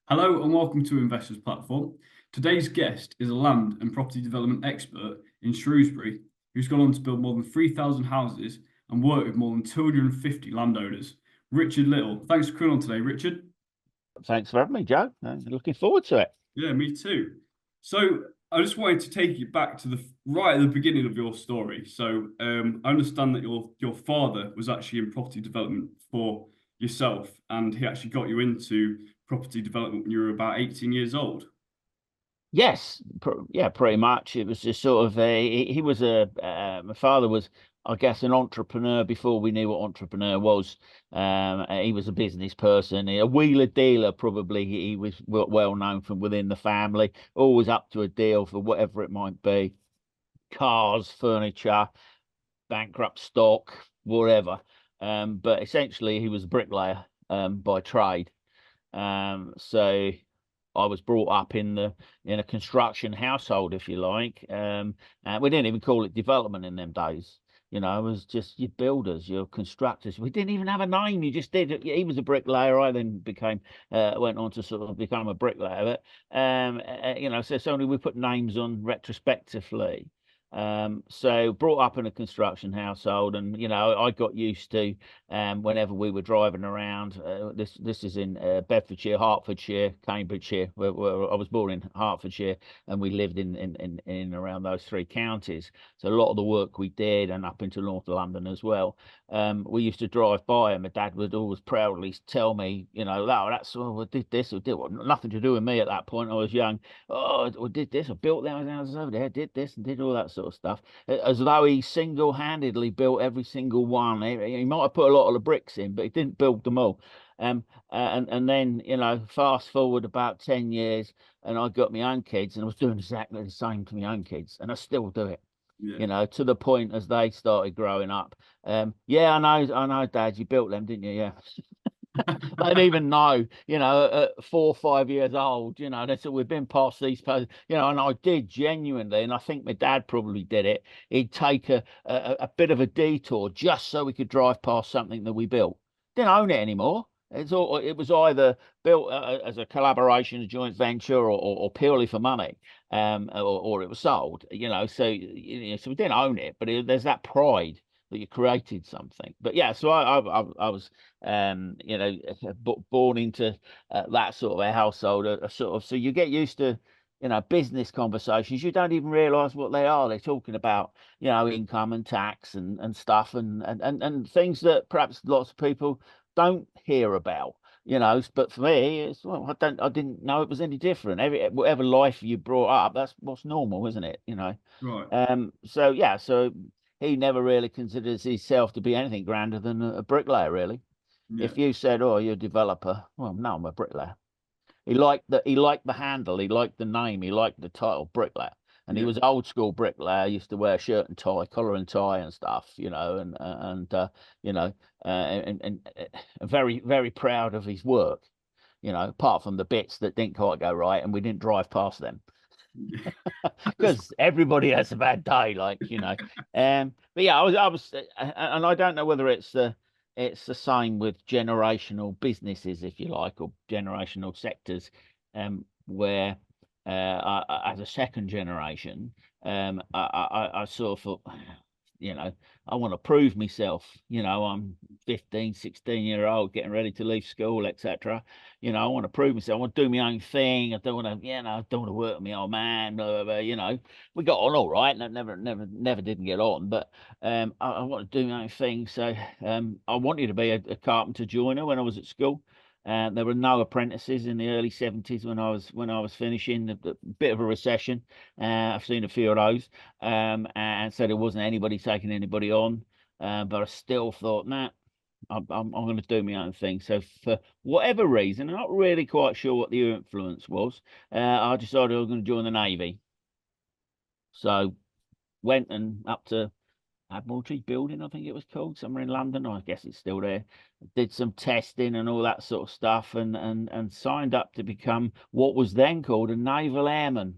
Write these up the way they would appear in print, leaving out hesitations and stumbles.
Hello and welcome to Investors Platform. Today's guest is a land and property development expert in Shrewsbury who's gone on to build more than 3,000 houses and work with more than 250 landowners. Richard Little. Thanks for coming on today, Richard. Thanks for having me, Joe. Looking forward to it. Yeah, me too. So I just wanted to take you back to the right at the beginning of your story. I understand that your father was actually in property development for yourself, and he actually got you into property development when you were about 18 years old. Yes, yeah, pretty much. It was just sort of he was my father was, I guess, an entrepreneur before we knew what entrepreneur was. He was a business person, a wheeler dealer, probably. He was well known from within the family, always up to a deal for whatever it might be, cars, furniture, bankrupt stock, whatever. But essentially, he was a bricklayer by trade. So I was brought up in a construction household, if you like. And we didn't even call it development in them days. You know, it was just your builders, your constructors. We didn't even have a name. You just did it. He was a bricklayer. I then went on to sort of become a bricklayer. But so suddenly we put names on retrospectively. So brought up in a construction household, and I got used to whenever we were driving around. This is in Bedfordshire, Hertfordshire, Cambridgeshire, where I was born in Hertfordshire, and we lived in around those three counties. So a lot of the work we did, and up into North London as well. We used to drive by, and my dad would always proudly tell me, oh, that's we did this or did well, nothing to do with me at that point. I was young. Oh, I did this, I built those houses over there, did this and did all that sort of stuff, as though he single-handedly built every single one. He might have put a lot of the bricks in, but he didn't build them all. And then fast forward about 10 years, and I got my own kids, and I was doing exactly the same to my own kids, and I still do it. Yeah. To the point as they started growing up. Yeah, I know, Dad, you built them, didn't you? Yeah. They don't even know, at 4 or 5 years old, they said we've been past these posts, and I did genuinely, and I think my dad probably did it. He'd take a bit of a detour just so we could drive past something that we built. Didn't own it anymore. It was either built as a collaboration, a joint venture, or purely for money, or it was sold. So we didn't own it, but there's that pride that you created something. But yeah, so I was born into that sort of a household, so you get used to business conversations. You don't even realize what they are. They're talking about income and tax and stuff, and things that perhaps lots of people don't hear about. But for me, I didn't know it was any different. Whatever life you brought up, that's what's normal, isn't it? Right. So yeah, so he never really considers himself to be anything grander than a bricklayer, really. Yeah. If you said, "Oh, you're a developer," well, no, I'm a bricklayer. He liked the handle, he liked the name, he liked the title bricklayer, and he Yeah. was old school bricklayer. Used to wear shirt and tie, collar and tie, and stuff, you know, very very proud of his work. Apart from the bits that didn't quite go right, and we didn't drive past them That's because everybody has a bad day, but yeah, and I don't know whether it's the same with generational businesses, if you like, or generational sectors, where as a second generation, I sort of thought, I want to prove myself. I'm 15, 16-year-old, getting ready to leave school, etc. I want to prove myself. I want to do my own thing. I don't want to, I don't want to work with my old man. Blah, blah, blah. We got on all right, and never didn't get on. But I want to do my own thing. So I wanted to be a carpenter joiner when I was at school. There were no apprentices in the early 70s when I was finishing. A bit of a recession. I've seen a few of those, and so there wasn't anybody taking anybody on. But I still thought, nah, I'm going to do my own thing. So for whatever reason, I'm not really quite sure what the influence was. I decided I was going to join the Navy. So went and up to Admiralty Building, I think it was called, somewhere in London. I guess it's still there. Did some testing and all that sort of stuff, and signed up to become what was then called a naval airman.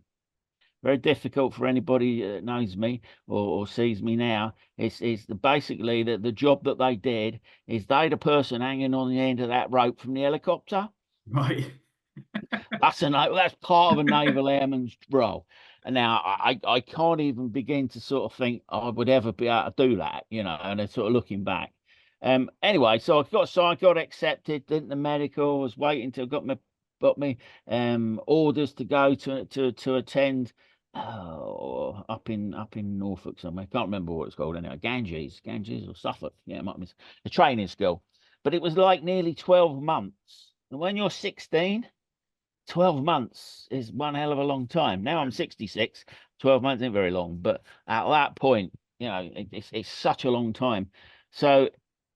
Very difficult for anybody that knows me or sees me now. It's basically the job that they did is they the person hanging on the end of that rope from the helicopter. right. That's part of a naval airman's role. And now I can't even begin to sort of think I would ever be able to do that, and then sort of looking back. Anyway, I got accepted, did the medical, was waiting till got me orders to go to attend up in Norfolk somewhere. I can't remember what it's called anyway. Ganges or Suffolk. Yeah, it might be a training school. But it was like nearly 12 months. And when you're 16, 12 months is one hell of a long time. Now I'm 66. 12 months isn't very long, but at that point, it's such a long time. So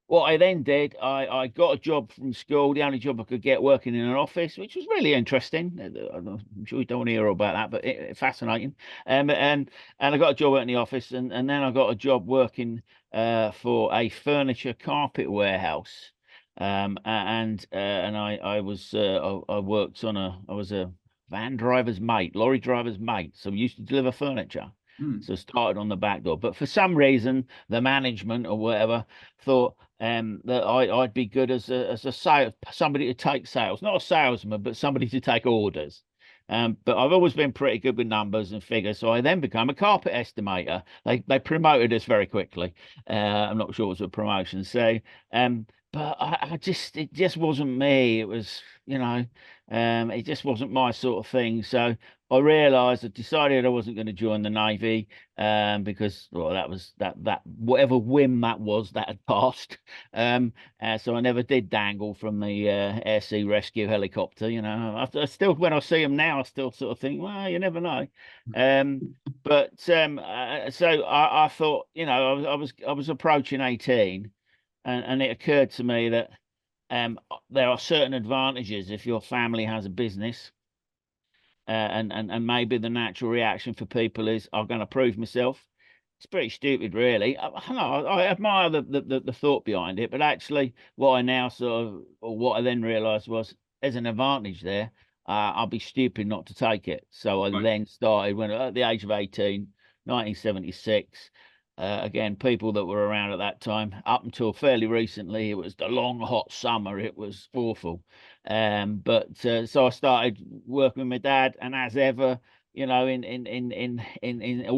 what I then did, I got a job from school, the only job I could get, working in an office, which was really interesting. I'm sure you don't want to hear all about that, but fascinating. And I got a job in the office, and then I got a job working for a furniture carpet warehouse. And I worked I was a van driver's mate, lorry driver's mate. So we used to deliver furniture. Hmm. So started on the back door, but for some reason, the management or whatever thought that I'd be good as a sales, somebody to take sales, not a salesman, but somebody to take orders. But I've always been pretty good with numbers and figures, so I then became a carpet estimator. They promoted us very quickly. I'm not sure it was a promotion. So but it just wasn't me. It was, it just wasn't my sort of thing. So I decided I wasn't going to join the Navy, because, well, that was that whatever whim that was that had passed. So I never did dangle from the air sea rescue helicopter. I still, when I see them now, I still sort of think, well, you never know. So I thought, I was approaching 18, and it occurred to me that there are certain advantages if your family has a business, and maybe the natural reaction for people is, I'm going to prove myself. It's pretty stupid, really. I admire the thought behind it, but actually, what I then realised was there's an advantage there. I'll be stupid not to take it. So I Right. then started when at the age of 18, 1976. Again, people that were around at that time, up until fairly recently, it was the long hot summer. It was awful. So I started working with my dad, and as ever, in all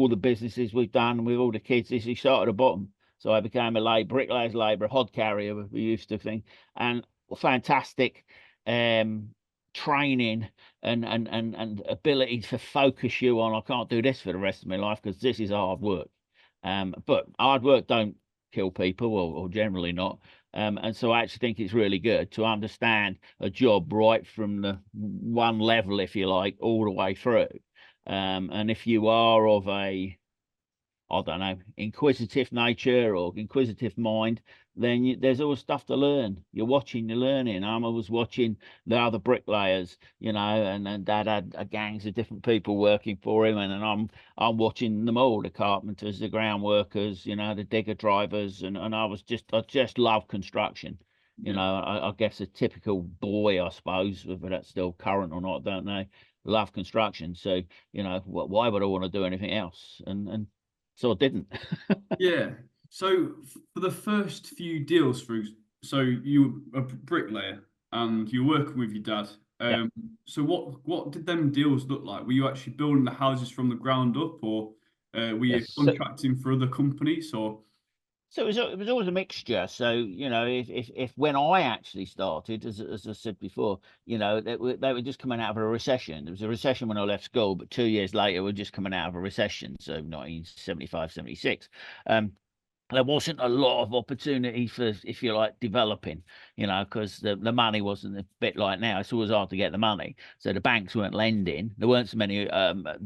the businesses we've done with all the kids, he started at the bottom. So I became a bricklayer's labourer, hod carrier, we used to think, and fantastic training and ability to focus you on, I can't do this for the rest of my life because this is hard work. But hard work don't kill people, or generally not. And so I actually think it's really good to understand a job right from the one level, if you like, all the way through. And if you are of I don't know, inquisitive nature or inquisitive mind, then there's always stuff to learn. You're watching, you're learning. I was watching the other bricklayers, and Dad had gangs of different people working for him, and then I'm watching them all, the carpenters, the ground workers, the digger drivers, and I just love construction. Yeah. I guess a typical boy, I suppose, whether that's still current or not, I don't know. Love construction, so why would I want to do anything else? And so I didn't. Yeah. So for the first few deals through, so you were a bricklayer and you were working with your dad. Yeah. So what did them deals look like? Were you actually building the houses from the ground up, or were you Yes. contracting for other companies, or? So it was always a mixture. So if when I actually started, as I said before, they were just coming out of a recession. There was a recession when I left school, but 2 years later, we're just coming out of a recession. So 1975, 76. There wasn't a lot of opportunity for, if you like, developing, because the money wasn't a bit like now. It's always hard to get the money. So the banks weren't lending. There weren't so many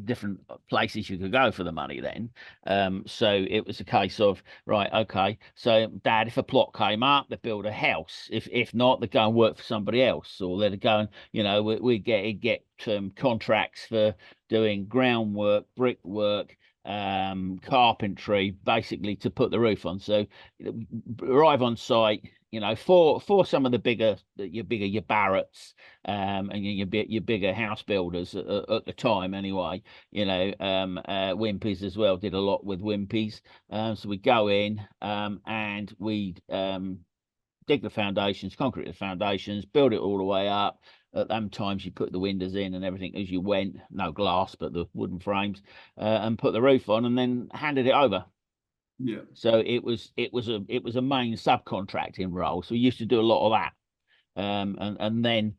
different places you could go for the money then. So it was a case of, right, okay. So Dad, if a plot came up, they'd build a house. If not, they'd go and work for somebody else, or they'd go and, we get contracts for doing groundwork, brickwork, carpentry, basically to put the roof on. So arrive on site, for some of the your Barretts, and your bigger house builders at the time anyway. Wimpy's as well, did a lot with Wimpy's. So we go in, and we dig the foundations, concrete the foundations, build it all the way up. at them times you put the windows in and everything as you went, no glass, but the wooden frames, and put the roof on and then handed it over. Yeah. So it was a main subcontracting role. So we used to do a lot of that. And then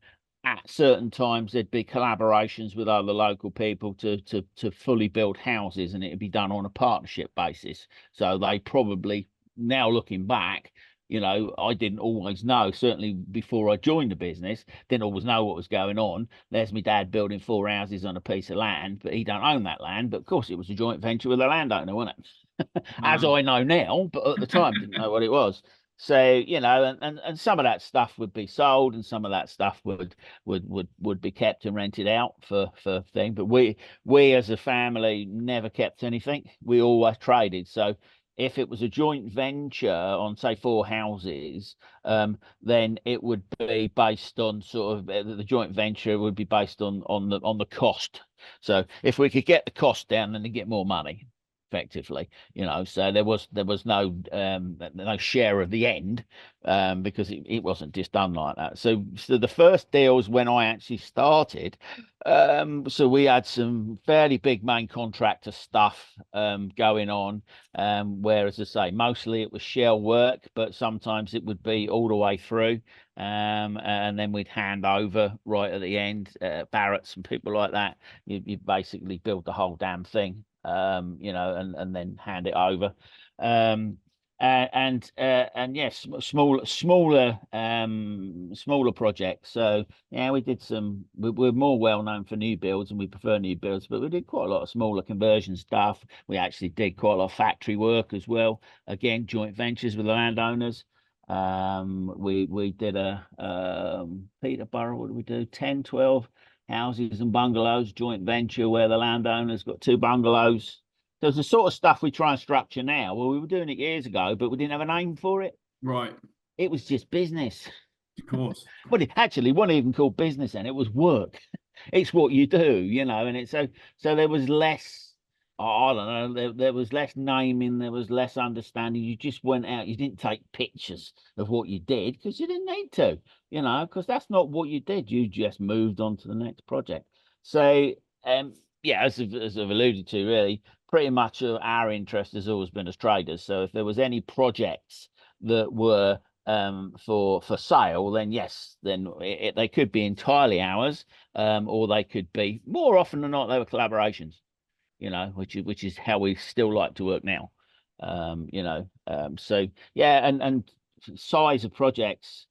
at certain times there'd be collaborations with other local people to fully build houses, and it'd be done on a partnership basis. So they probably, now looking back, I didn't always know, certainly before I joined the business, didn't always know what was going on. There's my dad building 4 houses on a piece of land, but he don't own that land. But of course it was a joint venture with a landowner, wasn't it? As Wow. I know now, but at the time didn't know what it was. So, and some of that stuff would be sold, and some of that stuff would be kept and rented out for thing. But we as a family never kept anything. We always traded. So if it was a joint venture on, say, 4 houses, then it would be based on sort of the joint venture would be based on the cost. So if we could get the cost down, then they get more money effectively. So there was no share of the end, because it wasn't just done like that. So the first deals when I actually started, so we had some fairly big main contractor stuff going on, where, as I say, mostly it was shell work, but sometimes it would be all the way through, and then we'd hand over right at the end, Barrett's and people like that. You basically build the whole damn thing, and then hand it over. And yes, smaller projects. So yeah, we did some. We're more well known for new builds, and we prefer new builds, but we did quite a lot of smaller conversion stuff. We actually did quite a lot of factory work as well. Again, joint ventures with the landowners. We did a Peterborough. What did we do? 10, 12 houses and bungalows, joint venture, where the landowner's got 2 bungalows. There's the sort of stuff we try and structure now. Well, we were doing it years ago, but we didn't have a name for it. Right. It was just business. Of course. But it actually wasn't even called business then. It was work. It's what you do, and it's so there was less. I don't know. There was less naming. There was less understanding. You just went out. You didn't take pictures of what you did because you didn't need to, because that's not what you did. You just moved on to the next project. So, yeah, as I've alluded to, really, pretty much our interest has always been as traders. So if there was any projects that were for sale, then yes, then they could be entirely ours, or they could be, more often than not, they were collaborations, which is how we still like to work now. So yeah, and size of projects,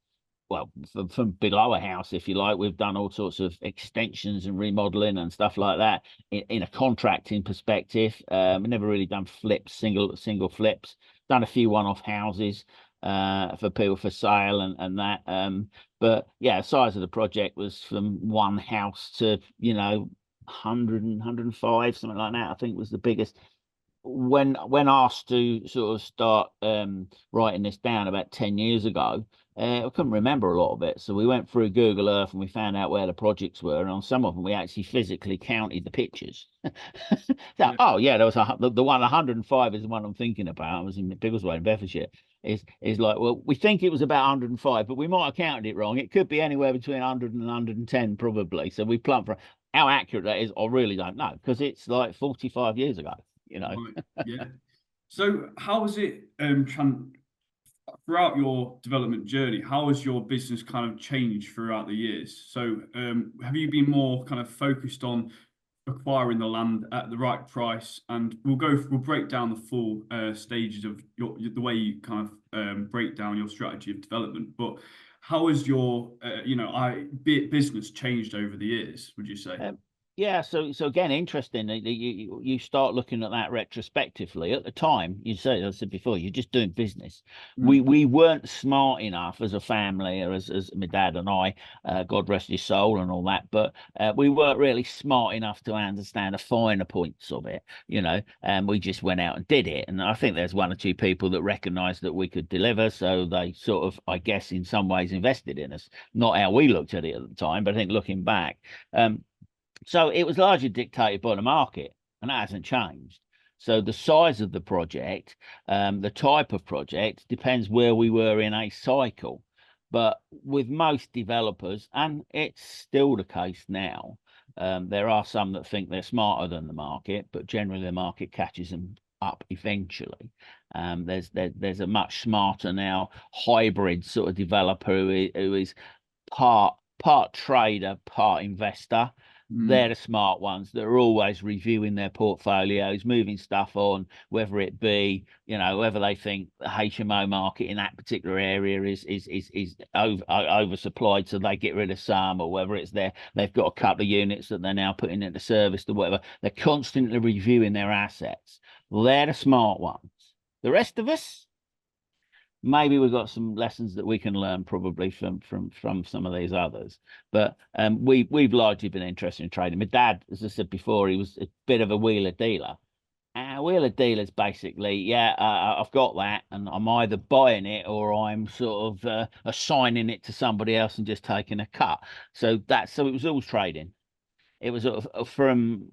well, from below a house, if you like, we've done all sorts of extensions and remodeling and stuff like that in a contracting perspective. We've never really done flips, single flips. Done a few one-off houses for people for sale and that. But yeah, size of the project was from one house to 100 and 105, something like that. I think was the biggest. When asked to sort of start writing this down about 10 years ago, I couldn't remember a lot of it. So we went through Google Earth and we found out where the projects were. And on some of them, we actually physically counted the pictures. So, oh, yeah, there was the one 105 is the one I'm thinking about. It was in Biggleswade in Bedfordshire. Is like, well, we think it was about 105, but we might have counted it wrong. It could be anywhere between 100 and 110, probably. So we plumped for how accurate that is. I really don't know, because it's like 45 years ago. Right. Yeah. So how was it throughout your development journey? How has your business kind of changed throughout the years? So have you been more kind of focused on acquiring the land at the right price? And we'll break down the full stages of the way you kind of break down your strategy of development. But how has your business changed over the years, would you say? Yeah, so again, interesting. You start looking at that retrospectively. At the time, I said before, you're just doing business. We weren't smart enough as a family, or as my dad and I, God rest his soul and all that, but we weren't really smart enough to understand the finer points of it, and we just went out and did it. And I think there's one or two people that recognized that we could deliver, so they sort of, I guess, in some ways invested in us. Not how we looked at it at the time, but I think looking back, so it was largely dictated by the market, and that hasn't changed. So the size of the project, the type of project depends where we were in a cycle. But with most developers, and it's still the case now, there are some that think they're smarter than the market, but generally the market catches them up eventually. There's a much smarter now hybrid sort of developer who is part trader, part investor. They're the smart ones that are always reviewing their portfolios, moving stuff on, whether it be, whether they think the HMO market in that particular area is oversupplied, so they get rid of some, or whether it's they've got a couple of units that they're now putting into service or whatever. They're constantly reviewing their assets. They're the smart ones. The rest of us, maybe we've got some lessons that we can learn probably from some of these others. But we've largely been interested in trading. My dad, as I said before, he was a bit of a wheeler dealer. Wheeler dealers basically, I've got that, and I'm either buying it or I'm sort of assigning it to somebody else and just taking a cut. So it was all trading. It was sort of from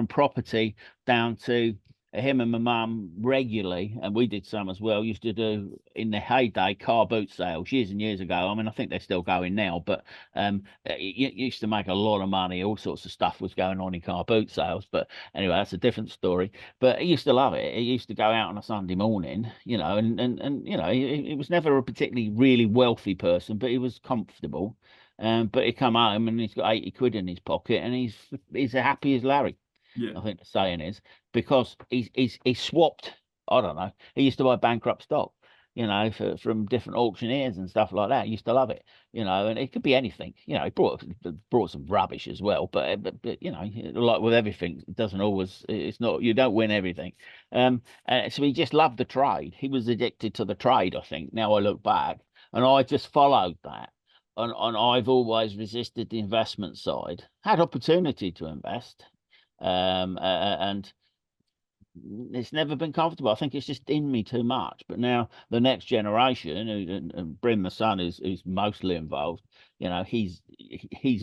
property down to him and my mum regularly, and we did some as well. Used to do in the heyday car boot sales years and years ago. I mean, I think they're still going now, but it used to make a lot of money. All sorts of stuff was going on in car boot sales. But anyway, that's a different story. But he used to love it. He used to go out on a Sunday morning, and he was never a particularly really wealthy person, but he was comfortable. But he come home and he's got 80 quid in his pocket and he's as happy as Larry. Yeah. I think the saying is, because he's swapped. I don't know. He used to buy bankrupt stock, from different auctioneers and stuff like that. He used to love it, and it could be anything. He brought some rubbish as well, but like with everything, it doesn't always. It's not, you don't win everything. So he just loved the trade. He was addicted to the trade, I think. Now I look back, and I just followed that. And I've always resisted the investment side. Had opportunity to invest, and it's never been comfortable. I think it's just in me too much. But now the next generation, and Brim, my son, is mostly involved. He's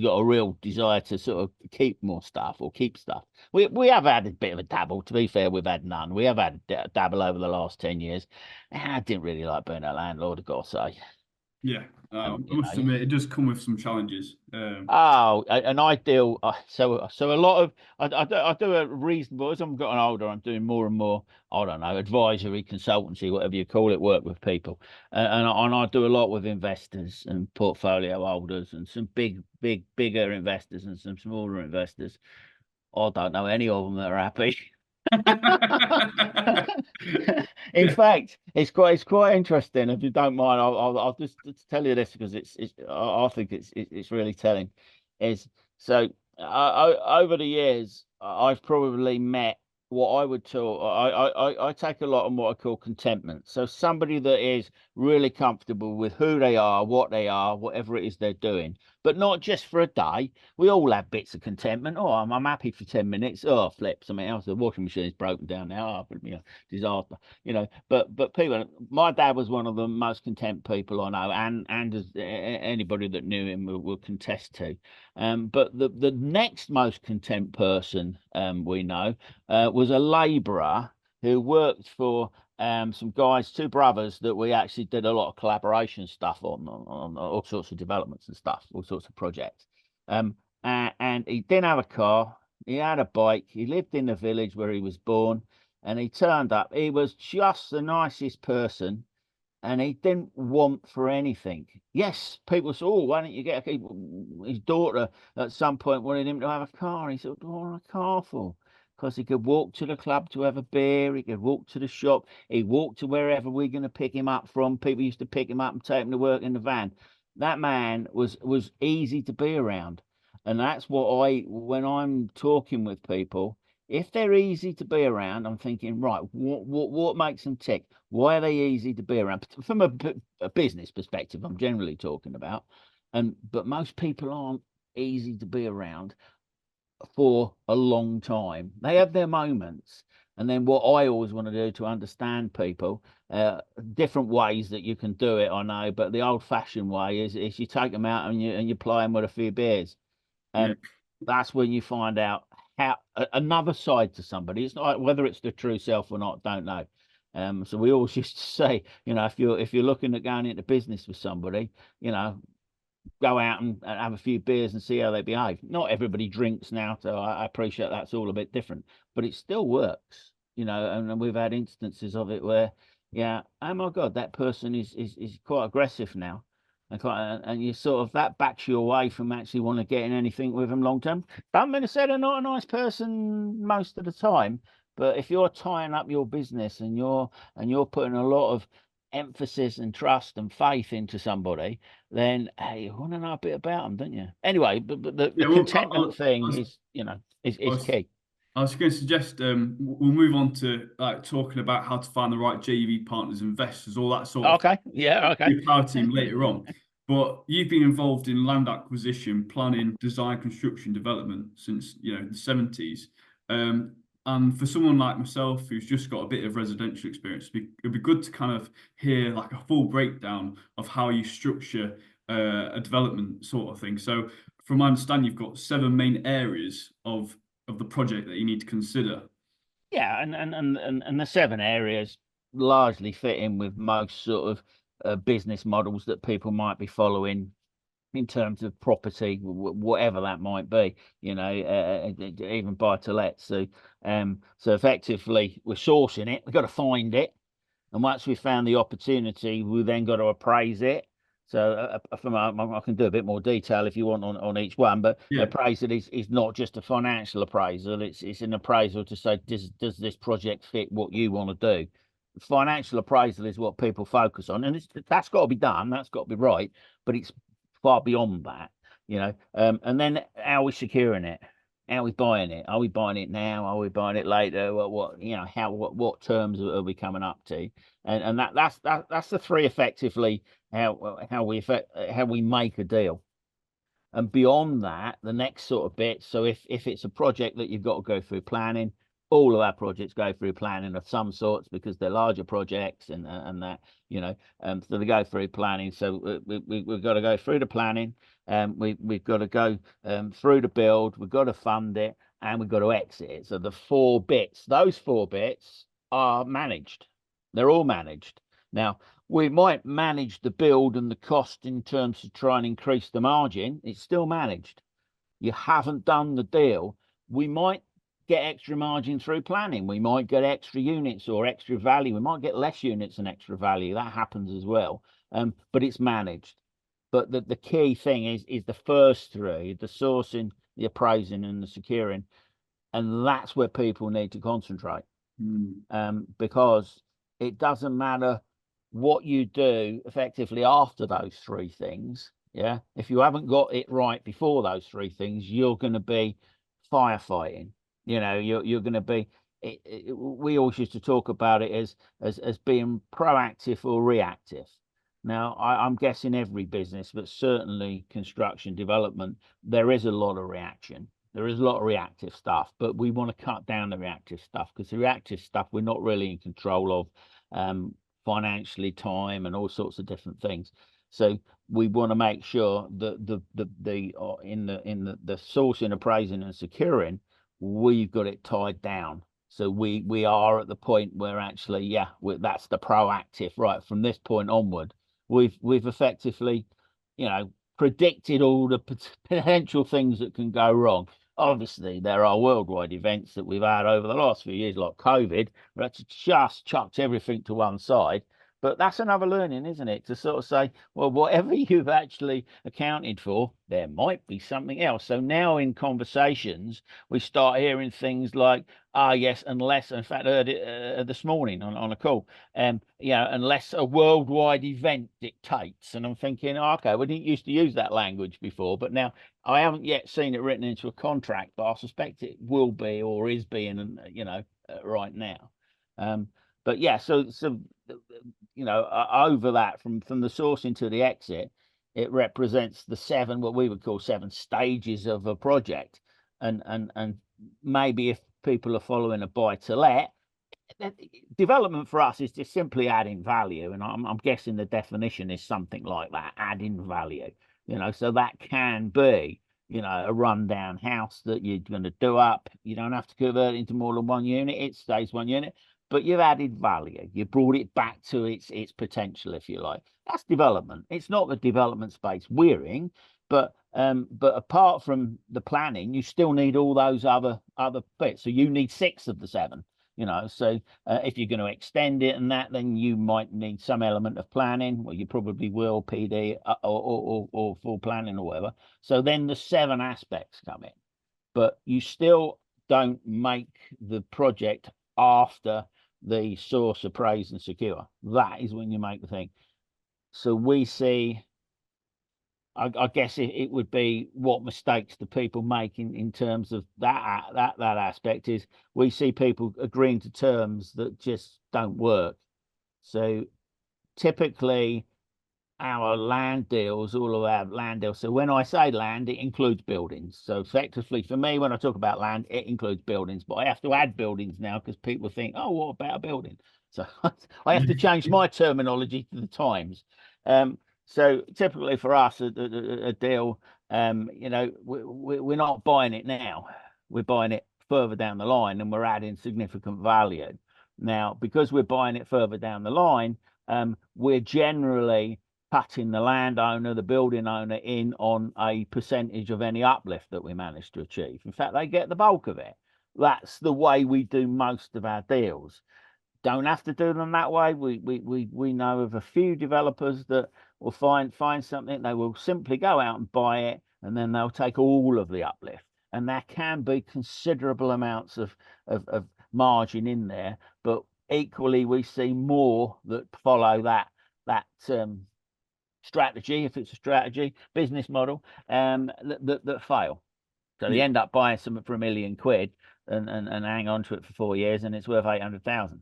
got a real desire to sort of keep more stuff or keep stuff. We have had a bit of a dabble. To be fair, we've had none. We have had a dabble over the last 10 years. I didn't really like being a landlord, I've got to say. Yeah, I must admit, it does come with some challenges. An ideal. So a lot of I do a reasonable. As I'm getting older, I'm doing more and more. I don't know, advisory, consultancy, whatever you call it, work with people, and I do a lot with investors and portfolio holders, and some bigger investors and some smaller investors. I don't know any of them that are happy. In fact, it's quite interesting. If you don't mind, I'll just tell you this because I think it's really telling. Is so over the years, I've probably met what I would call I take a lot on what I call contentment. So somebody that is really comfortable with who they are, what they are, whatever it is they're doing, but not just for a day. We all have bits of contentment. Oh, I'm happy for 10 minutes. Oh, flip, something else. The washing machine is broken down now. Oh, disaster. But people, my dad was one of the most content people I know, and as anybody that knew him will contest to. But the next most content person we know was a labourer who worked for some guys, two brothers that we actually did a lot of collaboration stuff on all sorts of developments and stuff, all sorts of projects. And he didn't have a car. He had a bike. He lived in the village where he was born, and he turned up. He was just the nicest person, and he didn't want for anything. Yes, people said, "Oh, why don't you get a car?" His daughter at some point wanted him to have a car. He said, "What do I want a car for?" Because he could walk to the club to have a beer. He could walk to the shop. He walked to wherever we're going to pick him up from. People used to pick him up and take him to work in the van. That man was easy to be around. And that's when I'm talking with people, if they're easy to be around, I'm thinking, right, what makes them tick? Why are they easy to be around? From a business perspective, I'm generally talking about. But most people aren't easy to be around for a long time. They have their moments. And then what I always want to do to understand people, different ways that you can do it, I know, but the old-fashioned way is you take them out and you play them with a few beers. And that's when you find out how another side to somebody. It's not whether it's the true self or not, don't know. So we always used to say, if you're looking at going into business with somebody, go out and have a few beers and see how they behave. Not everybody drinks now, so I appreciate that's all a bit different, but it still works, and we've had instances of it where, yeah, oh my God, that person is quite aggressive now. And you sort of, that backs you away from actually want to get in anything with them long term. Don't mean to say they're not a nice person most of the time, but if you're tying up your business and you're putting a lot of emphasis and trust and faith into somebody, then hey, you want to know a bit about them, don't you? Anyway, but the Yeah, well, contentment thing is, I is was, key. I was going to suggest we'll move on to like talking about how to find the right JV partners, investors, all that sort of Okay, yeah, okay. your power team later on. But you've been involved in land acquisition, planning, design, construction, development since the 70s. And for someone like myself who's just got a bit of residential experience, it'd be good to kind of hear like a full breakdown of how you structure a development sort of thing. So, from my understanding, you've got seven main areas of the project that you need to consider. Yeah, and the seven areas largely fit in with most sort of business models that people might be following in terms of property, whatever that might be, even buy to let. So effectively, we're sourcing it. We've got to find it, and once we've found the opportunity, we then got to appraise it. So I can do a bit more detail if you want on each one, but Yeah. appraisal is not just a financial appraisal. It's an appraisal to say, does this project fit what you want to do? Financial appraisal is what people focus on, and that's got to be done. That's got to be right, but it's far beyond that, And then how are we securing it? How are we buying it? Are we buying it now? Are we buying it later? What terms are we coming up to? And that's the three effectively how we make a deal. And beyond that, the next sort of bit. So if it's a project that you've got to go through planning, all of our projects go through planning of some sorts because they're larger projects and that so they go through planning. So we've got to go through the planning. We've got to go through the build. We've got to fund it, and we've got to exit it. So the four bits, those four bits are managed. They're all managed. Now, we might manage the build and the cost in terms of trying to increase the margin. It's still managed. You haven't done the deal. We might get extra margin through planning. We might get extra units or extra value. We might get less units and extra value. That happens as well. But it's managed. But the key thing is the first three: the sourcing, the appraising, and the securing. And that's where people need to concentrate. Because it doesn't matter what you do effectively after those three things. Yeah. If you haven't got it right before those three things, you're going to be firefighting. You're going to be. We always used to talk about it as being proactive or reactive. Now, I'm guessing every business, but certainly construction development, there is a lot of reaction. There is a lot of reactive stuff, but we want to cut down the reactive stuff because the reactive stuff we're not really in control of, financially, time, and all sorts of different things. So we want to make sure that in the sourcing, appraising, and securing, we've got it tied down. So we are at the point where actually, yeah, that's the proactive. Right from this point onward, we've effectively, predicted all the potential things that can go wrong. Obviously, there are worldwide events that we've had over the last few years, like COVID, that's just chucked everything to one side. But that's another learning, isn't it? To sort of say, well, whatever you've actually accounted for, there might be something else. So now in conversations, we start hearing things like, yes, unless, in fact, I heard it this morning on a call, unless a worldwide event dictates. And I'm thinking, okay, we didn't used to use that language before, but now I haven't yet seen it written into a contract, but I suspect it will be or is being, right now. But yeah, so over that from the sourcing to the exit, it represents the seven, what we would call seven stages of a project. And maybe if people are following a buy to let, development for us is just simply adding value. And I'm guessing the definition is something like that, adding value. So that can be, a rundown house that you're going to do up. You don't have to convert it into more than one unit. It stays one unit. but you've added value. You brought it back to its potential, if you like. That's development. It's not the development space we're in, but apart from the planning, you still need all those other bits. So you need 6 of the 7. So if you're going to extend it and that, then you might need some element of planning. Well, you probably will, PD or full planning or whatever. So then the 7 aspects come in, but you still don't make the project after the source, appraise, and secure. That is when you make the thing. So we see, I guess it would be what mistakes do people make in terms of that aspect is we see people agreeing to terms that just don't work. So typically our land deals, all of our land deals. So when I say land, it includes buildings. So effectively for me, when I talk about land, it includes buildings, but I have to add buildings now because people think, oh, what about a building? So I have to change my terminology to the times. So typically for us, a deal, we're not buying it now. We're buying it further down the line and we're adding significant value. Now, because we're buying it further down the line, we're generally cutting the landowner, the building owner in on a percentage of any uplift that we manage to achieve. In fact, they get the bulk of it. That's the way we do most of our deals. Don't have to do them that way. We know of a few developers that will find something, they will simply go out and buy it, and then they'll take all of the uplift. And there can be considerable amounts of margin in there, but equally we see more that follow that strategy, if it's a strategy, business model, that fail. So they end up buying something for £1 million and hang on to it for 4 years, and it's worth 800,000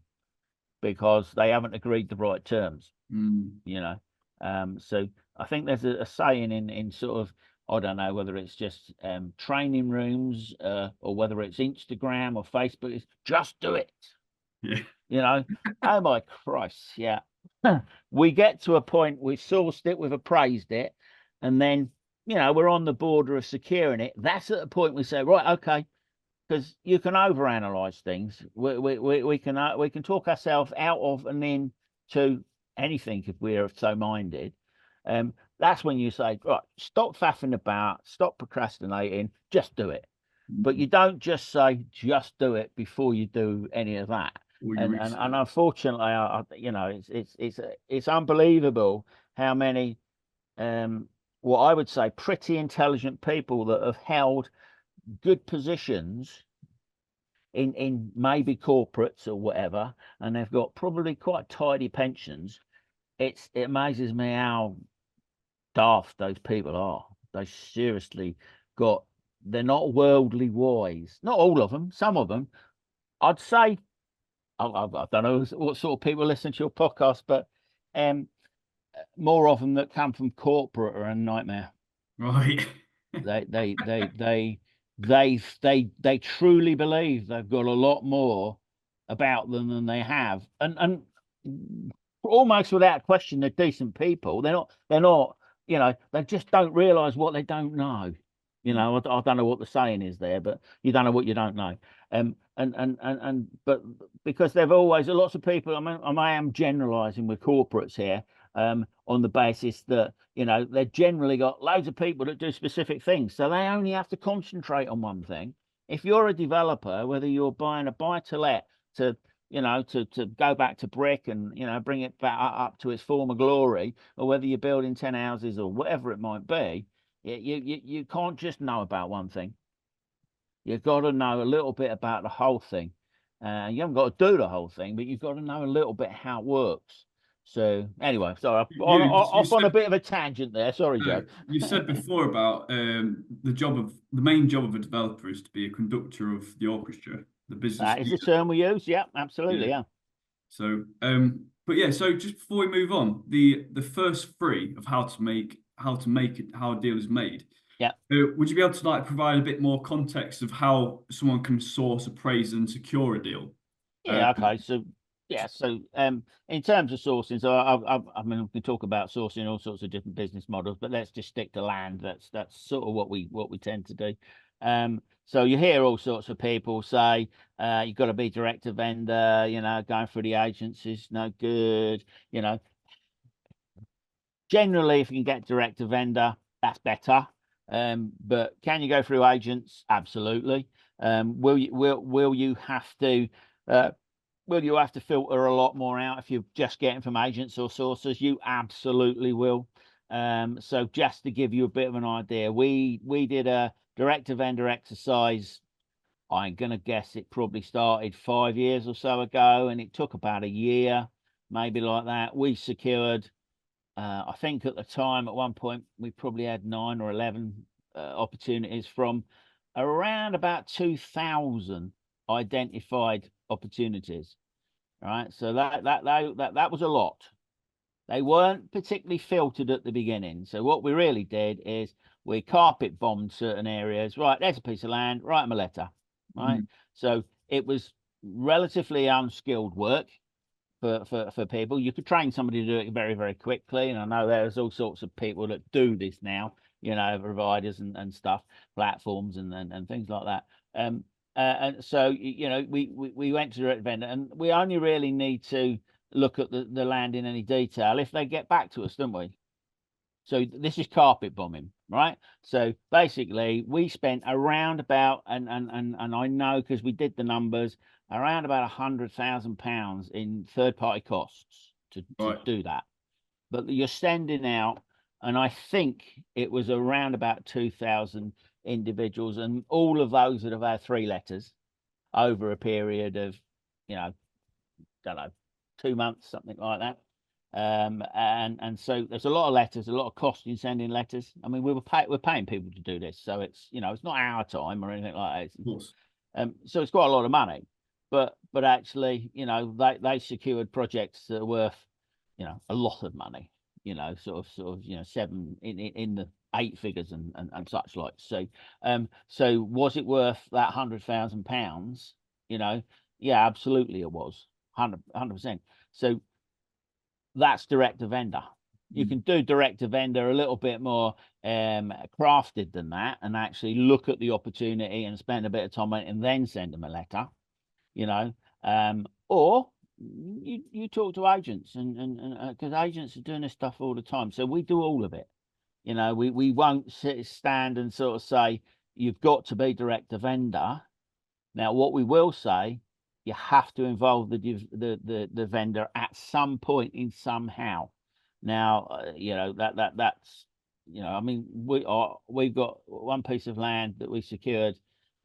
because they haven't agreed the right terms. So I think there's a saying in sort of, I don't know whether it's just training rooms or whether it's Instagram or Facebook, is just do it. Yeah. Oh my Christ, yeah. We get to a point, we've sourced it, we've appraised it, and then we're on the border of securing it. That's at the point we say, right, okay, because you can overanalyze things. We can talk ourselves out of and into anything if we're so minded. That's when you say, right, stop faffing about, stop procrastinating, just do it. But you don't just say just do it before you do any of that. And unfortunately, it's unbelievable how many what I would say pretty intelligent people that have held good positions in maybe corporates or whatever, and they've got probably quite tidy pensions. It amazes me how daft those people are. They seriously they're not worldly wise. Not all of them, some of them. I'd say, I don't know what sort of people listen to your podcast, but more of them that come from corporate are a nightmare. Right. They truly believe they've got a lot more about them than they have, and almost without question, they're decent people. They're not. They just don't realize what they don't know. I don't know what the saying is there, but you don't know what you don't know. But because they've always, lots of people, I am generalizing with corporates here, on the basis that they've generally got loads of people that do specific things, so they only have to concentrate on one thing. If you're a developer, whether you're buying a buy-to-let to go back to brick and bring it back up to its former glory, or whether you're building 10 houses or whatever it might be, you can't just know about one thing. You've got to know a little bit about the whole thing. You haven't got to do the whole thing, but you've got to know a little bit how it works. So anyway, sorry, off on a bit of a tangent there. Sorry, Joe. You said before about the main job of a developer is to be a conductor of the orchestra, the business. That is the term we use. Yeah, absolutely. Yeah. So, but yeah, so just before we move on, the first 3 of how to make it, how a deal is made. Yeah. Would you be able to provide a bit more context of how someone can source, appraise, and secure a deal? Yeah. Okay. So in terms of sourcing, so I mean, we can talk about sourcing all sorts of different business models, but let's just stick to land. That's sort of what we tend to do. So you hear all sorts of people say, you've got to be direct to vendor, going through the agents is no good. Generally, if you can get direct to vendor, that's better. But can you go through agents? Absolutely. Will you have to filter a lot more out if you're just getting from agents or sources? You absolutely will. So just to give you a bit of an idea, we did a direct to vendor exercise. I'm gonna guess it probably started 5 years or so ago, and it took about a year, maybe like that. We secured, I think at the time, at one point, we probably had 9 or 11 opportunities from around about 2,000 identified opportunities. Right, so that was a lot. They weren't particularly filtered at the beginning. So what we really did is we carpet bombed certain areas. Right, there's a piece of land. Write them a letter. Right, so it was relatively unskilled work for people. You could train somebody to do it very, very quickly. And I know there's all sorts of people that do this now, providers and stuff, platforms and things like that. And so, we went to direct vendor, and we only really need to look at the land in any detail if they get back to us, don't we? So this is carpet bombing, right? So basically, we spent around about, and I know because we did the numbers, around about £100,000 in third-party costs to do that. But you're sending out, and I think it was around about 2,000 individuals, and all of those that have had 3 letters over a period of, don't know, 2 months, something like that. And so there's a lot of letters, a lot of cost in sending letters. I mean, we're paying people to do this, so it's it's not our time or anything like that. Of course. So it's quite a lot of money, but actually, they secured projects that are worth, a lot of money. Sort of, 7 in the 8 figures and such like. So was it worth that £100,000? Yeah, absolutely, it was 100%. So that's direct to vendor. You can do direct to vendor a little bit more crafted than that, and actually look at the opportunity and spend a bit of time on it and then send them a letter, or you talk to agents, and because agents are doing this stuff all the time. So we do all of it. We won't stand and sort of say you've got to be direct to vendor. Now, what we will say, you have to involve the vendor at some point in somehow. Now, that's, I mean, we've got one piece of land that we secured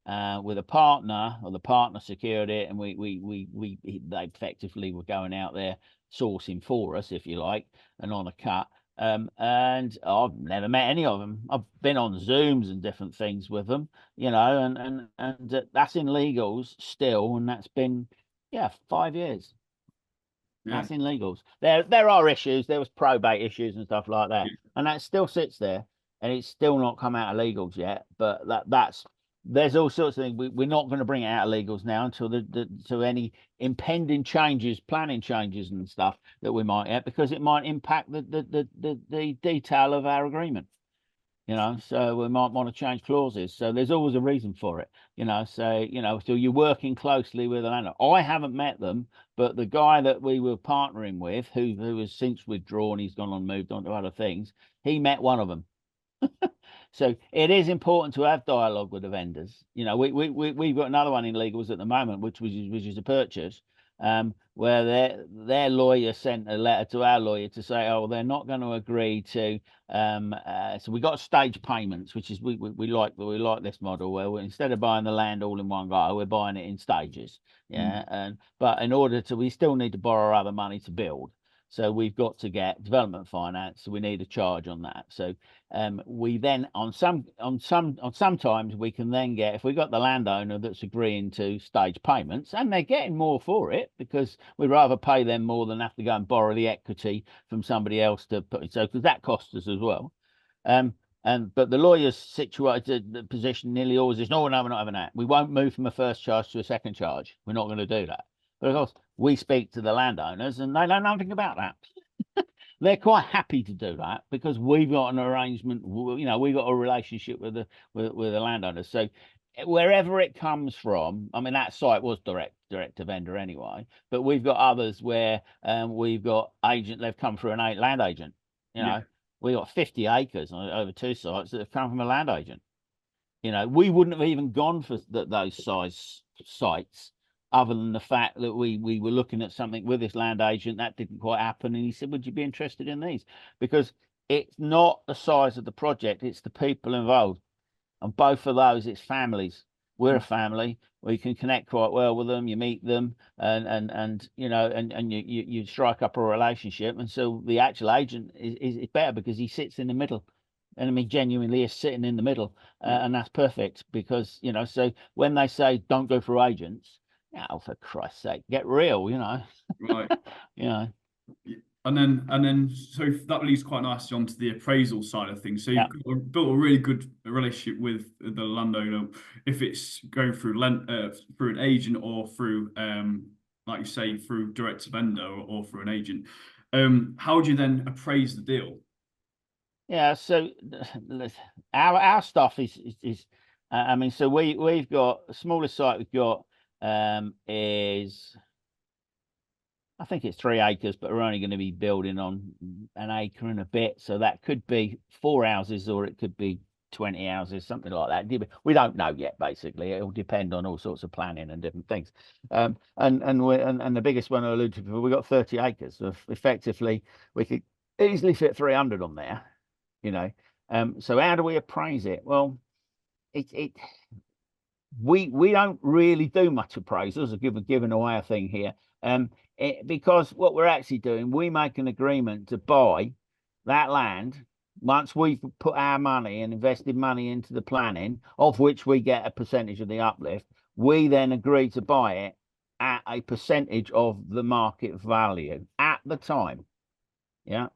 with a partner, or the partner secured it, and they effectively were going out there sourcing for us, if you like, and on a cut. And I've never met any of them. I've been on Zooms and different things with them, and that's in legals still, and that's been 5 years. Yeah. That's in legals. There are issues. There was probate issues and stuff like that, and that still sits there, and it's still not come out of legals yet. But there's all sorts of things. We're not going to bring it out of legals now until any impending changes, planning changes and stuff that we might get, because it might impact the detail of our agreement. So we might want to change clauses. So there's always a reason for it. So you're working closely with the landlord. I haven't met them, but the guy that we were partnering with, who has since withdrawn, he's gone on, moved on to other things. He met one of them. So it is important to have dialogue with the vendors. We've got another one in legals at the moment, which is a purchase, where their lawyer sent a letter to our lawyer to say, oh, they're not going to agree to. So we got stage payments, which is we like this model where instead of buying the land all in one go, we're buying it in stages. But in order to, we still need to borrow other money to build. So we've got to get development finance. So we need a charge on that. So we then sometimes we can then get, if we got the landowner that's agreeing to stage payments, and they're getting more for it, because we'd rather pay them more than have to go and borrow the equity from somebody else to put it. So because that costs us as well. But the lawyer's situated, the position nearly always is, no, we're not having that. We won't move from a first charge to a second charge. We're not going to do that. But of course, we speak to the landowners, and they know nothing about that. They're quite happy to do that, because we've got an arrangement. We've got a relationship with the landowners. So wherever it comes from. I mean, that site was direct to vendor anyway, but we've got others where we've got agent. They've come through an land agent. You Yeah. know, we got 50 acres over 2 sites that have come from a land agent. You know, we wouldn't have even gone for those size sites, other than the fact that we were looking at something with this land agent that didn't quite happen, and he said, "Would you be interested in these?" Because it's not the size of the project; it's the people involved. And both of those, it's families. We're a family. We can connect quite well with them. You meet them, and you know, and you strike up a relationship. And so the actual agent is better because he sits in the middle. And I mean, genuinely is sitting in the middle, Yeah. and that's perfect because, you know. So when they say don't go through agents, oh, for Christ's sake, get real, you know. Right. You know. And then, so that leads quite nicely onto the appraisal side of things. So Yeah. you've built a really good relationship with the landowner, if it's going through an agent or through, like you say, through direct to vendor or through an agent. How do you then appraise the deal? Yeah, so our stuff is I mean, so we've got the smallest site we've got is, I think it's 3 acres, but we're only going to be building on an acre and a bit, so that could be 4 houses or it could be 20 houses, something like that. We don't know yet. Basically, it will depend on all sorts of planning and different things. And the biggest one I alluded to, we got 30 acres. So effectively, we could easily fit 300 on there. You know, so how do we appraise it? Well, it we don't really do much appraisals, giving away a thing here, because what we're actually doing, we make an agreement to buy that land once we've put our money and invested money into the planning, of which we get a percentage of the uplift. We then agree to buy it at a percentage of the market value at the time. Yeah,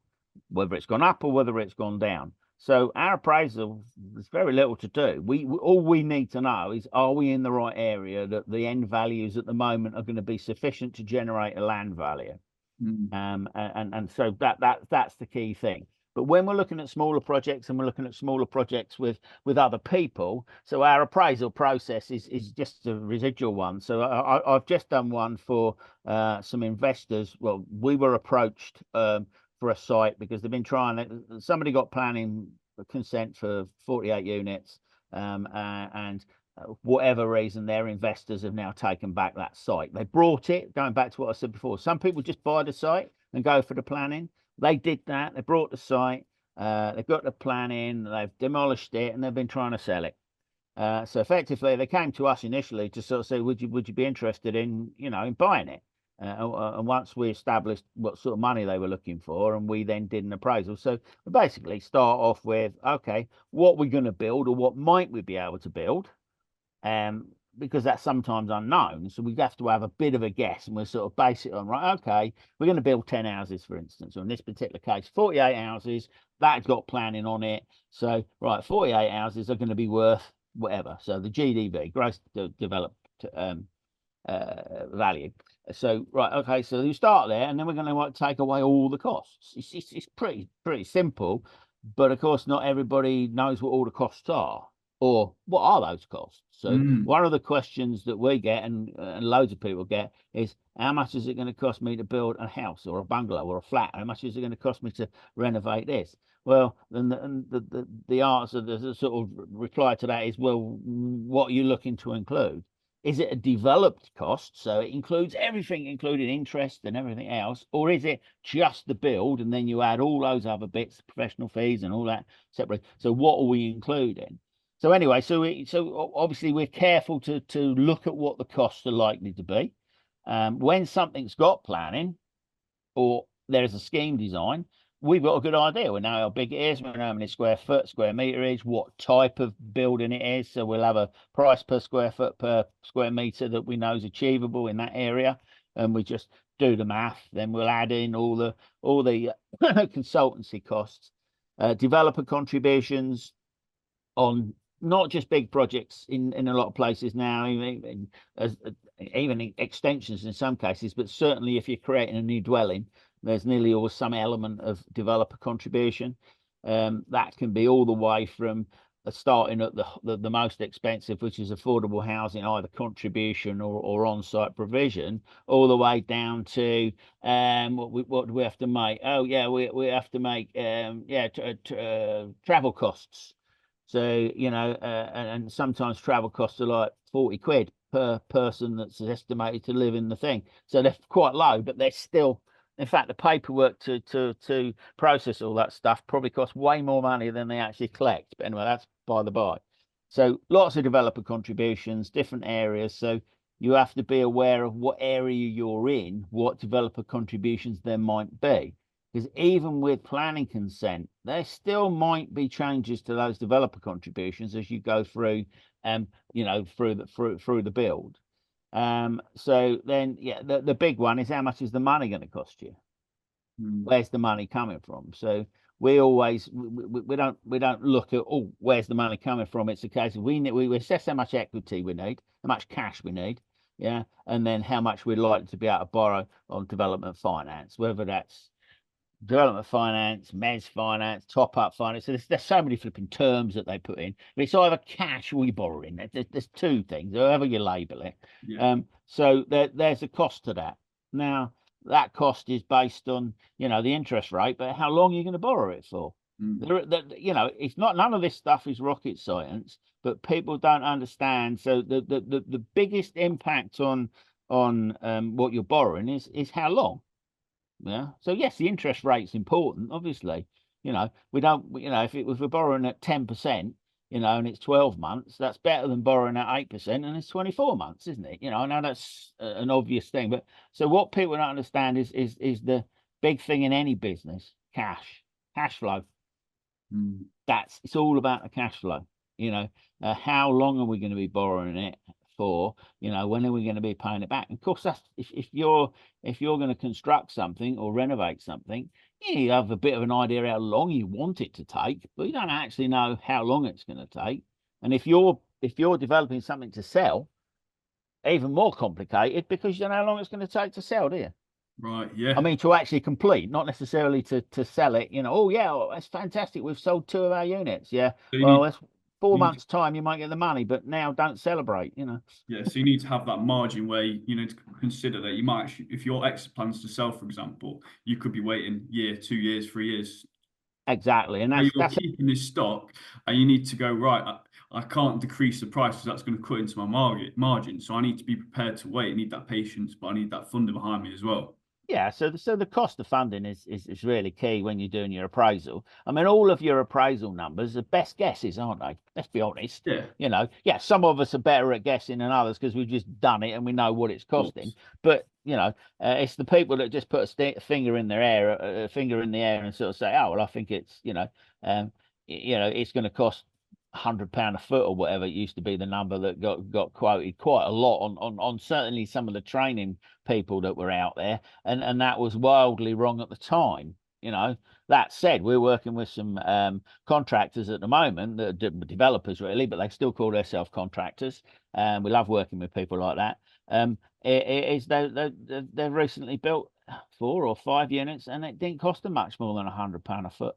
whether it's gone up or whether it's gone down. So our appraisal, there's very little to do. We all we need to know is, are we in the right area, that the end values at the moment are going to be sufficient to generate a land value. Mm. And so that's the key thing. But when we're looking at smaller projects, and we're looking at smaller projects with other people, so our appraisal process is just a residual one. So I've just done one for some investors. Well, we were approached for a site because they've been trying it. Somebody got planning consent for 48 units, and whatever reason, their investors have now taken back that site. They brought it, going back to what I said before. Some people just buy the site and go for the planning. They did that. They brought the site. They've got the planning. They've demolished it, and they've been trying to sell it. So effectively, they came to us initially to sort of say, would you be interested in, you know, in buying it? And once we established what sort of money they were looking for, and we then did an appraisal. So we basically start off with, okay, what we're going to build, or what might we be able to build, because that's sometimes unknown. So we have to have a bit of a guess, and we'll sort of base it on, right, okay, we're going to build 10 houses, for instance, or in this particular case, 48 houses, that's got planning on it. So, right, 48 houses are going to be worth whatever. So the GDV, gross developed value. So, right, okay, so you start there, and then we're going to take away all the costs. It's pretty simple, but of course, not everybody knows what all the costs are, or what are those costs. So one of the questions that we get, and loads of people get, is, how much is it going to cost me to build a house or a bungalow or a flat? How much is it going to cost me to renovate this? Well, then the answer, the sort of reply to that is, well, what are you looking to include? Is it a developed cost, so it includes everything, including interest and everything else, or is it just the build, and then you add all those other bits, professional fees and all that separate? So what are we including? So anyway, so obviously we're careful to look at what the costs are likely to be. When something's got planning, or there's a scheme design, we've got a good idea. We know how big it is, we know how many square meter is, what type of building it is. So we'll have a price per square foot per square meter that we know is achievable in that area, and we just do the math. Then we'll add in all the consultancy costs, developer contributions on not just big projects in a lot of places now, even extensions in some cases, but certainly if you're creating a new dwelling, there's nearly always some element of developer contribution. That can be all the way from starting at the most expensive, which is affordable housing, either contribution or on-site provision, all the way down to what do we have to make? Oh yeah, we have to make travel costs. So and sometimes travel costs are like 40 quid per person that's estimated to live in the thing. So they're quite low, but they're still, in fact, the paperwork to process all that stuff probably costs way more money than they actually collect. But anyway, that's by the by. So lots of developer contributions, different areas. So you have to be aware of what area you're in, what developer contributions there might be. Because even with planning consent, there still might be changes to those developer contributions as you go through, through the build. So then, yeah, the big one is, how much is the money going to cost you? Where's the money coming from? So we always we don't look at, oh, where's the money coming from? It's a case of we assess how much equity we need, how much cash we need, yeah, and then how much we'd like to be able to borrow on development finance, whether that's development finance, mezz finance, top up finance. So there's so many flipping terms that they put in. But it's either cash or you're borrowing. There's two things, however you label it. Yeah. So there's a cost to that. Now, that cost is based on, the interest rate, but how long are you going to borrow it for? It's not, none of this stuff is rocket science, but people don't understand. So the biggest impact on what you're borrowing is how long. Yeah. So yes, the interest rate's important, obviously. We don't, if we're borrowing at 10%, and it's 12 months, that's better than borrowing at 8% and it's 24 months, isn't it? I know that's an obvious thing, but so what people don't understand is the big thing in any business: cash flow. It's all about the cash flow. How long are we going to be borrowing it for? When are we going to be paying it back? And of course, that's if you're going to construct something or renovate something, you have a bit of an idea how long you want it to take, but you don't actually know how long it's going to take. And if you're developing something to sell, even more complicated, because you don't know how long it's going to take to sell, do you? Right. Yeah. I mean, to actually complete, not necessarily to sell it. Oh yeah, that's fantastic, we've sold 2 of our units. Yeah, So well, that's 4 months time, you might get the money, but now don't celebrate. Yeah, so you need to have that margin where you need to consider that you might actually, if your exit plans to sell, for example, you could be waiting year, 2 years, 3 years. Exactly, and Where you're that's keeping this stock, and you need to go, right, I can't decrease the price because that's going to cut into my margin. So I need to be prepared to wait. I need that patience, but I need that funding behind me as well. Yeah, so the cost of funding is really key when you're doing your appraisal. I mean, all of your appraisal numbers are best guesses, aren't they? Let's be honest. Yeah. Yeah, some of us are better at guessing than others because we've just done it and we know what it's costing. But it's the people that just put a finger in their air, a finger in the air, and sort of say, oh well, I think it's it's going to cost £100 a foot or whatever it used to be, the number that got quoted quite a lot on certainly some of the training people that were out there, and that was wildly wrong at the time. That said, we're working with some contractors at the moment, that developers really, but they still call themselves contractors, and we love working with people like that. They've recently built 4 or 5 units and it didn't cost them much more than £100 a foot.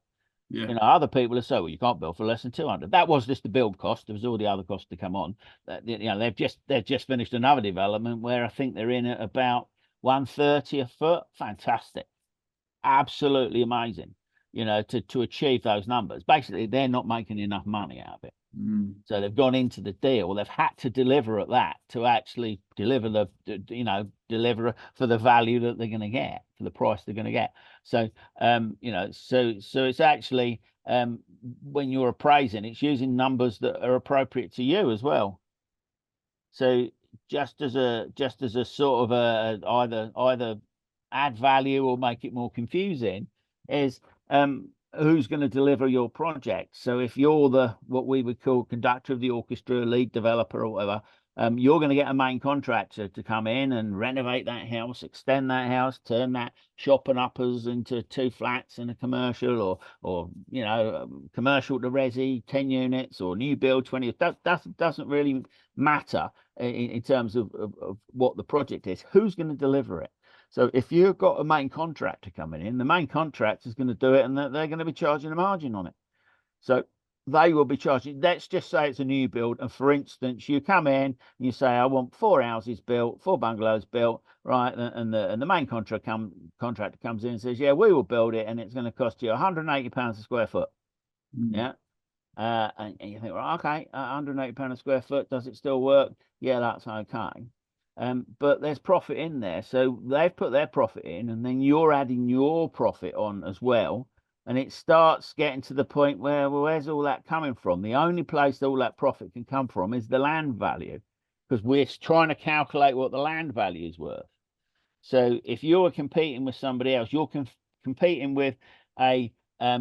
Yeah. Other people are well, you can't build for less than 200. That was just the build cost. There was all the other costs to come on. They've just finished another development where I think they're in at about 130 a foot. Fantastic, absolutely amazing. To achieve those numbers, basically they're not making enough money out of it. So they've gone into the deal. They've had to deliver at that to actually deliver deliver for the value that they're going to get, for the price they're going to get. So, so it's actually when you're appraising, it's using numbers that are appropriate to you as well. So just as a sort of either add value or make it more confusing is who's going to deliver your project. So if you're what we would call conductor of the orchestra, lead developer or whatever, you're going to get a main contractor to come in and renovate that house, extend that house, turn that shop and uppers into 2 flats and a commercial, or commercial to resi, 10 units, or new build 20. That doesn't really matter in terms of what the project is. Who's going to deliver it? So if you've got a main contractor coming in, the main contractor is going to do it, and they're going to be charging a margin on it. So they will be charging. Let's just say it's a new build, and for instance, you come in and you say, "I want 4 houses built, 4 bungalows built," right? And the main contractor comes in and says, "Yeah, we will build it, and it's going to cost you £180 a square foot." Mm. Yeah. And you think, well, okay, £180 a square foot, does it still work? Yeah, that's okay. But there's profit in there. So they've put their profit in, and then you're adding your profit on as well. And it starts getting to the point where, well, where's all that coming from? The only place that all that profit can come from is the land value, because we're trying to calculate what the land value is worth. So if you're competing with somebody else, you're competing with a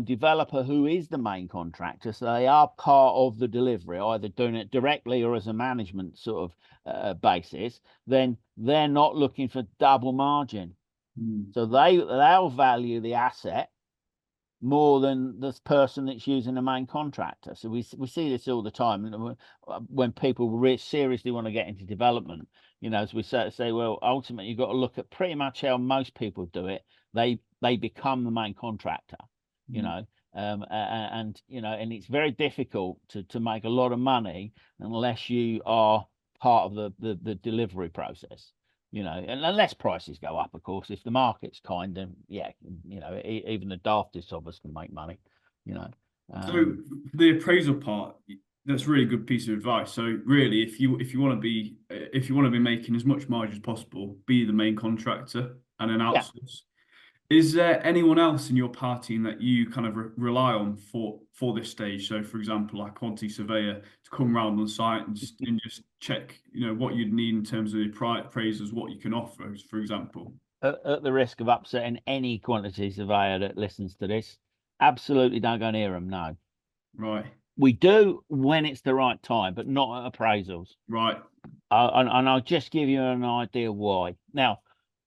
developer who is the main contractor. So they are part of the delivery, either doing it directly or as a management sort of basis. Then they're not looking for double margin. Mm. So they'll value the asset more than the person that's using the main contractor. So we see this all the time when people seriously want to get into development. As we say, well, ultimately you've got to look at pretty much how most people do it. They become the main contractor, Mm. and it's very difficult to make a lot of money unless you are part of the delivery process. And unless prices go up, of course. If the market's kind, then yeah, even the daftest of us can make money. you know So um the appraisal part, that's a really good piece of advice. So really, if you want to be making as much margin as possible, be the main contractor and then yeah. outsource. Is there anyone else in your party that you kind of rely on for this stage? So, for example, like a quantity surveyor to come around on site and just check, what you'd need in terms of the appraisals, what you can offer, for example. At the risk of upsetting any quantity surveyor that listens to this, absolutely don't go near them. No, Right, we do when it's the right time, but not at appraisals. right. And I'll just give you an idea why. Now,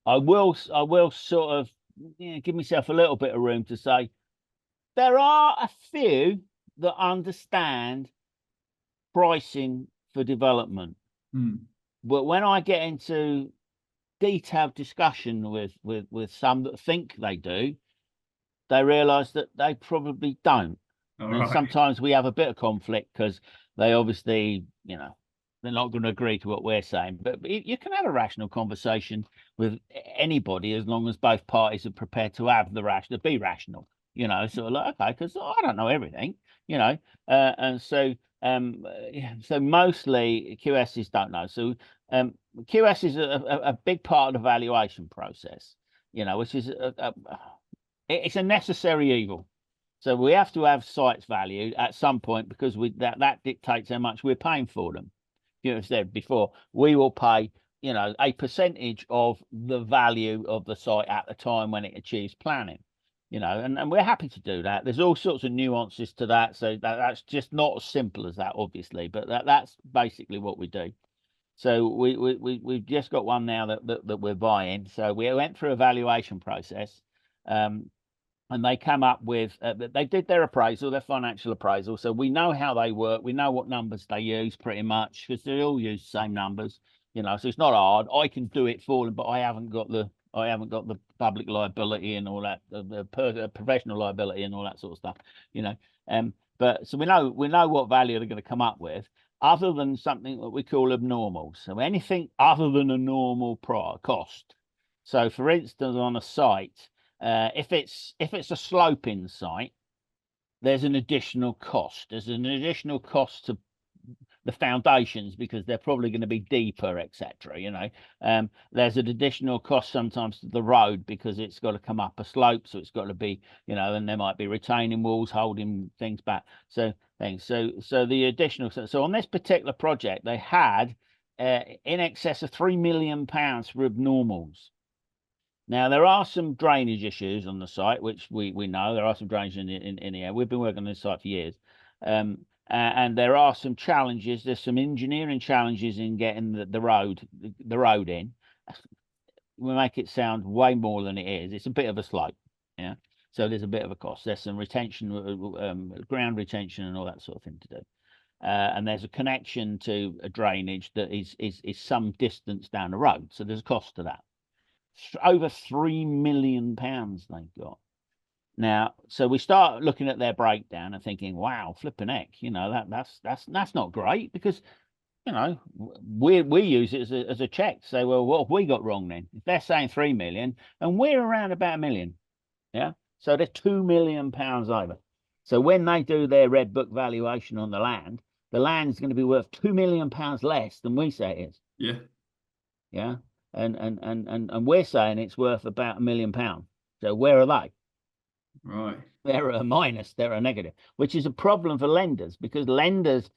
I will sort of give myself a little bit of room to say there are a few that understand pricing for development, Hmm. but when I get into detailed discussion with some that think they do, they realize that they probably don't. All And right. sometimes we have a bit of conflict because they obviously, they're not going to agree to what we're saying. But you can have a rational conversation with anybody as long as both parties are prepared to have the rational, be rational. Sort of like, okay, because I don't know everything. And so mostly QSs don't know. So QS is a big part of the valuation process. Which is it's a necessary evil. So we have to have sites valued at some point because that dictates how much we're paying for them. I've said before, we will pay, a percentage of the value of the site at the time when it achieves planning. And we're happy to do that. There's all sorts of nuances to that. So that's just not as simple as that, obviously, but that's basically what we do. So we've just got one now that we're buying. So we went through a valuation process. And they come up with they did their appraisal, their financial appraisal. So we know how they work. We know what numbers they use pretty much because they all use the same numbers. So it's not hard. I can do it for them, but I haven't got the public liability and all that, the professional liability and all that sort of stuff. But so we know what value they're going to come up with, other than something that we call abnormal. So anything other than a normal cost. So for instance, on a site, if it's a sloping site, there's an additional cost. There's an additional cost to the foundations because they're probably going to be deeper, etc. There's an additional cost sometimes to the road because it's got to come up a slope, so it's got to be, and there might be retaining walls holding things back. So the additional. So on this particular project, they had in excess of £3 million for abnormals. Now, there are some drainage issues on the site, which we know. There are some drainage in the air. We've been working on this site for years. And there are some challenges. There's some engineering challenges in getting the road in. We make it sound way more than it is. It's a bit of a slope. Yeah. So there's a bit of a cost. There's some retention, ground retention and all that sort of thing to do. And there's a connection to a drainage that is some distance down the road. So there's a cost to that. Over £3 million they've got. Now, so we start looking at their breakdown and thinking, wow, flipping heck, that's not great, because we use it as a check to say, well, what have we got wrong then? If they're saying 3 million and we're around about a million, yeah, so they're £2 million over. So when they do their red book valuation on the land's going to be worth £2 million less than we say it is. Yeah. Yeah, and we're saying it's worth about £1 million. So where are they? Right. They're a minus, they're a negative, which is a problem for lenders, because lenders,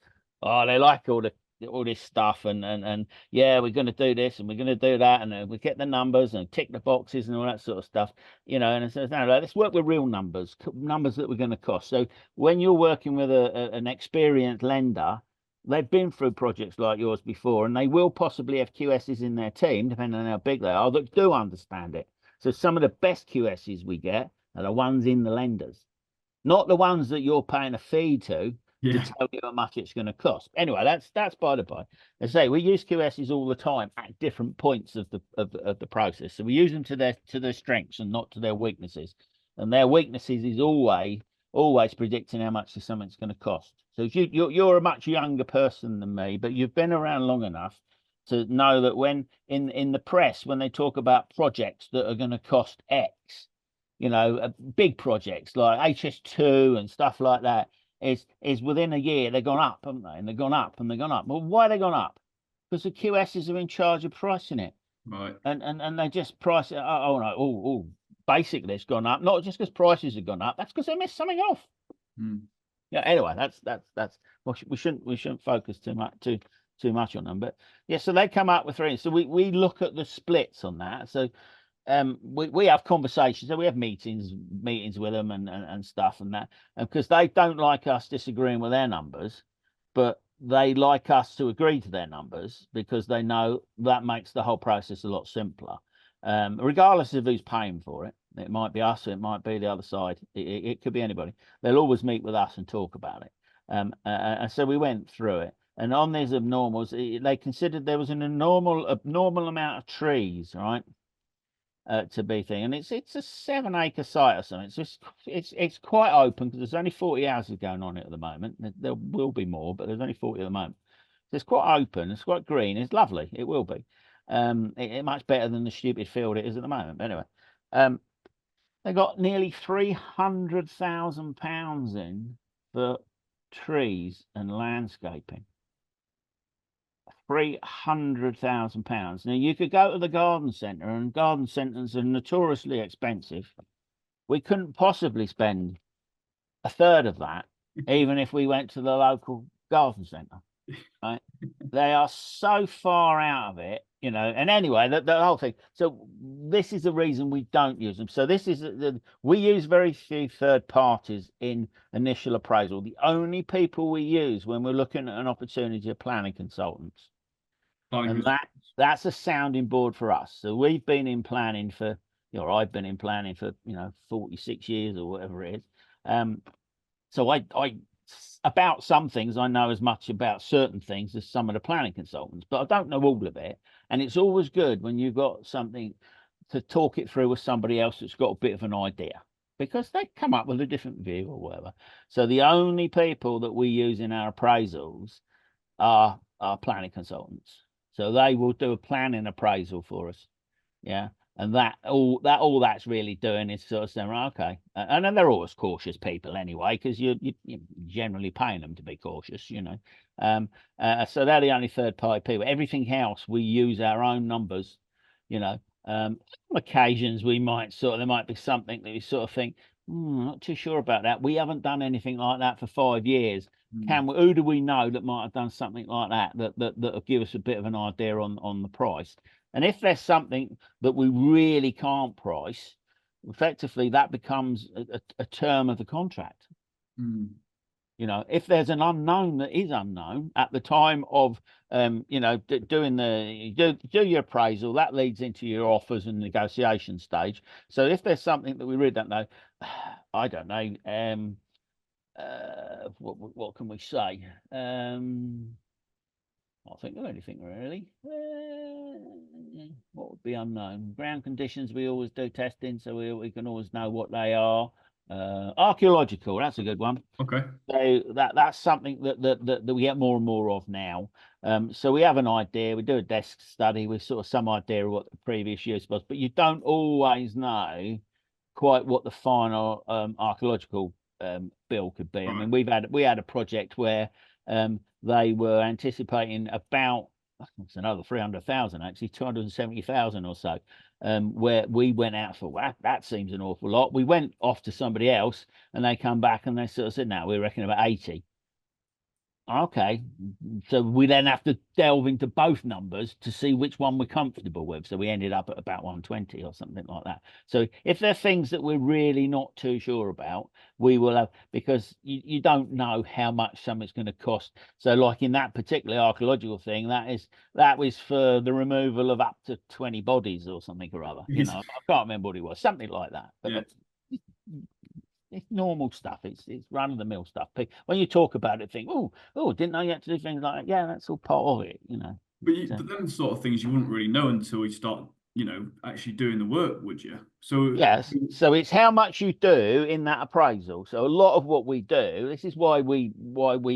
oh, they like all this stuff, and yeah, we're going to do this and we're going to do that, and we get the numbers and tick the boxes and all that sort of stuff, and it says, no, let's work with real numbers, numbers that we're going to cost. So when you're working with an experienced lender, they've been through projects like yours before, and they will possibly have QSs in their team, depending on how big they are, that do understand it. So some of the best QSs we get are the ones in the lenders, not the ones that you're paying a fee to Yeah. tell you how much it's going to cost. Anyway, that's by the by. As I say, we use QSs all the time at different points of the process. So we use them to their strengths and not to their weaknesses. And their weaknesses is always predicting how much something's going to cost. So if you're a much younger person than me, but you've been around long enough to know that when in the press, when they talk about projects that are going to cost X, big projects like HS2 and stuff like that, is within a year they've gone up, haven't they? And they've gone up and they've gone up. Well, why they gone up? Because the QSs are in charge of pricing it, Right. and they just price it. Oh no, basically it's gone up. Not just because prices have gone up. That's because they missed something off. Mm. Yeah. Anyway, that's well, we shouldn't focus too much on them. But yeah, so they come up with three. So we look at the splits on that. So we have conversations, so we have meetings with them and stuff and that, because they don't like us disagreeing with their numbers, but they like us to agree to their numbers, because they know that makes the whole process a lot simpler, regardless of who's paying for it. It might be us, it might be the other side, it could be anybody. They'll always meet with us and talk about it. And so we went through it, and on these abnormals, they considered there was an abnormal amount of trees, right, to be thing, and it's a 7 acre site or something. So it's quite open, because there's only 40 houses going on it at the moment. There will be more, but there's only 40 at the moment. So it's quite open, it's quite green, it's lovely. It will be much better than the stupid field it is at the moment. But anyway, they got nearly £300,000 in for trees and landscaping. £300,000. Now you could go to the garden centre, and garden centres are notoriously expensive. We couldn't possibly spend a third of that, even if we went to the local garden centre. Right? They are so far out of it, And anyway, the whole thing. So this is the reason we don't use them. So this is we use very few third parties in initial appraisal. The only people we use when we're looking at an opportunity are planning consultants. And that's a sounding board for us. So we've been in planning for, I've been in planning for 46 years or whatever it is. So I about some things I know as much about certain things as some of the planning consultants, but I don't know all of it. And it's always good when you've got something to talk it through with somebody else that's got a bit of an idea, because they come up with a different view or whatever. So the only people that we use in our appraisals are planning consultants. So they will do a planning appraisal for us. Yeah. And all that's really doing is sort of saying, right, okay. And then they're always cautious people anyway, because you're generally paying them to be cautious, So they're the only third party people. Everything else, we use our own numbers, On occasions there might be something that we sort of think, not too sure about that. We haven't done anything like that for 5 years. Who do we know that might have done something like that'll give us a bit of an idea on the price? And if there's something that we really can't price, effectively that becomes a term of the contract. If there's an unknown that is unknown at the time of doing do your appraisal, that leads into your offers and negotiation stage. So if there's something that we really don't know, I don't know, what can we say? I think of anything really. What would be unknown? Ground conditions, we always do testing, so we can always know what they are. Archaeological, that's a good one. Okay. So that's something that we get more and more of now. So we have an idea, we do a desk study with sort of some idea of what the previous use was, but you don't always know quite what the final archaeological bill could be. I Right. mean, we had a project where they were anticipating about, it's another 300,000 actually, 270,000 or so, where we went out for that seems an awful lot. We went off to somebody else and they come back and they sort of said, no, we reckon about 80. Okay, so we then have to delve into both numbers to see which one we're comfortable with. So we ended up at about 120 or something like that. So if there are things that we're really not too sure about, we will have, because you don't know how much something's going to cost. So like in that particular archaeological thing, that was for the removal of up to 20 bodies or something or other. You know, I can't remember what it was, something like that. Yeah. But it's normal stuff. It's run of the mill stuff. When you talk about it, think, oh, didn't know you had to do things like that. Yeah, that's all part of it, you know. So, But then sort of things you wouldn't really know until you start, actually doing the work, would you? So yes. So it's how much you do in that appraisal. So a lot of what we do, this is why we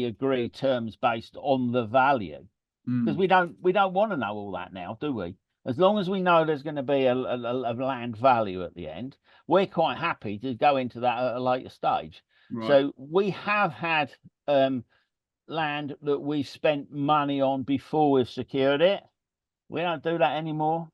agree terms based on the value, because mm, we don't want to know all that now, do we? As long as we know there's going to be a land value at the end, we're quite happy to go into that at a later stage. right. So we have had land that we spent money on before we've secured it. We don't do that anymore.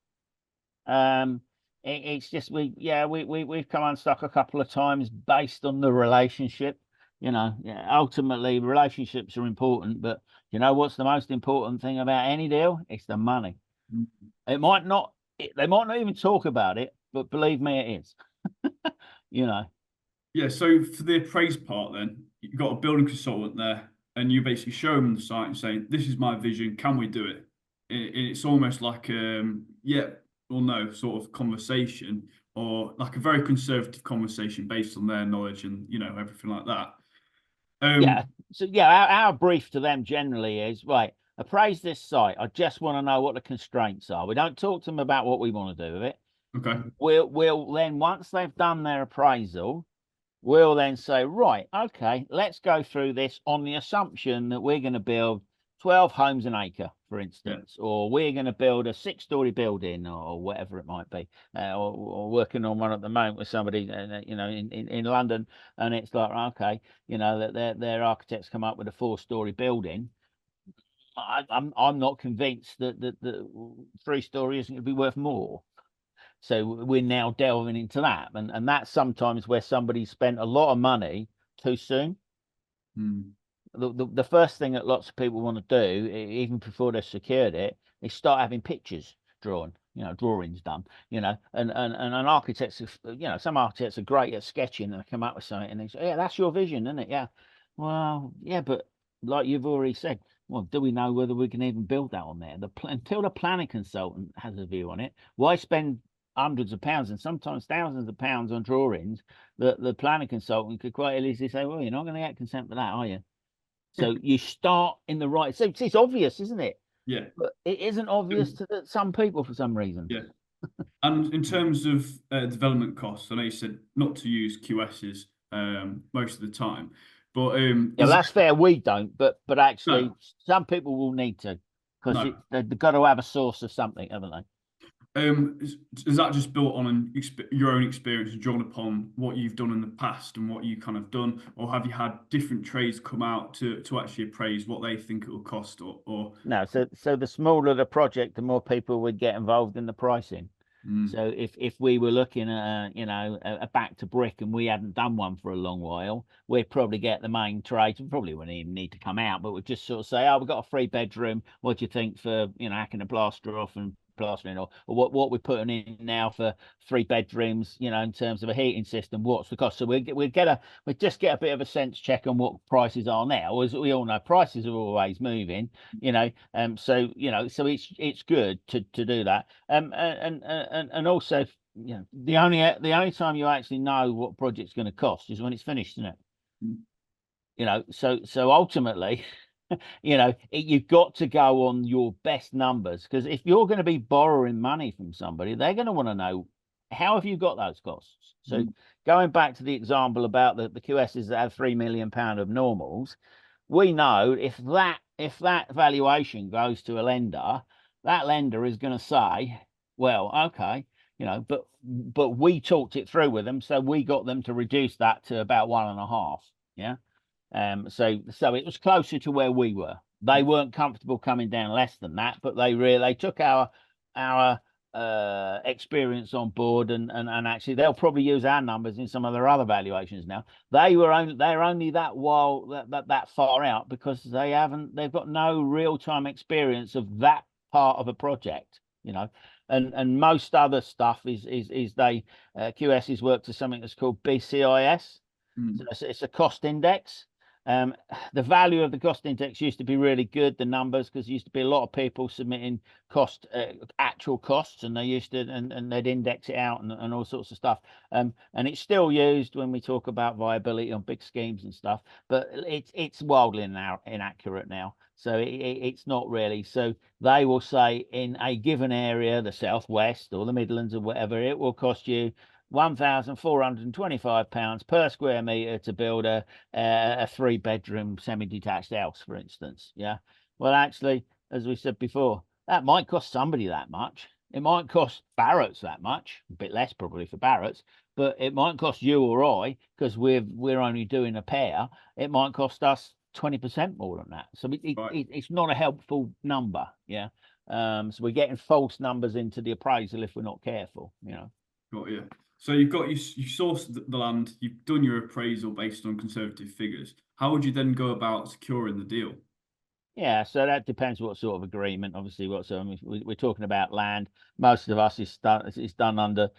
It's just we've come unstuck a couple of times based on the relationship. You know, yeah, ultimately relationships are important, but you know what's the most important thing about any deal? It's the money. Mm. It might not, they might not even talk about it, but believe me, it is. You know, Yeah, so for the appraise part, then you've got a building consultant there, and you basically show them the site and say, "This is my vision. Can we do it?" It's almost like yeah or no sort of conversation, or like a very conservative conversation based on their knowledge and everything like that. yeah. Um, So yeah, our brief to them generally is right. Appraise this site. I just want to know what the constraints are. We don't talk to them about what we want to do with it. okay, We'll then, once they've done their appraisal, we'll then say, right, okay, let's go through this on the assumption that we're going to build 12 homes an acre, for yeah, instance, or we're going to build a 6-story building or whatever it might be, or working on one at the moment with somebody, in London. And it's like, okay, that their architects come up with a 4-story building. I'm not convinced that the 3-story isn't going to be worth more. So we're now delving into that. And that's sometimes where somebody spent a lot of money too soon. mm, The first thing that lots of people want to do, even before they've secured it, is start having pictures drawn, drawings done, and architects, some architects are great at sketching and they come up with something and they say, yeah, that's your vision, isn't it? Yeah. Well, yeah, but like you've already said, well, do we know whether we can even build that on there? Until the planning consultant has a view on it, why spend hundreds of pounds and sometimes thousands of pounds on drawings that the planning consultant could quite easily say, well, you're not going to get consent for that, are you? So you start in the right. So it's obvious, isn't it? yeah, But it isn't obvious to some people for some reason. yeah. And in terms of development costs, I know you said not to use QSs most of the time, but Yeah, well, that's fair. We don't, but actually, no, some people will need to because no. they've got to have a source of something, haven't they? Is that just built on your own experience and drawn upon what you've done in the past and what you kind of done, or have you had different trades come out to actually appraise what they think it will cost, or No, so the smaller the project, the more people would get involved in the pricing. mm, So if we were looking at a back to brick and we hadn't done one for a long while, we'd probably get the main trades. We probably wouldn't even need to come out, but we'd just sort of say, oh, we've got a 3-bedroom. What do you think for hacking a plaster off and plastering, or what we're putting in now for 3 bedrooms, in terms of a heating system? What's the cost? So we'd just get a bit of a sense check on what prices are now. As we all know, prices are always moving. So it's good to do that. And also, the only time you actually know what project's going to cost is when it's finished, isn't it? mm, So ultimately, you've got to go on your best numbers, because if you're going to be borrowing money from somebody, they're going to want to know how have you got those costs? So Mm. going back to the example about the QSs that have £3 million of normals, we know if that valuation goes to a lender, that lender is going to say, well, okay, but we talked it through with them, so we got them to reduce that to about 1.5. Yeah. So it was closer to where we were. They weren't comfortable coming down less than that, but they took our experience on board, and actually they'll probably use our numbers in some of their other valuations now. They're only that far out because they've got no real time experience of that part of a project, and most other stuff is they QSs work to something that's called BCIS. So Mm. it's a cost index. Um, the value of the cost index used to be really good, the numbers, because there used to be a lot of people submitting actual costs, and they used to, and they'd index it out and all sorts of stuff. And it's still used when we talk about viability on big schemes and stuff, but it's wildly inaccurate now. So it's not really. So they will say in a given area, the Southwest or the Midlands or whatever, it will cost you £1,425 per square metre to build a 3-bedroom semi-detached house, for instance. Yeah. Well, actually, as we said before, that might cost somebody that much. It might cost Barrett's that much, a bit less probably for Barrett's, but it might cost you or I, because we're only doing a pair. It might cost us 20% more than that. So Right. it's not a helpful number. Yeah. So we're getting false numbers into the appraisal if we're not careful. Got you. So you sourced the land, you've done your appraisal based on conservative figures. How would you then go about securing the deal? Yeah, so that depends what sort of agreement. Obviously, we're talking about land. Most of us is done under.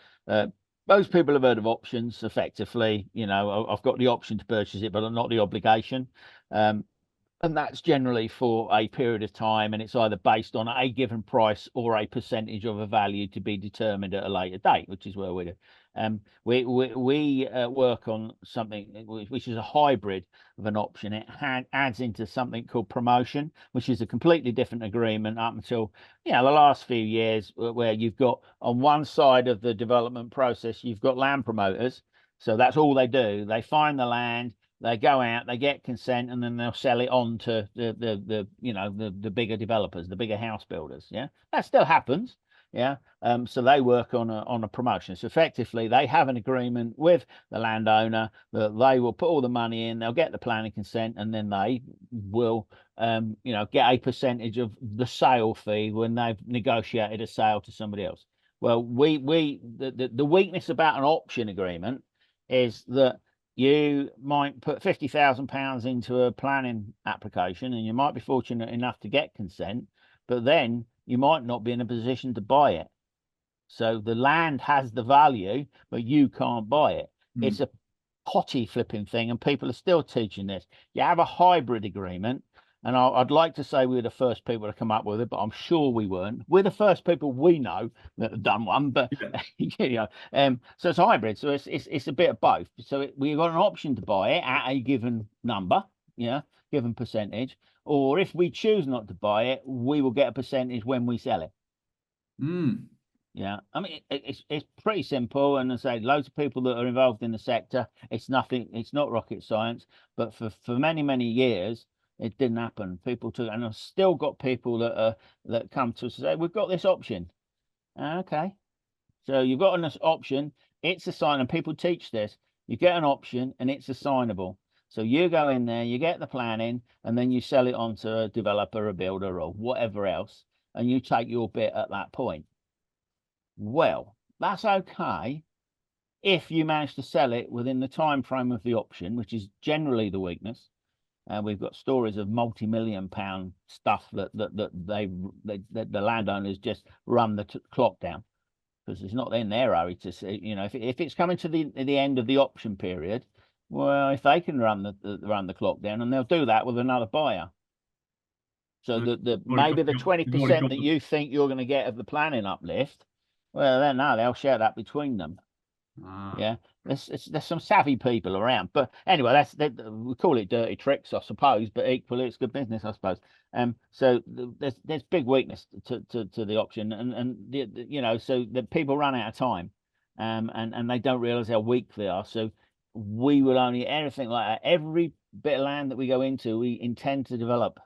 Most people have heard of options. Effectively, I've got the option to purchase it, but not the obligation. Um, and that's generally for a period of time, and it's either based on a given price or a percentage of a value to be determined at a later date, which is where we work on something which is a hybrid of an option. It adds into something called promotion, which is a completely different agreement up until the last few years, where you've got on one side of the development process, you've got land promoters. So that's all they do. They find the land, they go out, they get consent, and then they'll sell it on to the bigger developers, the bigger house builders. Yeah, that still happens. Yeah. So they work on a promotion. So effectively, they have an agreement with the landowner that they will put all the money in, they'll get the planning consent, and then they will get a percentage of the sale fee when they've negotiated a sale to somebody else. Well, the weakness about an option agreement is that you might put £50,000 into a planning application, and you might be fortunate enough to get consent, but then you might not be in a position to buy it. So the land has the value, but you can't buy it. Mm. It's a potty flipping thing, and people are still teaching this. You have a hybrid agreement, and I'd like to say we were the first people to come up with it, but I'm sure we weren't. We're the first people we know that have done one, but Yeah. so it's hybrid. So it's a bit of both. So we've got an option to buy it at a given number, given percentage, or if we choose not to buy it, we will get a percentage when we sell it. Mm. Yeah, I mean it's pretty simple, and I say loads of people that are involved in the sector. It's nothing. It's not rocket science, but for many years it didn't happen. People took, and I've still got people that come to us and say we've got this option. Okay, so you've got this option. It's assigned, and people teach this. You get an option, and it's assignable. So you go in there, you get the planning, and then you sell it on to a developer, a builder, or whatever else, and you take your bit at that point. Well, that's okay if you manage to sell it within the time frame of the option, which is generally the weakness. We've got stories of multi-million-pound stuff that the landowners just run the clock down, because it's not in their hurry to see. If it's coming to the end of the option period, well, if they can run the clock down, and they'll do that with another buyer. So So the you've already maybe the you've already 20% got that you think you're going to get of the planning uplift, well, then no, they'll share that between them. Ah, Yeah, there's some savvy people around, but anyway, we call it dirty tricks, I suppose, but equally it's good business, I suppose. So there's big weakness to the option, and so the people run out of time. and they don't realize how weak they are. So we will only anything like that. Every bit of land that we go into, we intend to develop.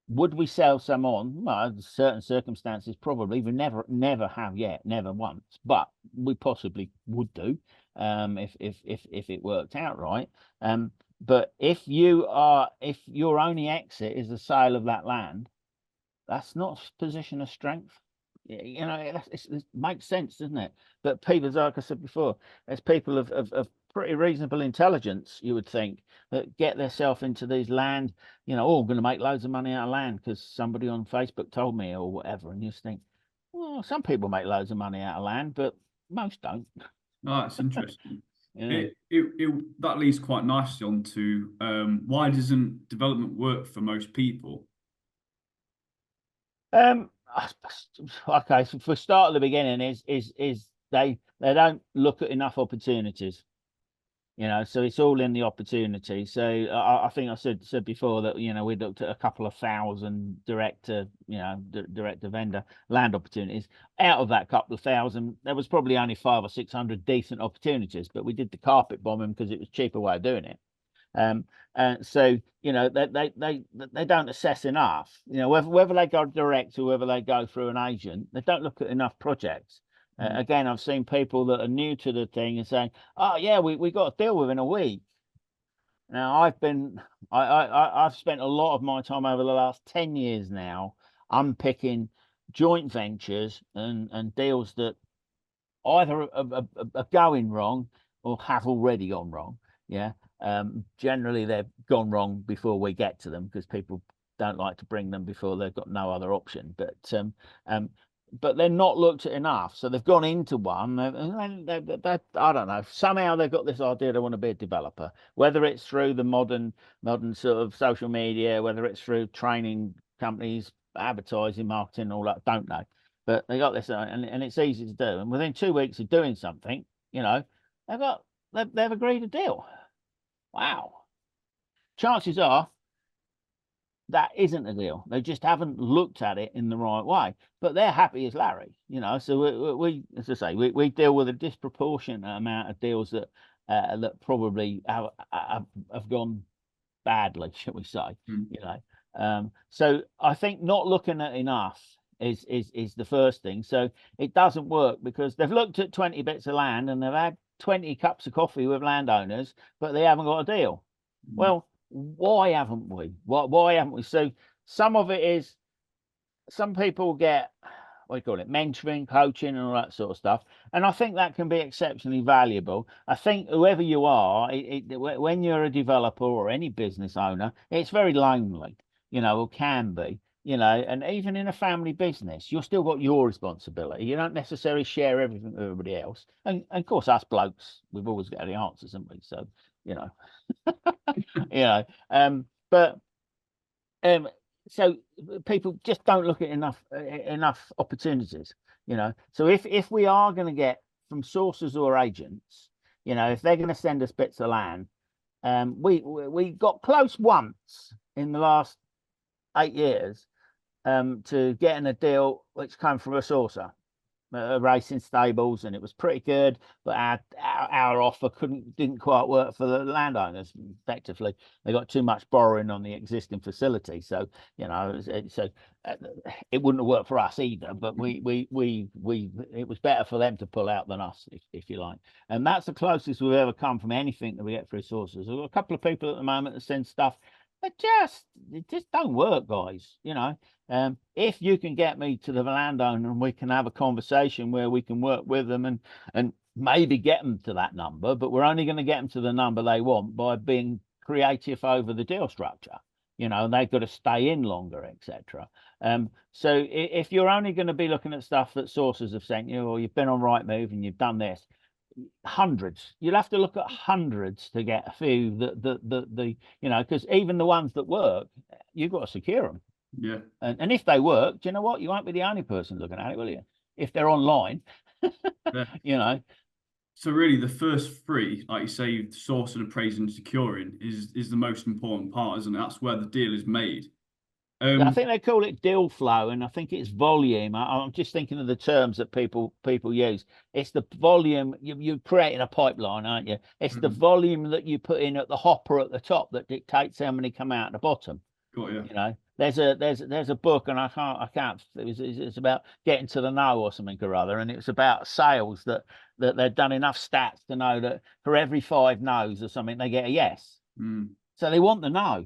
Would we sell some on? Well, certain circumstances, probably. We never have yet, never once, but we possibly would do, if it worked out right. But if your only exit is the sale of that land, that's not a position of strength. You know, it makes sense, doesn't it? But people, like I said before, there's people of pretty reasonable intelligence, you would think, that get themselves into these land, you know, oh, I'm going to make loads of money out of land because somebody on Facebook told me or whatever. And you just think, well, some people make loads of money out of land, but most don't. Oh, that's interesting. Yeah. That leads quite nicely on to why doesn't development work for most people? Um, okay, so for start at the beginning is they don't look at enough opportunities. You know, so it's all in the opportunity. So I think I said before that, you know, we looked at a couple of thousand direct to, you know, direct to vendor land opportunities. Out of that couple of thousand, there was probably only 500 or 600 decent opportunities, but we did the carpet bombing because it was a cheaper way of doing it. So you know they don't assess enough. You know, whether they go direct or whether they go through an agent, they don't look at enough projects. Again, I've seen people that are new to the thing and saying, "Oh yeah, we got a deal within a week." Now I've spent a lot of my time over the last 10 years now unpicking joint ventures and deals that either are going wrong or have already gone wrong. Yeah. Generally, they've gone wrong before we get to them because people don't like to bring them before they've got no other option. But they're not looked at enough. So they've gone into one. I don't know. Somehow they've got this idea they want to be a developer, whether it's through the modern sort of social media, whether it's through training companies, advertising, marketing, all that. Don't know. But they got this, and it's easy to do. And within 2 weeks of doing something, you know, they've agreed a deal. Wow. Chances are that isn't a deal. They just haven't looked at it in the right way. But they're happy as Larry, you know. So we as I say, we deal with a disproportionate amount of deals that probably have gone badly, shall we say? You know. So I think not looking at enough is the first thing. So it doesn't work because they've looked at 20 bits of land and they've had 20 cups of coffee with landowners, but they haven't got a deal. Well, why haven't we? Why haven't we? So some of it is some people get what do you call it, mentoring, coaching, and all that sort of stuff. And I think that can be exceptionally valuable. I think whoever you are, when you're a developer or any business owner, it's very lonely, you know, or can be, you know, and even in a family business, you've still got your responsibility. You don't necessarily share everything with everybody else. And of course, us blokes, we've always got the answers, haven't we? So, you know, you know, but so people just don't look at enough opportunities, you know. So if we are going to get from sources or agents, you know, if they're going to send us bits of land, we got close once in the last 8 years to getting a deal which came from a sourcer, racing stables, and it was pretty good, but our offer didn't quite work for the landowners. Effectively, they got too much borrowing on the existing facility, so you know, it wouldn't have worked for us either. But it was better for them to pull out than us, if you like. And that's the closest we've ever come from anything that we get through sources. We've got a couple of people at the moment that send stuff. It just don't work, guys. You know, if you can get me to the landowner and we can have a conversation where we can work with them and maybe get them to that number, but we're only going to get them to the number they want by being creative over the deal structure. You know, they've got to stay in longer, etc. So if you're only going to be looking at stuff that sources have sent you, or you've been on Rightmove and you've done this, hundreds, you'll have to look at hundreds to get a few the you know, because even the ones that work, you've got to secure them. Yeah. And if they work, do you know what, you won't be the only person looking at it, will you, if they're online? Yeah. You know, So really the first three, like you say, sourcing, appraising, and securing is the most important part, isn't it? That's where the deal is made. Yeah, I think they call it deal flow, and I think it's volume. I'm just thinking of the terms that people use. It's the volume. You're creating a pipeline, aren't you? It's the Mhm. volume that you put in at the hopper at the top that dictates how many come out at the bottom. Got you. You know, there's a book, and I can't. It's about getting to the know or something or other, and it's about sales that they've done enough stats to know that for every 5 no's or something, they get a yes. Mm. So they want the no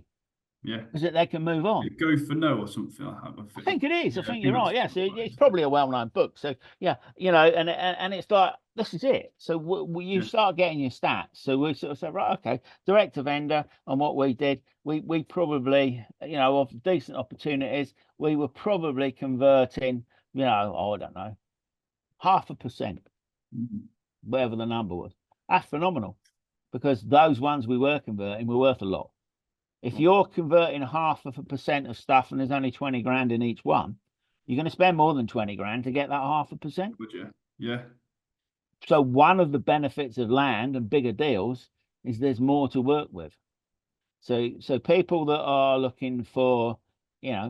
Yeah. because they can move on. Go for no or something like that. I think it is. I Yeah, I think think you're that's right. Yes, right, it's isn't it? probably a well-known book. So yeah, and it's like this is it. So you Yeah. start getting your stats. So we sort of say, right, okay, direct to vendor. And what we did, we probably, of decent opportunities, we were probably converting, I don't know, 0.5%, Mhm. whatever the number was. That's phenomenal because those ones we were converting were worth a lot. If Well, you're converting 0.5% of stuff and there's only 20 grand in each one, you're going to spend more than 20 grand to get that 0.5%. would you? Yeah. So one of the benefits of land and bigger deals is there's more to work with. So people that are looking for,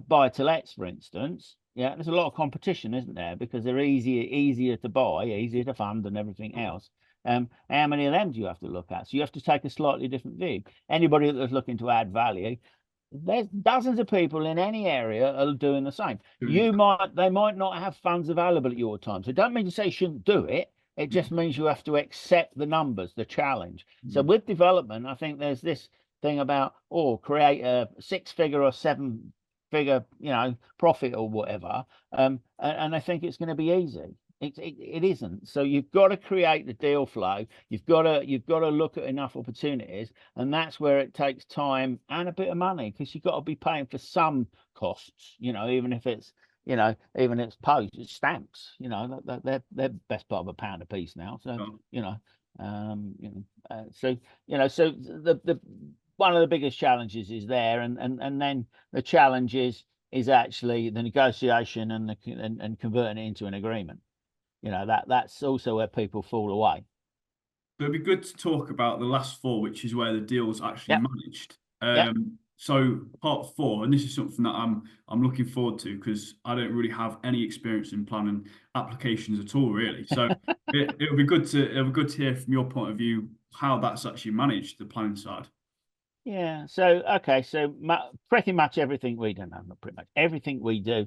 buy to lets, for instance, yeah, there's a lot of competition, isn't there? Because they're easier to buy, easier to fund, and everything else. How many of them do you have to look at? So you have to take a slightly different view. Anybody that's looking to add value, there's dozens of people in any area are doing the same. Doing They might not have funds available at your time. So don't mean to say you shouldn't do it. It just means you have to accept the numbers, the challenge. So mm. with development, I think there's this thing about create a 6-figure or 7-figure profit or whatever, and I think it's going to be easy. It isn't. So you've got to create the deal flow. You've got to look at enough opportunities, and that's where it takes time and a bit of money because you've got to be paying for some costs, even if it's even it's post it's stamps, they're best part of £1 a piece now. So Oh, you know so the one of the biggest challenges is there, and then the challenge is actually the negotiation and converting it into an agreement. That's also where people fall away. but it'd be good to talk about the last four, which is where the deal's actually Yep. managed. Yep. So part four, and this is something that I'm looking forward to because I don't really have any experience in planning applications at all, really. So it'll be good to hear from your point of view how that's actually managed, the planning side. Yeah. So okay. So pretty much everything we do, no, not pretty much everything we do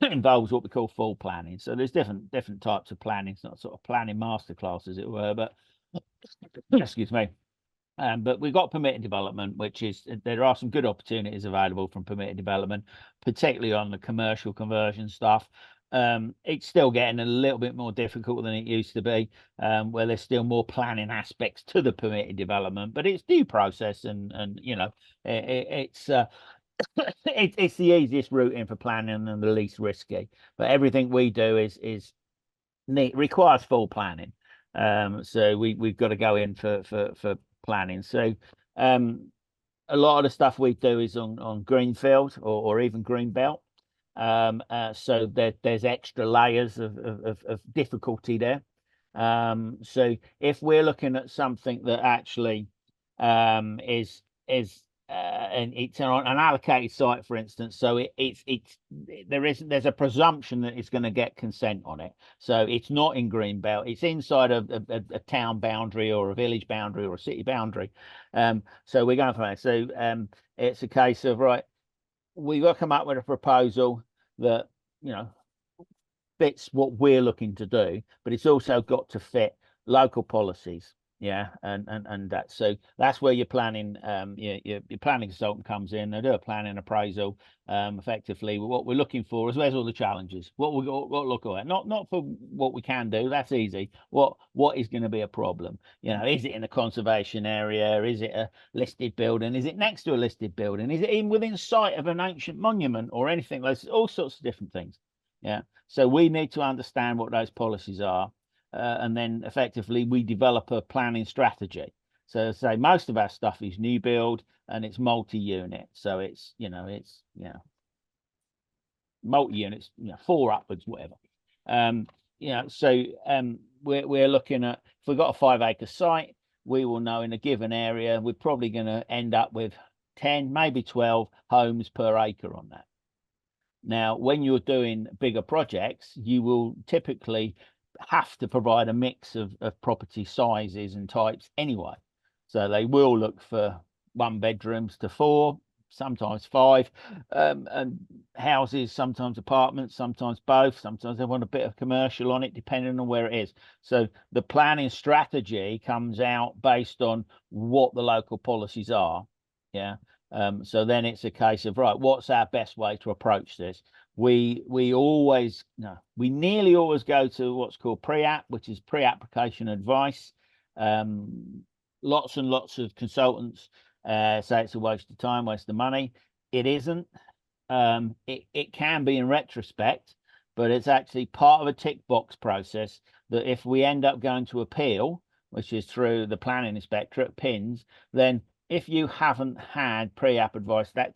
involves what we call full planning. So there's different types of planning. It's not sort of planning masterclass, as it were, but excuse me. But we've got permitted development, which is there are some good opportunities available from permitted development, particularly on the commercial conversion stuff. It's still getting a little bit more difficult than it used to be, where there's still more planning aspects to the permitted development, but it's due process and it's it's the easiest route in for planning and the least risky. But everything we do is requires full planning. So we've got to go in for planning. So a lot of the stuff we do is on greenfield or even green belt. So there's extra layers of difficulty there. So if we're looking at something that actually is and it's on an allocated site, for instance, so there's a presumption that it's going to get consent on it. So it's not in green belt; it's inside a town boundary or a village boundary or a city boundary. So we're going for that. So it's a case of right, we've got to come up with a proposal that you know fits what we're looking to do, but it's also got to fit local policies. Yeah, and that's where your planning your planning consultant comes in. They do a planning appraisal. Effectively, what we're looking for is where's all the challenges. What look at not for what we can do. That's easy. What is going to be a problem? Is it in a conservation area? Is it a listed building? Is it next to a listed building? Is it even within sight of an ancient monument or anything? There's all sorts of different things. Yeah. So we need to understand what those policies are, and then effectively we develop a planning strategy. So say most of our stuff is new build and it's multi-unit. So it's multi-units, 4 upwards, whatever. So we're looking at if we've got a 5-acre site, we will know in a given area we're probably going to end up with 10, maybe 12 homes per acre on that. Now, when you're doing bigger projects, you will typically have to provide a mix of property sizes and types anyway. So they will look for 1 bedrooms to 4, sometimes 5, and houses, sometimes apartments, sometimes both. Sometimes they want a bit of commercial on it, depending on where it is. So the planning strategy comes out based on what the local policies are. Yeah. So then it's a case of, right, what's our best way to approach this? We always, no, we nearly always go to what's called pre-app, which is pre-application advice. Lots and lots of consultants say it's a waste of time, waste of money. It isn't. It can be in retrospect, but it's actually part of a tick box process that if we end up going to appeal, which is through the planning inspectorate, PINS, then if you haven't had pre-app advice, that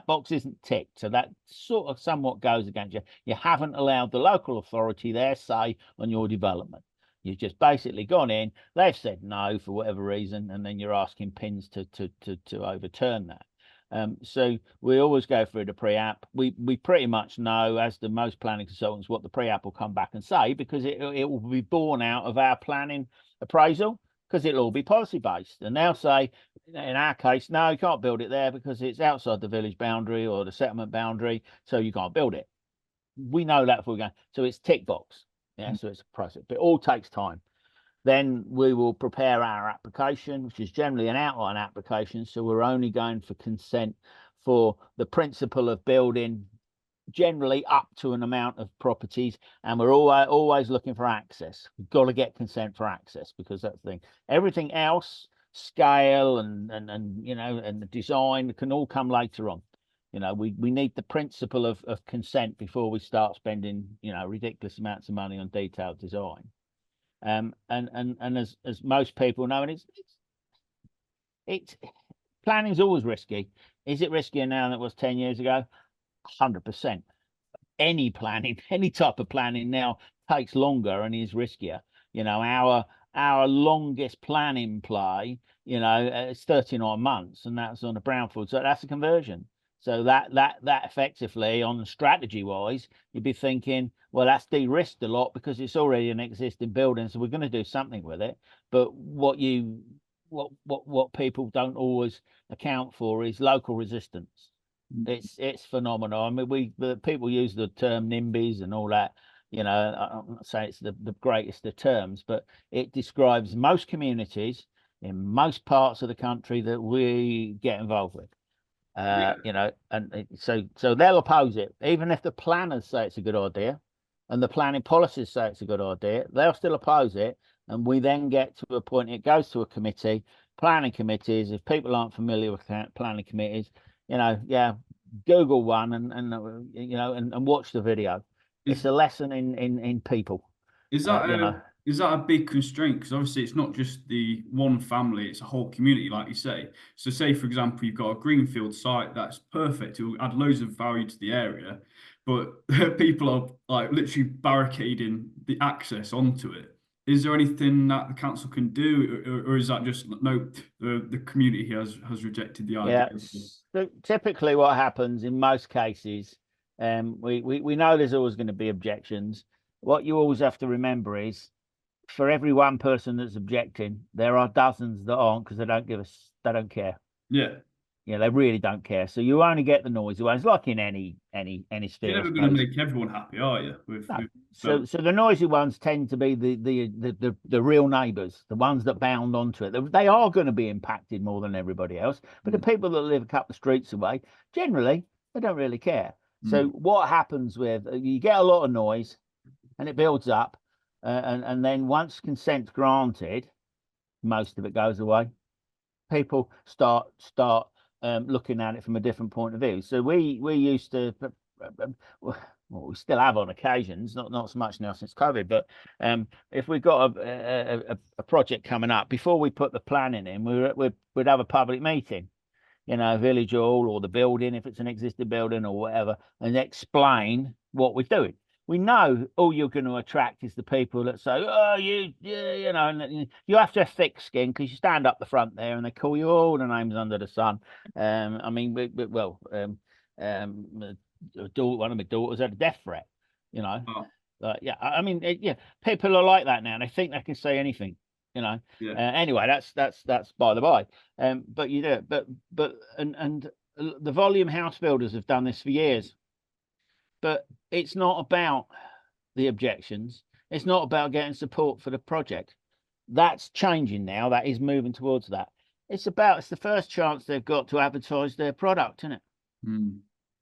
box isn't ticked. So that sort of somewhat goes against you. You haven't allowed the local authority their say on your development. You've just basically gone in, they've said no for whatever reason, and then you're asking PINS to overturn that. So we always go through the pre-app. We pretty much know, as do most planning consultants, what the pre-app will come back and say, because it will be born out of our planning appraisal, because it'll all be policy based. And they'll say, in our case, no, you can't build it there because it's outside the village boundary or the settlement boundary, so you can't build it. We know that before we go. So it's tick box. Yeah, so it's a process, but it all takes time. Then we will prepare our application, which is generally an outline application. So we're only going for consent for the principle of building, generally up to an amount of properties, and we're always looking for access. We've got to get consent for access, because that's the thing. Everything else, scale and the design, can all come later on. We need the principle of consent before we start spending ridiculous amounts of money on detailed design. And as most people know, and it's planning is always risky. Is it riskier now than it was 10 years ago? 100%. Any planning, any type of planning now takes longer and is riskier. Our longest planning play, it's 39 months, and that's on a brownfield. So that's a conversion. So that effectively, on strategy wise, you'd be thinking, well, that's de-risked a lot because it's already an existing building, so we're going to do something with it. But what people don't always account for is local resistance. It's phenomenal. I mean, the people use the term NIMBYs and all that. I'm not saying it's the greatest of terms, but it describes most communities in most parts of the country that we get involved with. And so they'll oppose it, even if the planners say it's a good idea and the planning policies say it's a good idea. They'll still oppose it, and we then get to a point, it goes to a committee, planning committees. If people aren't familiar with planning committees, Google one and watch the video. It's a lesson in people. Is that a big constraint? Because obviously it's not just the one family, it's a whole community, like you say. So say, for example, you've got a greenfield site that's perfect, it will add loads of value to the area, but people are like literally barricading the access onto it. Is there anything that the council can do, or is that just no, the community has rejected the idea? So typically what happens in most cases, we know there's always going to be objections. What you always have to remember is, for every one person that's objecting, there are dozens that aren't, because they don't care. Yeah. Yeah, they really don't care. So you only get the noisy ones, like in any sphere. You're never going to make everyone happy, are you? So the noisy ones tend to be the real neighbours, the ones that bound onto it. They are going to be impacted more than everybody else. But the people that live a couple of streets away, generally, they don't really care. So what happens with, you get a lot of noise, and it builds up, and then once consent's granted, most of it goes away. People start looking at it from a different point of view. So we used to, well, we still have on occasions, not so much now since COVID, but if we got a project coming up, before we put the planning in, we'd have a public meeting, village hall or the building, if it's an existing building or whatever, and explain what we're doing. We know all you're going to attract is the people that say, oh, and you have to have thick skin, because you stand up the front there and they call you all the names under the sun. one of my daughters had a death threat. You know, Oh, yeah. I mean, yeah, people are like that now. They think they can say anything. You know. yeah. Anyway, that's by the by. But you do it. But and the volume house builders have done this for years. But it's not about the objections. It's not about getting support for the project. That's changing now. That is moving towards that. It's the first chance they've got to advertise their product, isn't it? Mm.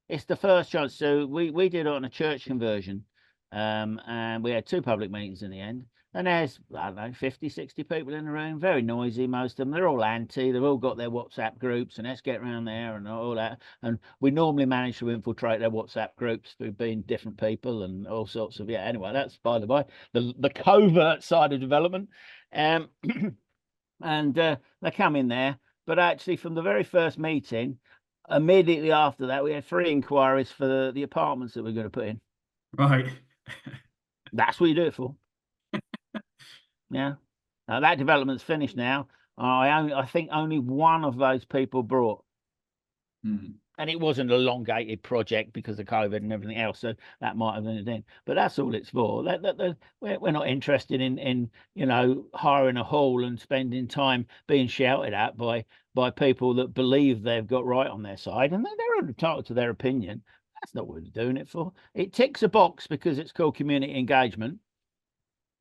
It's the first chance. So we did it on a church conversion, and we had two public meetings in the end. And there's, I don't know, 50, 60 people in the room, very noisy, most of them. They're all anti. They've all got their WhatsApp groups, and let's get around there and all that. And we normally manage to infiltrate their WhatsApp groups through being different people and all sorts of, yeah. Anyway, that's by the by, the covert side of development. Um, and they come in there. But actually, from the very first meeting, immediately after that, we had 3 inquiries for the apartments that we're going to put in. Right. That's what you do it for. Yeah. Now that development's finished now. I think only one of those people brought. Mm. And it wasn't a elongated project because of COVID and everything else, so that might have been it in. But that's all it's for. We're not interested in hiring a hall and spending time being shouted at by people that believe they've got right on their side, and they're entitled to their opinion. That's not what we're doing it for. It ticks a box because it's called community engagement.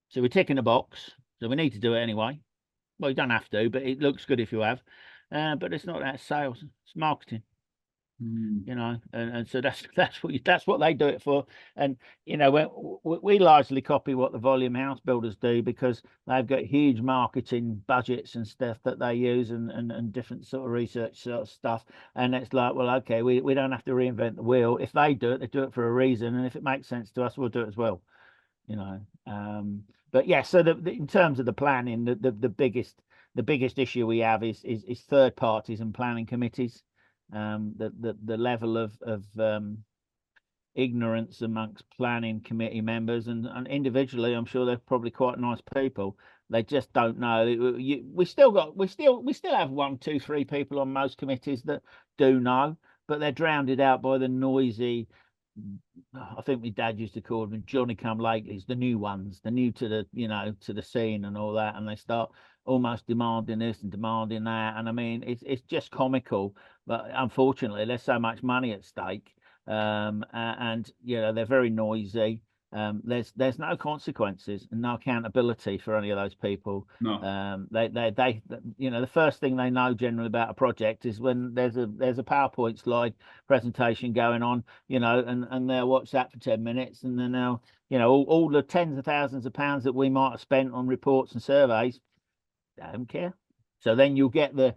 So we're ticking a box. So we need to do it anyway. Well, you don't have to, but it looks good if you have. But it's not that sales; it's marketing. Mm. And so that's what they do it for. And we largely copy what the volume house builders do because they've got huge marketing budgets and stuff that they use and different sort of research sort of stuff. And it's like, well, okay, we don't have to reinvent the wheel. If they do it for a reason, and if it makes sense to us, we'll do it as well. But yeah, so in terms of the planning, the biggest issue we have is third parties and planning committees. The level of ignorance amongst planning committee members and individually, I'm sure they're probably quite nice people. They just don't know. We still have 1, 2, 3 people on most committees that do know, but they're drowned out by the noisy. I think my dad used to call them Johnny come latelys, the new ones, the new to the scene and all that, and they start almost demanding this and demanding that. And I mean, it's just comical, but unfortunately, there's so much money at stake, and they're very noisy. There's no consequences and no accountability for any of those people. No. They the first thing they know generally about a project is when there's a PowerPoint slide presentation going on, and they'll watch that for 10 minutes, and then they'll, all the tens of thousands of pounds that we might have spent on reports and surveys, they don't care. So then you'll get the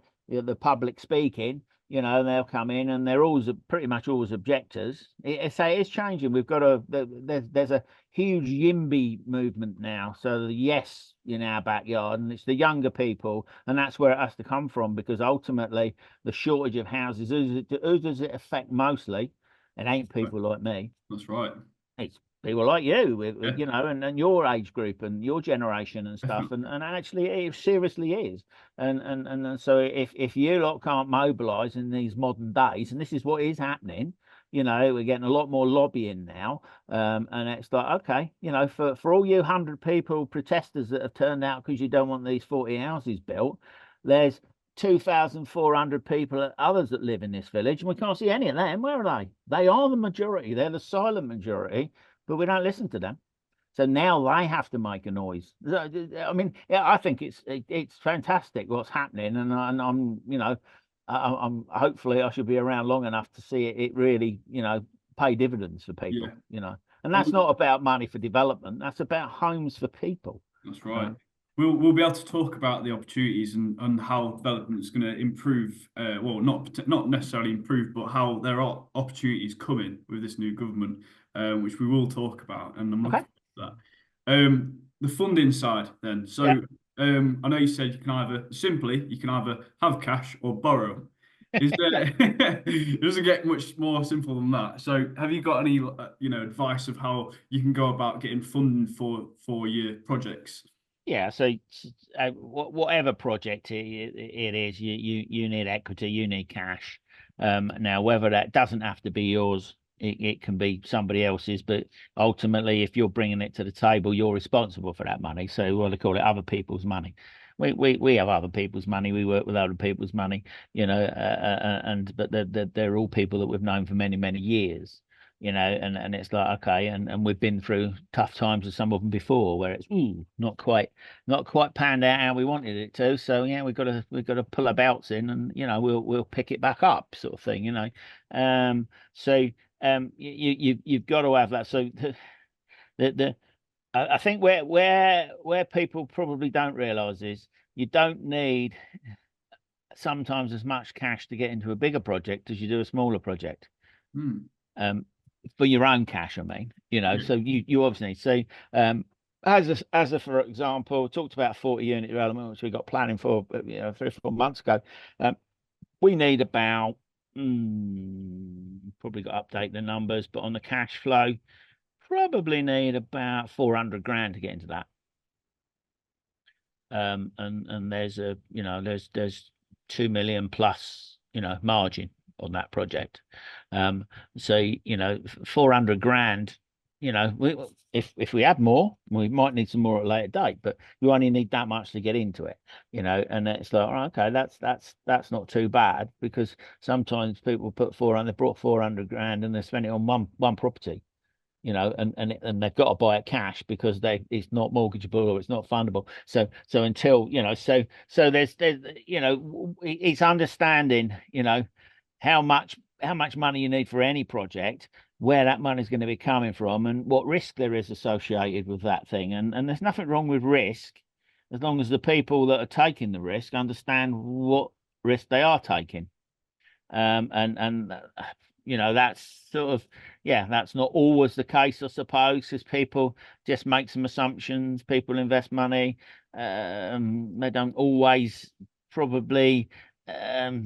public speaking, and they'll come in and they're always pretty much always objectors. It's changing. We've got there's a huge YIMBY movement now. So the yes in our backyard, and it's the younger people, and that's where it has to come from, because ultimately the shortage of houses, who does it affect mostly? It ain't people like me. That's right. It's people like you, Yeah. and your age group and your generation and stuff, and actually it seriously is. And so if you lot can't mobilize in these modern days, and this is what is happening, we're getting a lot more lobbying now, and it's like, okay, for all you 100 people protesters that have turned out because you don't want these 40 houses built, there's 2,400 people, others that live in this village, and we can't see any of them. Where are they? They are the majority. They're the silent majority, but we don't listen to them. So now they have to make a noise. I mean, yeah, I think it's fantastic what's happening, and I'm hopefully I should be around long enough to see it really, pay dividends for people, Yeah. and that's not about money for development. That's about homes for people. That's right. We'll be able to talk about the opportunities and how development is going to improve. Well, not necessarily improve, but how there are opportunities coming with this new government, which we will talk about. And I'm looking forward to that. The funding side, then. So Yeah. I know you said you can either have cash or borrow. Is there? It doesn't get much more simple than that. So, have you got any, advice of how you can go about getting funding for your projects? Yeah, so whatever project it is, you need equity, you need cash. Now, whether that doesn't have to be yours, It can be somebody else's, but ultimately, if you're bringing it to the table, you're responsible for that money. So what they call it, other people's money. We have other people's money. We work with other people's money, and but they're all people that we've known for many years, and it's like, okay, and we've been through tough times with some of them before, where it's not quite panned out how we wanted it to. So yeah, we've got to pull our belts in, and we'll pick it back up, sort of thing. So you've got to have that. So the I think where people probably don't realize is you don't need sometimes as much cash to get into a bigger project as you do a smaller project. Hmm. For your own cash, I mean, Yeah. so you obviously need. So as a for example, talked about 40 unit development, which we got planning for 3 or 4 months ago. We need about probably got to update the numbers, but on the cash flow, probably need about 400 grand to get into that. And there's there's 2 million plus margin on that project. So 400 grand. If we had more, we might need some more at a later date, but you only need that much to get into it. And it's like, oh, okay, that's not too bad, because sometimes people put 400, they brought 400 grand and they spent it on one property. And they've got to buy it cash because it's not mortgageable or it's not fundable. So until so there's it's understanding how much money you need for any project, where that money is going to be coming from, and what risk there is associated with that thing. And there's nothing wrong with risk, as long as the people that are taking the risk understand what risk they are taking. And that's sort of, yeah, that's not always the case, I suppose, because people just make some assumptions. People invest money. They don't always probably they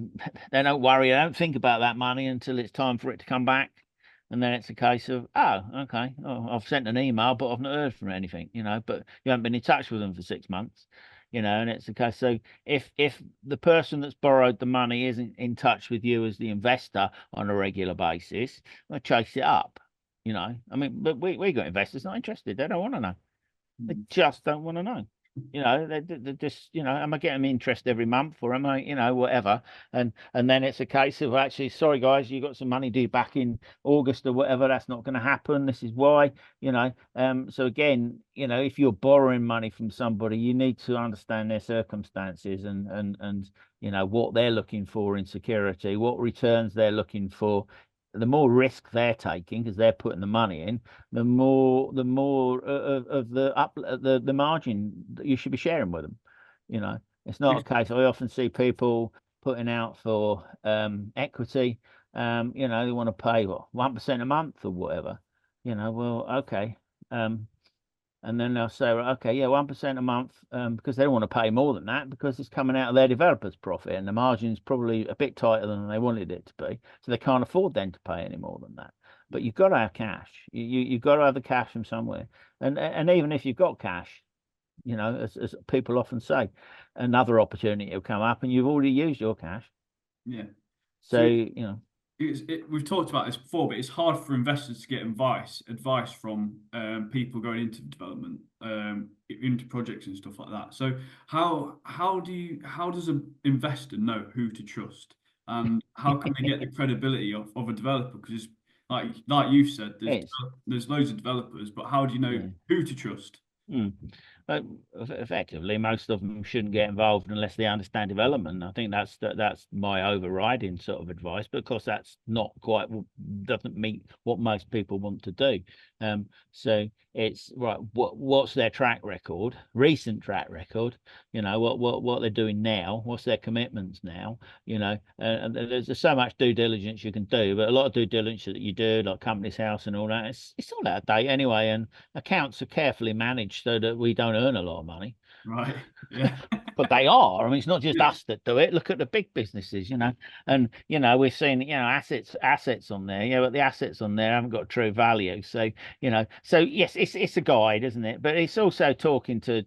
don't worry. They don't think about that money until it's time for it to come back. And then it's a case of, oh, okay, oh, I've sent an email, but I've not heard from anything, but you haven't been in touch with them for 6 months, and it's a case. So if the person that's borrowed the money isn't in touch with you as the investor on a regular basis, well, chase it up. I mean, but we got investors not interested. They don't want to know. They just don't want to know. They just, am I getting interest every month, or am I, whatever? And then it's a case of, actually, sorry guys, you got some money due back in August or whatever. That's not going to happen. This is why. So again, if you're borrowing money from somebody, you need to understand their circumstances and what they're looking for in security, what returns they're looking for. The more risk they're taking because they're putting the money in, the more of the margin that you should be sharing with them. It's not a case. I often see people putting out for equity. They want to pay what, 1% a month or whatever. Well, okay. And then they'll say, well, okay, yeah, 1% a month, because they don't want to pay more than that, because it's coming out of their developer's profit, and the margin's probably a bit tighter than they wanted it to be. So they can't afford then to pay any more than that. But you've got to have cash. You've got to have the cash from somewhere. And even if you've got cash, as people often say, another opportunity will come up and you've already used your cash. Yeah. So, we've talked about this before, but it's hard for investors to get advice from people going into development, into projects and stuff like that. So how does an investor know who to trust, and how can they get the credibility of a developer? Because like you said, there's loads of developers, but how do you know who to trust? Effectively, most of them shouldn't get involved unless they understand development. I think that's my overriding sort of advice, but of course that's not quite, doesn't meet what most people want to do. So it's right. What's their track record, recent track record? What they're doing now. What's their commitments now? And there's so much due diligence you can do, but a lot of due diligence that you do, like Companies House and all that, it's all out of date anyway. And accounts are carefully managed so that we don't earn a lot of money. Right. Yeah. But they are. I mean, it's not just us that do it. Look at the big businesses, and we're seeing, assets on there, but the assets on there haven't got true value. So, so yes, it's a guide, isn't it? But it's also talking to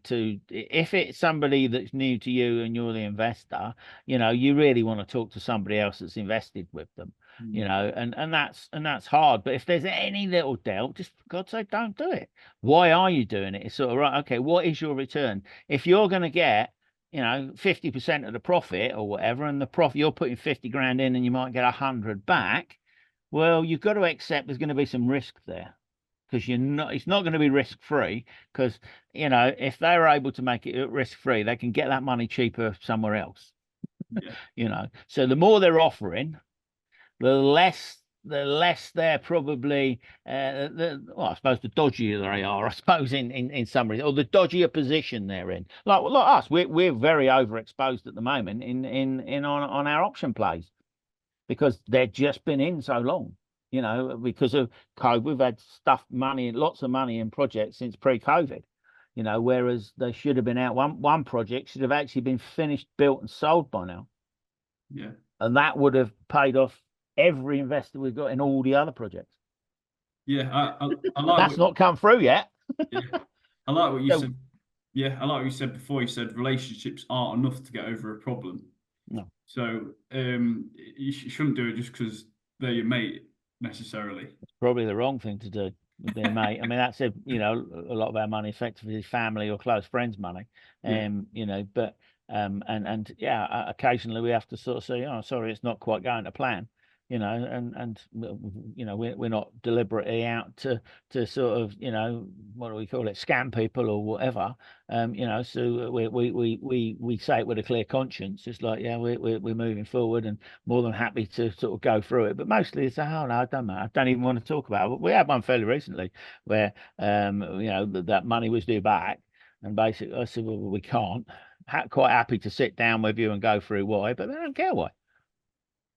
if it's somebody that's new to you and you're the investor, you really want to talk to somebody else that's invested with them. you know, and that's hard. But if there's any little doubt, just for God's sake, don't do it. Why are you doing it? It's sort of right. Okay, what is your return? If you're going to get, you know, 50% of the profit or whatever, and the profit you're putting 50 grand in, and you might get 100 back. Well, you've got to accept there's going to be some risk there, because you're not. It's not going to be risk free, because you know if they're able to make it risk free, they can get that money cheaper somewhere else. Yeah. You know, so the more they're offering, the less they're probably well, I suppose the dodgier they are, I suppose, in summary, or the dodgier position they're in. Like us, we're very overexposed at the moment in on our option plays, because they've just been in so long. You know, because of COVID, we've had money, lots of money in projects since pre-COVID. You know, whereas they should have been out. One project should have actually been finished, built, and sold by now. Yeah. And that would have paid off every investor we've got in all the other projects. Yeah. I But like that's what. not come through yet. Yeah. I like what you So, said. Yeah, I like what you said before. You said relationships aren't enough to get over a problem. no, So you shouldn't do it just because they're your mate necessarily. it's probably the wrong thing to do with their mate. I mean, that's you know, a lot of our money effectively is family or close friends' money. Yeah. You know, but and yeah, occasionally we have to sort of say, oh, sorry, it's not quite going to plan. You know, and you know, we're not deliberately out to sort of, you know, what do we call it, scam people or whatever. You know, so we say it with a clear conscience. It's like, yeah, we're moving forward, and more than happy to sort of go through it. But mostly it's, oh no, I don't know, I don't even want to talk about it. We had one fairly recently where you know, that money was due back, and basically I said, well, we can't. Quite happy to sit down with you and go through why, but they don't care why.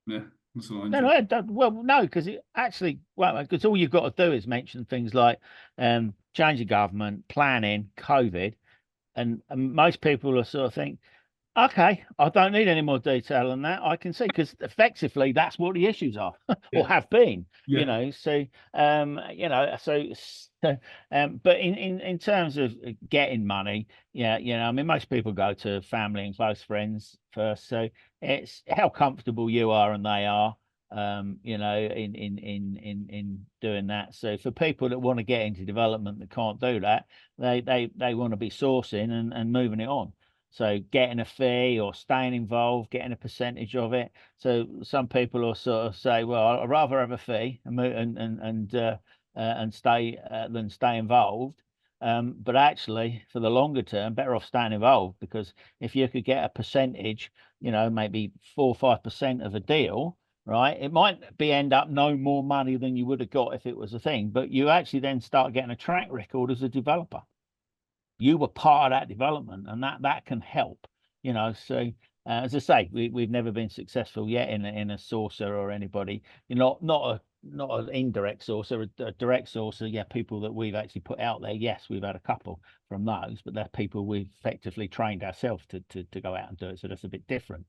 Yeah. That's what I'm No, no, interested. well, no, because it actually, well, because all you've got to do is mention things like change of government, planning, COVID, and most people will sort of think, okay, I don't need any more detail on that. I can see, because effectively that's what the issues are or Yeah. have been, you Yeah. know. So, you know, but in terms of getting money, yeah, you know, I mean, most people go to family and close friends first. So it's how comfortable you are and they are, you know, in doing that. So for people that want to get into development that can't do that, they want to be sourcing and moving it on. So getting a fee or staying involved, getting a percentage of it. So some people will sort of say, well, I'd rather have a fee and stay than stay involved. But actually, for the longer term, better off staying involved, because if you could get a percentage, you know, maybe 4 or 5% of a deal, right? It might be end up no more money than you would have got if it was a thing, but you actually then start getting a track record as a developer. You were part of that development, and that can help, you know. So as I say, we've never been successful yet in a saucer or anybody. You're not an indirect sourcer, a direct sourcer. Yeah, people that we've actually put out there. Yes, we've had a couple from those, but they're people we've effectively trained ourselves to go out and do it. So that's a bit different.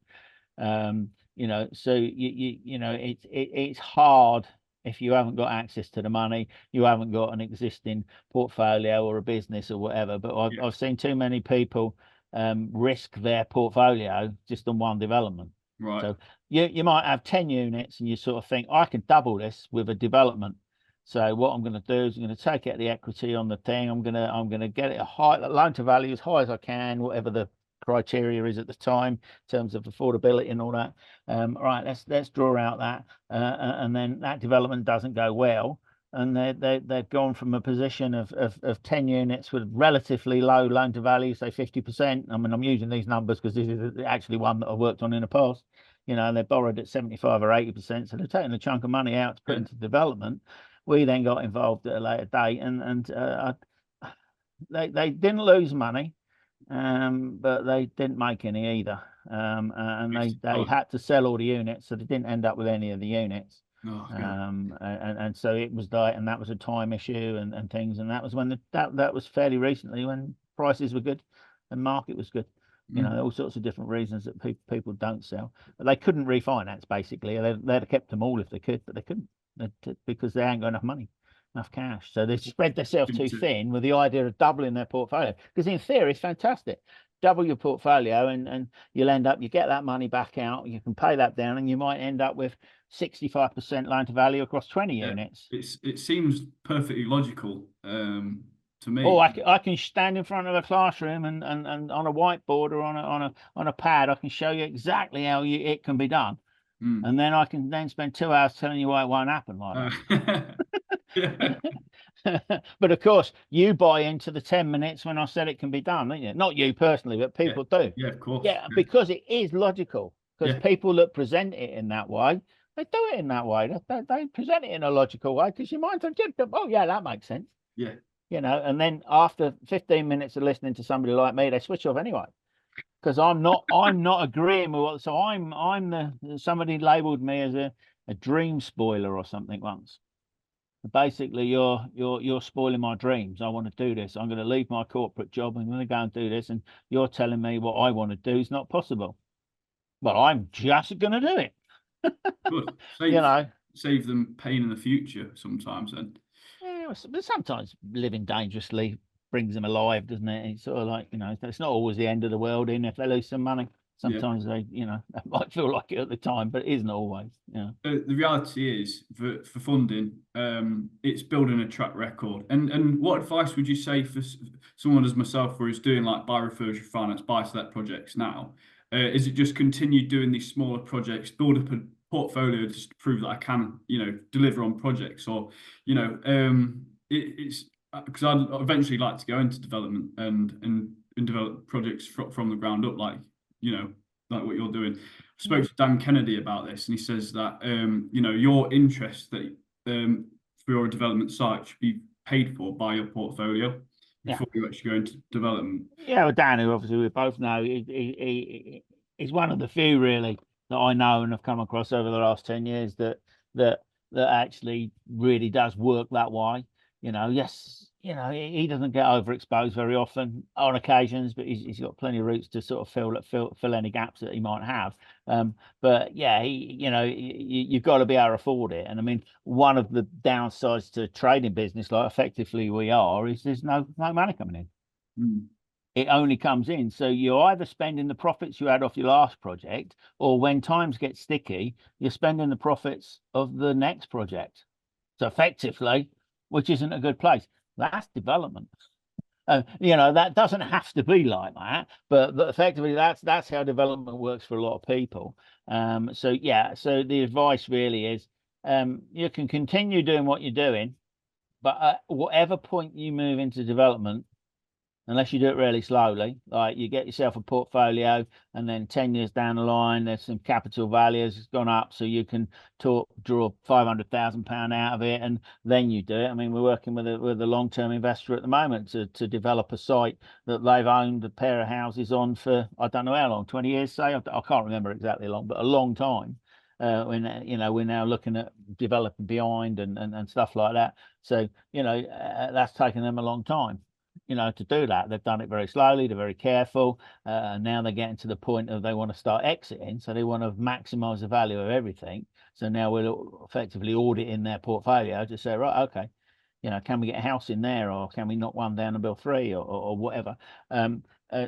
You know, so you know, it's hard if you haven't got access to the money, you haven't got an existing portfolio or a business or whatever. But Yeah. I've seen too many people risk their portfolio just on one development. Right. So you might have 10 units and you sort of think, I can double this with a development. So what I'm going to do is I'm going to take out the equity on the thing. I'm going to get it a high loan to value as high as I can, whatever the criteria is at the time in terms of affordability and all that. Right, let's draw out that, and then that development doesn't go well, and they've gone from a position of 10 units with relatively low loan to value, say 50%. I mean, I'm using these numbers because this is actually one that I worked on in the past. You know, they borrowed at 75 or 80%, so they're taking a chunk of money out to put Yeah. into development. We then got involved at a later date, and they didn't lose money, but they didn't make any either. And they Oh, had to sell all the units, so they didn't end up with any of the units. oh God. And so it was that, and that was a time issue and things, and that was when that was fairly recently when prices were good and market was good. You know, Mm. all sorts of different reasons that people don't sell, but they couldn't refinance. Basically, they'd have kept them all if they could, but they couldn't, because they ain't got enough money, enough cash. So they spread themselves too Into- thin with the idea of doubling their portfolio. Because in theory, it's fantastic. double your portfolio, and you'll end up, you get that money back out, you can pay that down, and you might end up with 65% loan to value across 20 Yeah, units. it seems perfectly logical to Or me. I can stand in front of a classroom and on a whiteboard or on a pad, I can show you exactly how it can be done. Mm. And then I can then spend 2 hours telling you why it won't happen like Uh, that. yeah, But of course, you buy into the 10 minutes when I said it can be done, don't you? Not you personally, but yeah, people do. yeah, of course. Yeah, because it is logical. Because Yeah, people that present it in that way, they do it in that way. They present it in a logical way because your mind thinks, oh, yeah, that makes sense. yeah, And then after 15 minutes of listening to somebody like me, they switch off anyway. Because I'm not agreeing with what, so I'm the somebody labeled me as a dream spoiler or something once. Basically, you're spoiling my dreams. I want to do this. I'm going to leave my corporate job. I'm going to go and do this, and you're telling me what I want to do is not possible. Well, I'm just going to do it. good. You know, Save them pain in the future sometimes. And yeah, but sometimes living dangerously brings them alive, doesn't it? It's sort of like, it's not always the end of the world. In if they lose some money, yeah, sometimes they, they might feel like it at the time, but it isn't always. the reality is for funding, it's building a track record. And what advice would you say for someone as myself who is doing like buy, refurbish, refinance, buy to let projects now? Is it just continue doing these smaller projects, build up a portfolio just to prove that I can, deliver on projects, or, it's because I'd eventually like to go into development and develop projects from the ground up, you know, like what you're doing. I spoke to Dan Kennedy about this, and he says that your interest that for your development site should be paid for by your portfolio Yeah. before you actually go into development. Yeah, well, Dan, who obviously we both know, he's one of the few really that I know and have come across over the last 10 years that that actually really does work that way. Yes, he doesn't get overexposed very often on occasions, but he's got plenty of routes to sort of fill any gaps that he might have. But yeah, you've got to be able to afford it. And I mean, one of the downsides to trading business, like effectively we are, is there's no money coming in. Mm. It only comes in. So you're either spending the profits you had off your last project, or when times get sticky, you're spending the profits of the next project. So effectively, which isn't a good place. That's development. That doesn't have to be like that, but effectively that's how development works for a lot of people. So yeah, so the advice really is you can continue doing what you're doing, but at whatever point you move into development, unless you do it really slowly, like you get yourself a portfolio and then 10 years down the line, there's some capital values has gone up. So you can draw £500,000 out of it, and then you do it. I mean, we're working with a long-term investor at the moment to develop a site that they've owned a pair of houses on for, I don't know how long, 20 years, say, I can't remember exactly long, but a long time. When we're now looking at developing behind and stuff like that. So that's taken them a long time to do that. They've done it very slowly, they're very careful. Now they're getting to the point of they want to start exiting, so they want to maximize the value of everything. So now we're effectively auditing their portfolio to say, right, okay, can we get a house in there, or can we knock one down and build three, or whatever.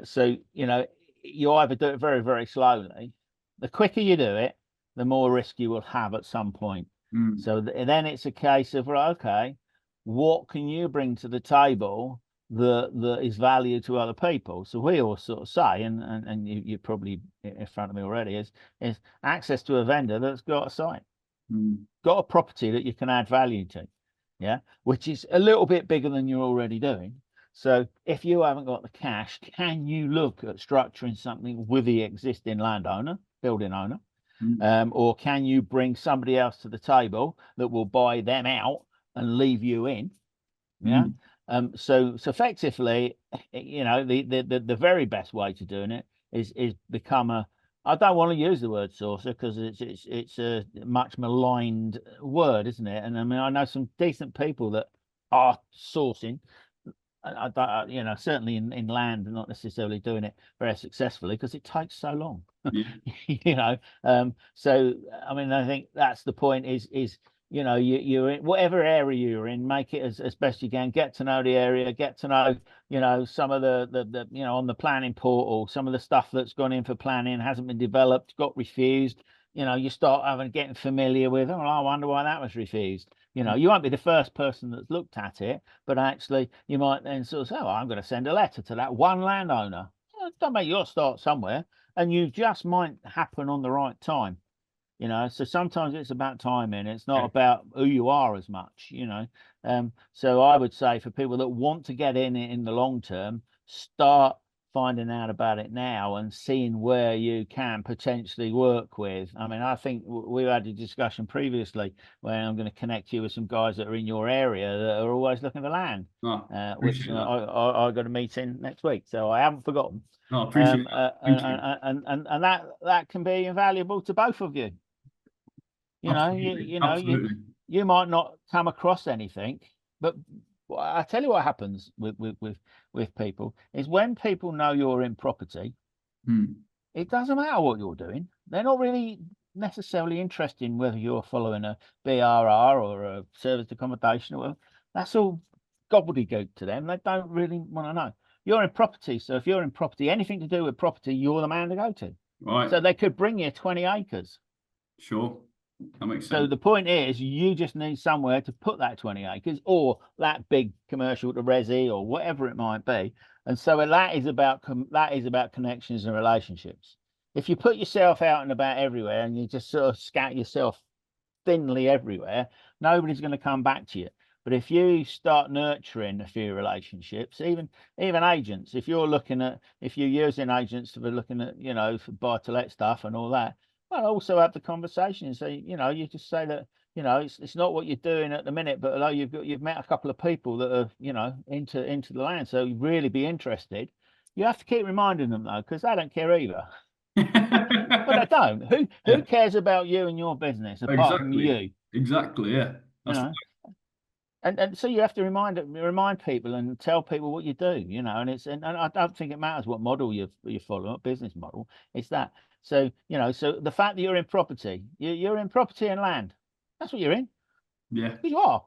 So you either do it very, very slowly. The quicker you do it, the more risk you will have at some point. Mm. So then it's a case of, right, okay, what can you bring to the table that is value to other people? So we all sort of say, and you're probably in front of me already, is access to a vendor that's got a site, got a property that you can add value to, yeah, which is a little bit bigger than you're already doing. So if you haven't got the cash, can you look at structuring something with the existing landowner, building owner, or can you bring somebody else to the table that will buy them out and leave you in? Yeah. So effectively, the very best way to doing it is become a. I don't want to use the word sourcer because it's a much maligned word, isn't it? And I mean, I know some decent people that are sourcing. I don't, certainly in land, and not necessarily doing it very successfully because it takes so long. Yeah. So I mean, I think that's the point. Is you're in whatever area you're in, make it as best you can, get to know the area, get to know, some of the on the planning portal, some of the stuff that's gone in for planning hasn't been developed, got refused. You start getting familiar with, oh, I wonder why that was refused. You won't be the first person that's looked at it, but actually you might then sort of say, oh, I'm going to send a letter to that one landowner. Don't make your start somewhere, and you just might happen on the right time. So sometimes it's about timing. It's not about who you are as much. So I would say for people that want to get in the long term, start finding out about it now and seeing where you can potentially work with. I mean, I think we had a discussion previously where I'm going to connect you with some guys that are in your area that are always looking for land, which I got a meeting next week, so I haven't forgotten. No, I appreciate that. Thank you. And that can be invaluable to both of you. Absolutely. You might not come across anything, but I tell you what happens with people is when people know you're in property, it doesn't matter what you're doing. They're not really necessarily interested in whether you're following a BRR or a service accommodation or whatever. That's all gobbledygook to them. They don't really want to know. You're in property, so if you're in property, anything to do with property, you're the man to go to. Right. So they could bring you 20 acres. Sure. That makes sense. So the point is, you just need somewhere to put that 20 acres or that big commercial to resi or whatever it might be. And so that is about connections and relationships. If you put yourself out and about everywhere and you just sort of scatter yourself thinly everywhere, nobody's going to come back to you. But if you start nurturing a few relationships, even agents, if you're using agents to be looking at, for buy-to-let stuff and all that, well, also have the conversation and say, you just say that, it's not what you're doing at the minute, but although you've met a couple of people that are, into the land, so you really be interested. You have to keep reminding them though, because they don't care either. But they don't. Who cares about you and your business apart from you? Exactly. Yeah. And so you have to remind people and tell people what you do, and I don't think it matters what model you follow, what business model. It's that. So so the fact that you're in property, you're in property and land. That's what you're in. Yeah. You are.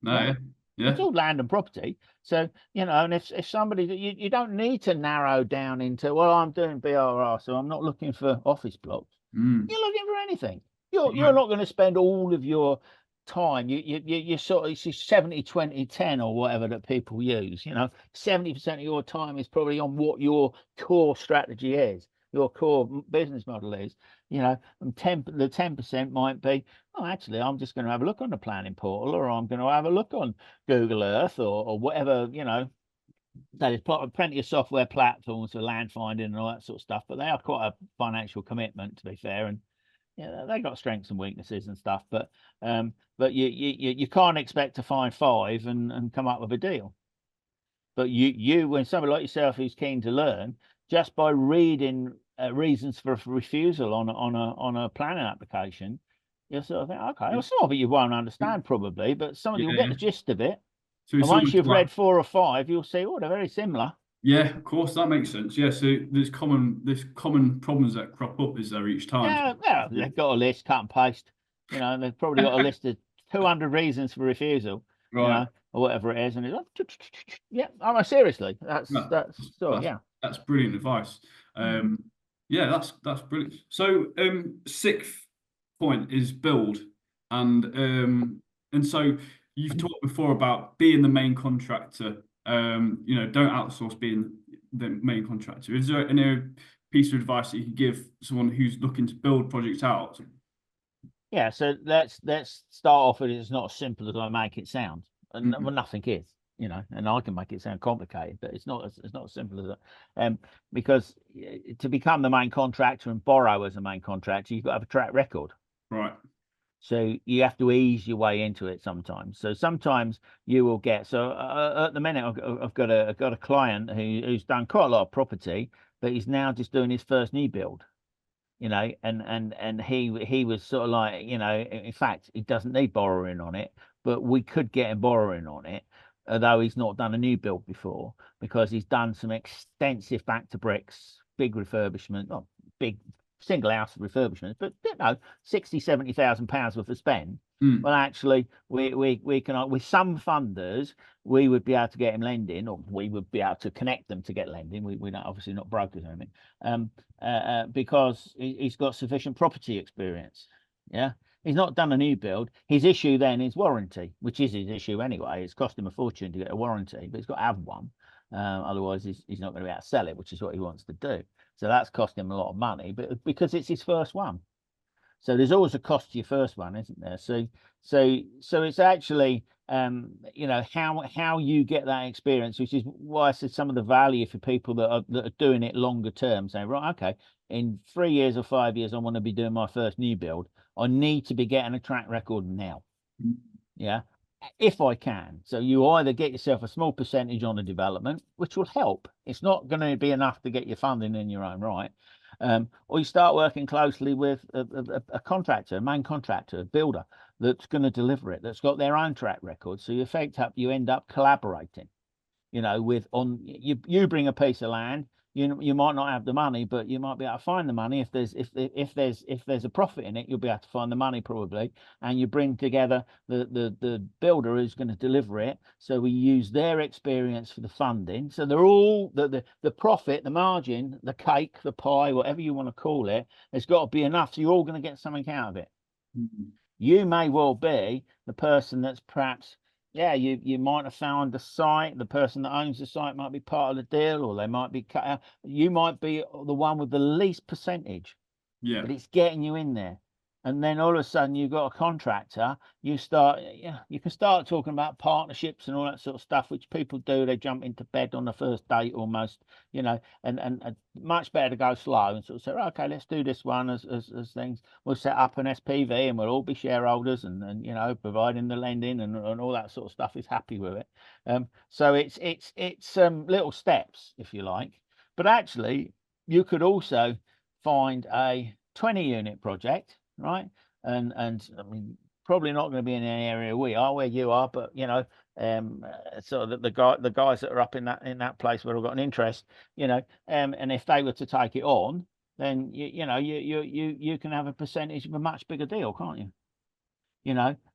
No, yeah. It's all land and property. So and if somebody you don't need to narrow down into, well, I'm doing BRR, so I'm not looking for office blocks. You're looking for anything. You're not going to spend all of your time. You sort of, it's 70-20-10 or whatever that people use. 70% of your time is probably on what your core strategy is, your core business model is. And the 10% might be, oh, actually, I'm just going to have a look on the planning portal, or I'm going to have a look on Google Earth or whatever. There's plenty of software platforms for land finding and all that sort of stuff, but they are quite a financial commitment, to be fair. And they got strengths and weaknesses and stuff, but you can't expect to find 5 and come up with a deal. But you when somebody like yourself who's keen to learn, just by reading reasons for refusal on a planning application, you'll sort of think, okay, well, some of it you won't understand probably, but some of you'll get the gist of it. So and once you've read 4 or 5, you'll see, oh, they're very similar. Yeah, of course, that makes sense. Yeah, so there's common problems that crop up, is there, each time? Yeah, they've got a list, cut and paste. They've probably got a list of 200 reasons for refusal, right, or whatever it is, and it's like, yeah. I mean, seriously, that's brilliant advice. Yeah, that's brilliant. So, 6th point is build, and so you've talked before about being the main contractor. Don't outsource being the main contractor. Is there any piece of advice that you could give someone who's looking to build projects out? Yeah, so let's start off with it's not as simple as I make it sound, and nothing is, and I can make it sound complicated, but it's not as simple as that. Because to become the main contractor and borrow as a main contractor, you've got to have a track record. Right. So you have to ease your way into it sometimes. So sometimes you will get. So at the minute, I've got a client who's done quite a lot of property, but he's now just doing his first new build. And he was sort of like, in fact, he doesn't need borrowing on it, but we could get him borrowing on it, although he's not done a new build before, because he's done some extensive back to bricks, big refurbishment, not big single house refurbishments, but 60,000-70,000 pounds worth of spend. Mm. Well, actually, we can, with some funders, we would be able to get him lending, or we would be able to connect them to get lending. We don't, obviously not brokers or anything, because he's got sufficient property experience. Yeah, he's not done a new build. His issue then is warranty, which is his issue anyway. It's cost him a fortune to get a warranty, but he's got to have one. Otherwise, he's not going to be able to sell it, which is what he wants to do. So that's cost him a lot of money, but because it's his first one. So there's always a cost to your first one, isn't there? So it's actually how you get that experience, which is why I said some of the value for people that are doing it longer term, saying, right, okay, in 3 years or 5 years, I want to be doing my first new build. I need to be getting a track record now. Yeah. If I can. So you either get yourself a small percentage on a development, which will help. It's not going to be enough to get your funding in your own right. Or you start working closely with a contractor, a main contractor, a builder that's going to deliver it, that's got their own track record. So you end up collaborating, with you bring a piece of land, you might not have the money, but you might be able to find the money. If there's a profit in it, you'll be able to find the money probably. And you bring together the builder who's going to deliver it. So we use their experience for the funding. So they're all the profit, the margin, the cake, the pie, whatever you want to call it, there's got to be enough. So you're all going to get something out of it. Mm. You may well be the person that's perhaps, yeah, you might have found the site. The person that owns the site might be part of the deal, or they might be cut out. You might be the one with the least percentage, Yeah. but it's getting you in there. And then all of a sudden you've got a contractor. You can start talking about partnerships and all that sort of stuff, which people do. They jump into bed on the first date almost, and much better to go slow and sort of say, okay, let's do this one as things. We'll set up an SPV and we'll all be shareholders and providing the lending and all that sort of stuff is happy with it. So it's little steps, if you like. But actually, you could also find a 20-unit project, right? And I mean, probably not going to be in any area we are where you are, but sort of the guys that are up in that place where I've got an interest, and if they were to take it on, then you can have a percentage of a much bigger deal, can't you?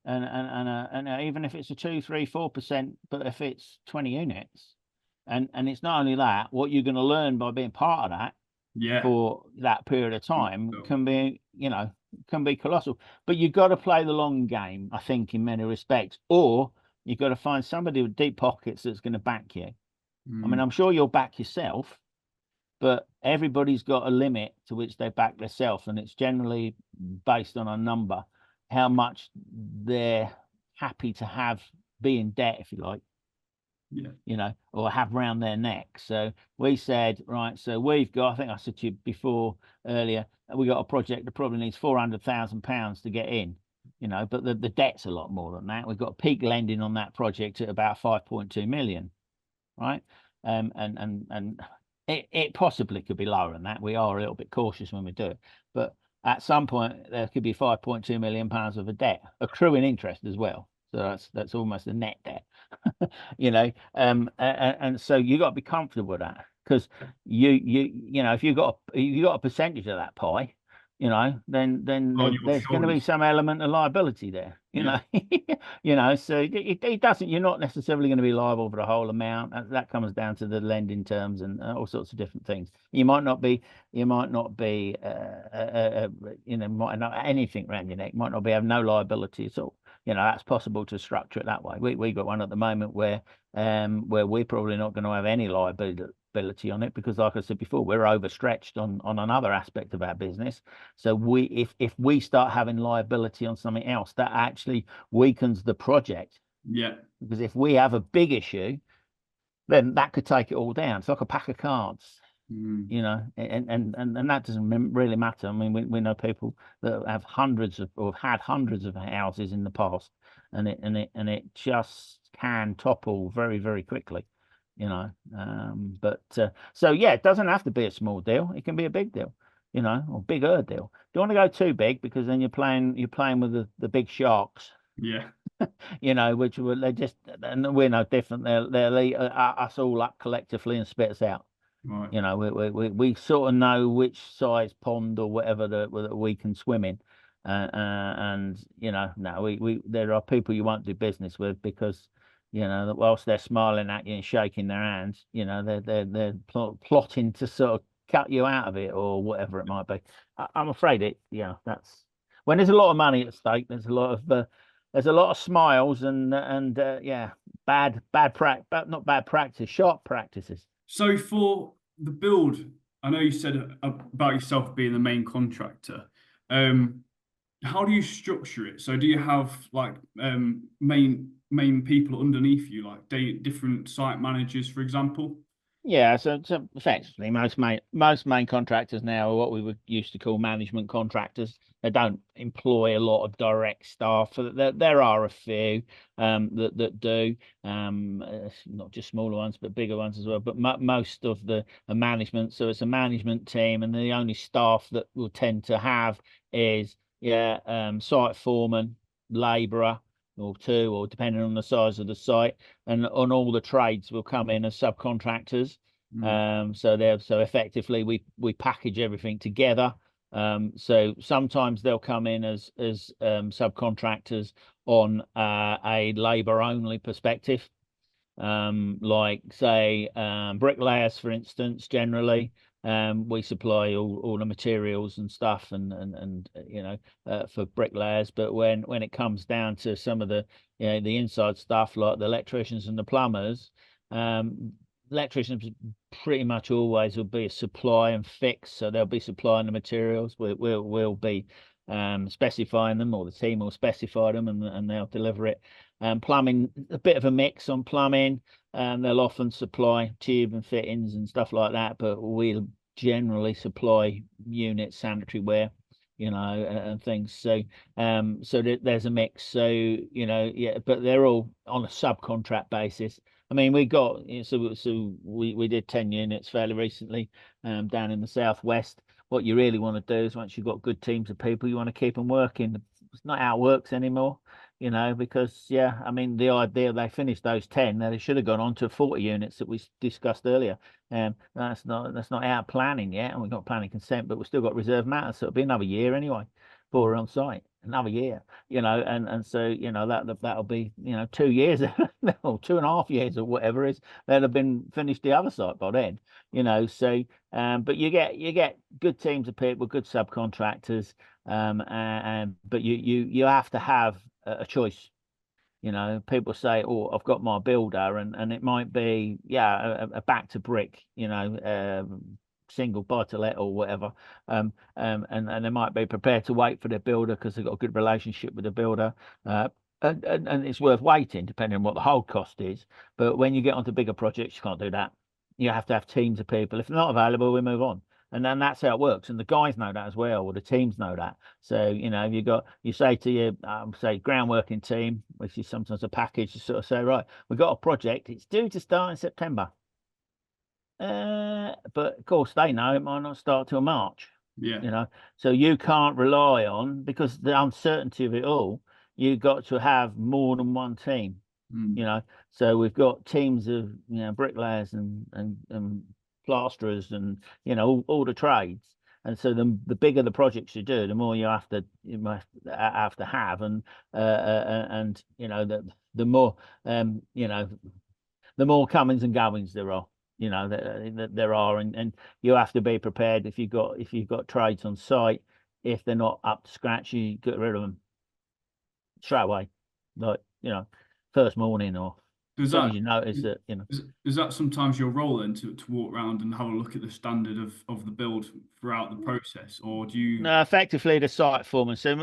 And even if it's a 2, 3, 4%, but if it's 20 units, and it's not only that, what you're going to learn by being part of that for that period of time can be colossal. But you've got to play the long game, I think, in many respects, or you've got to find somebody with deep pockets that's going to back you. I mean, I'm sure you'll back yourself, but everybody's got a limit to which they back themselves, and it's generally based on a number, how much they're happy to have be in debt, if you like. Or have round their neck. So we said, right, so we've got, I think I said to you before earlier, we got a project that probably needs £400,000 to get in, but the debt's a lot more than that. We've got peak lending on that project at about 5.2 million, right? And it possibly could be lower than that. We are a little bit cautious when we do it, but at some point there could be £5.2 million of a debt accruing interest as well. So that's almost a net debt. And so you got to be comfortable with that, because if you got a percentage of that pie, then there's going to be some element of liability there, so it doesn't, you're not necessarily going to be liable for the whole amount. That comes down to the lending terms and all sorts of different things. You might not be might not have anything around your neck, might not have no liability at all. That's possible to structure it that way. We got one at the moment where we're probably not going to have any liability on it, because, like I said before, we're overstretched on another aspect of our business. So if we start having liability on something else, that actually weakens the project. Yeah. Because if we have a big issue, then that could take it all down. It's like a pack of cards. And that doesn't really matter. I mean, we know people that have had hundreds of houses in the past, and it just can topple very, very quickly, so yeah, it doesn't have to be a small deal. It can be a big deal, or bigger deal. Don't want to go too big, because then you're playing with the big sharks. Which they just, and we're no different. They'll eat us all up collectively and spit us out. Right. We sort of know which size pond or whatever that we can swim in, And no, we there are people you won't do business with because whilst they're smiling at you and shaking their hands, they're plotting to sort of cut you out of it or whatever it might be. I'm afraid that's when there's a lot of money at stake. There's a lot of smiles and yeah, not bad practice, sharp practices. So for the build, I know you said about yourself being the main contractor. Um, how do you structure it? So do you have like main people underneath you, like different site managers, for example? Yeah, so effectively, most main contractors now are what we would used to call management contractors. They don't employ a lot of direct staff. There are a few that do, not just smaller ones, but bigger ones as well. But most of the management, so it's a management team, and the only staff that will tend to have is site foreman, labourer, or two, or depending on the size of the site, and on all the trades will come in as subcontractors. Mm. So effectively we package everything together. So sometimes they'll come in as subcontractors on a labour only perspective. Like say bricklayers, for instance, generally we supply all the materials and stuff and for bricklayers. But when it comes down to some of the the inside stuff like the electricians and the plumbers, electricians pretty much always will be a supply and fix, so they'll be supplying the materials. We'll be specifying them, or the team will specify them, and they'll deliver it. Plumbing, a bit of a mix on plumbing. They'll often supply tube and fittings and stuff like that, but we'll generally supply units, sanitary ware, and things. So there's a mix. So yeah, but they're all on a subcontract basis. I mean, we did 10 units fairly recently, down in the southwest. What you really want to do is once you've got good teams of people, you want to keep them working. It's not how it works anymore, because yeah, I mean, the idea they finished those 10, they should have gone on to 40 units that we discussed earlier. That's not out planning yet, and we've got planning consent, but we've still got reserve matters, so it'll be another year anyway before we're on site. Another year, and so that'll be 2 years or 2.5 years or whatever is they'll have been finished the other site by then. So but you get good teams of people, good subcontractors, but you have to have a choice. People say, "Oh, I've got my builder," and it might be a back to brick, single buy to let or whatever, and they might be prepared to wait for their builder because they've got a good relationship with the builder. And it's worth waiting depending on what the hold cost is. But when you get onto bigger projects, you can't do that. You have to have teams of people. If they're not available, we move on. And then that's how it works. And the guys know that as well, or the teams know that. So, you say to your, say, ground working team, which is sometimes a package, you sort of say, right, we've got a project. It's due to start in September. But of course, they know it might not start till March. Yeah. So you can't rely on, because the uncertainty of it all, you've got to have more than one team. Mm. So we've got teams of bricklayers and plasterers and all the trades. And so the bigger the projects you do, the more you have to have, and the more the more comings and goings there are. That there are, and you have to be prepared if you've got trades on site. If they're not up to scratch, you get rid of them straight away, like first morning, or Does as soon that as you notice is, that is that sometimes your role then to walk around and have a look at the standard of the build throughout the process, or do you? No, effectively the site foreman. So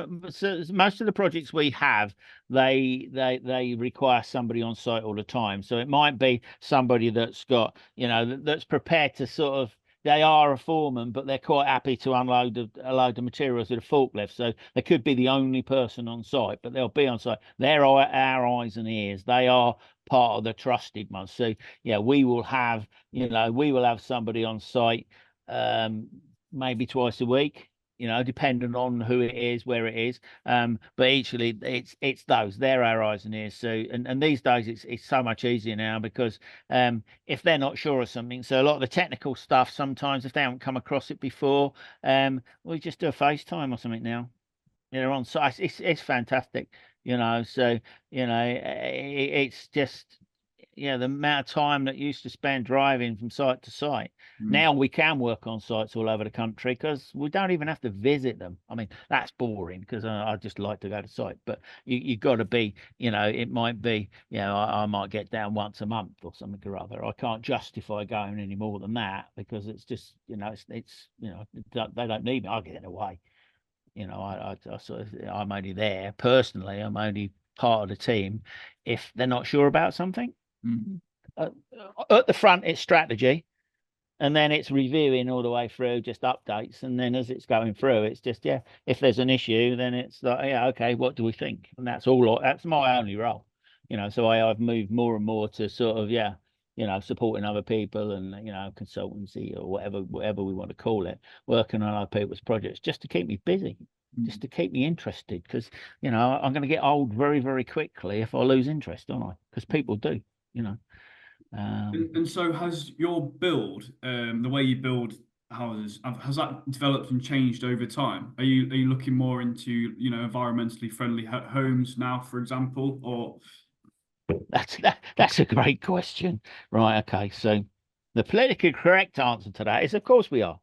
most of the projects we have, they require somebody on site all the time. So it might be somebody that's got, that's prepared to sort of. They are a foreman, but they're quite happy to unload the materials with a forklift. So they could be the only person on site, but they'll be on site. They're our eyes and ears. They are part of the trusted ones. So yeah, we will have somebody on site, maybe twice a week, depending on who it is, where it is. But actually, it's they're our eyes and ears. So, and these days, it's so much easier now because if they're not sure of something, so a lot of the technical stuff, sometimes if they haven't come across it before, we just do a FaceTime or something now. they're on site. It's fantastic, you know. So it's just the amount of time that you used to spend driving from site to site. Mm. Now we can work on sites all over the country because we don't even have to visit them. I mean, that's boring because I just like to go to site. But you got to be, it might be, I might get down once a month or something or other. I can't justify going any more than that because it's just, they don't need me. I get in the way. I sort of, I'm only there personally. I'm only part of the team if they're not sure about something. Mm. Uh, at the front, it's strategy, and then it's reviewing all the way through, just updates, and then as it's going through, it's just if there's an issue, then it's like okay, what do we think? And that's all. That's my only role. So I've moved more and more to sort of supporting other people and consultancy or whatever we want to call it, working on other people's projects just to keep me busy, just Mm. to keep me interested, because I'm going to get old very, very quickly if I lose interest, don't I? Because people do, you know. And so has your build, the way you build houses, has that developed and changed over time? Are you looking more into, environmentally friendly homes now, for example, or That's a great question. Right, okay. So the politically correct answer to that is of course we are.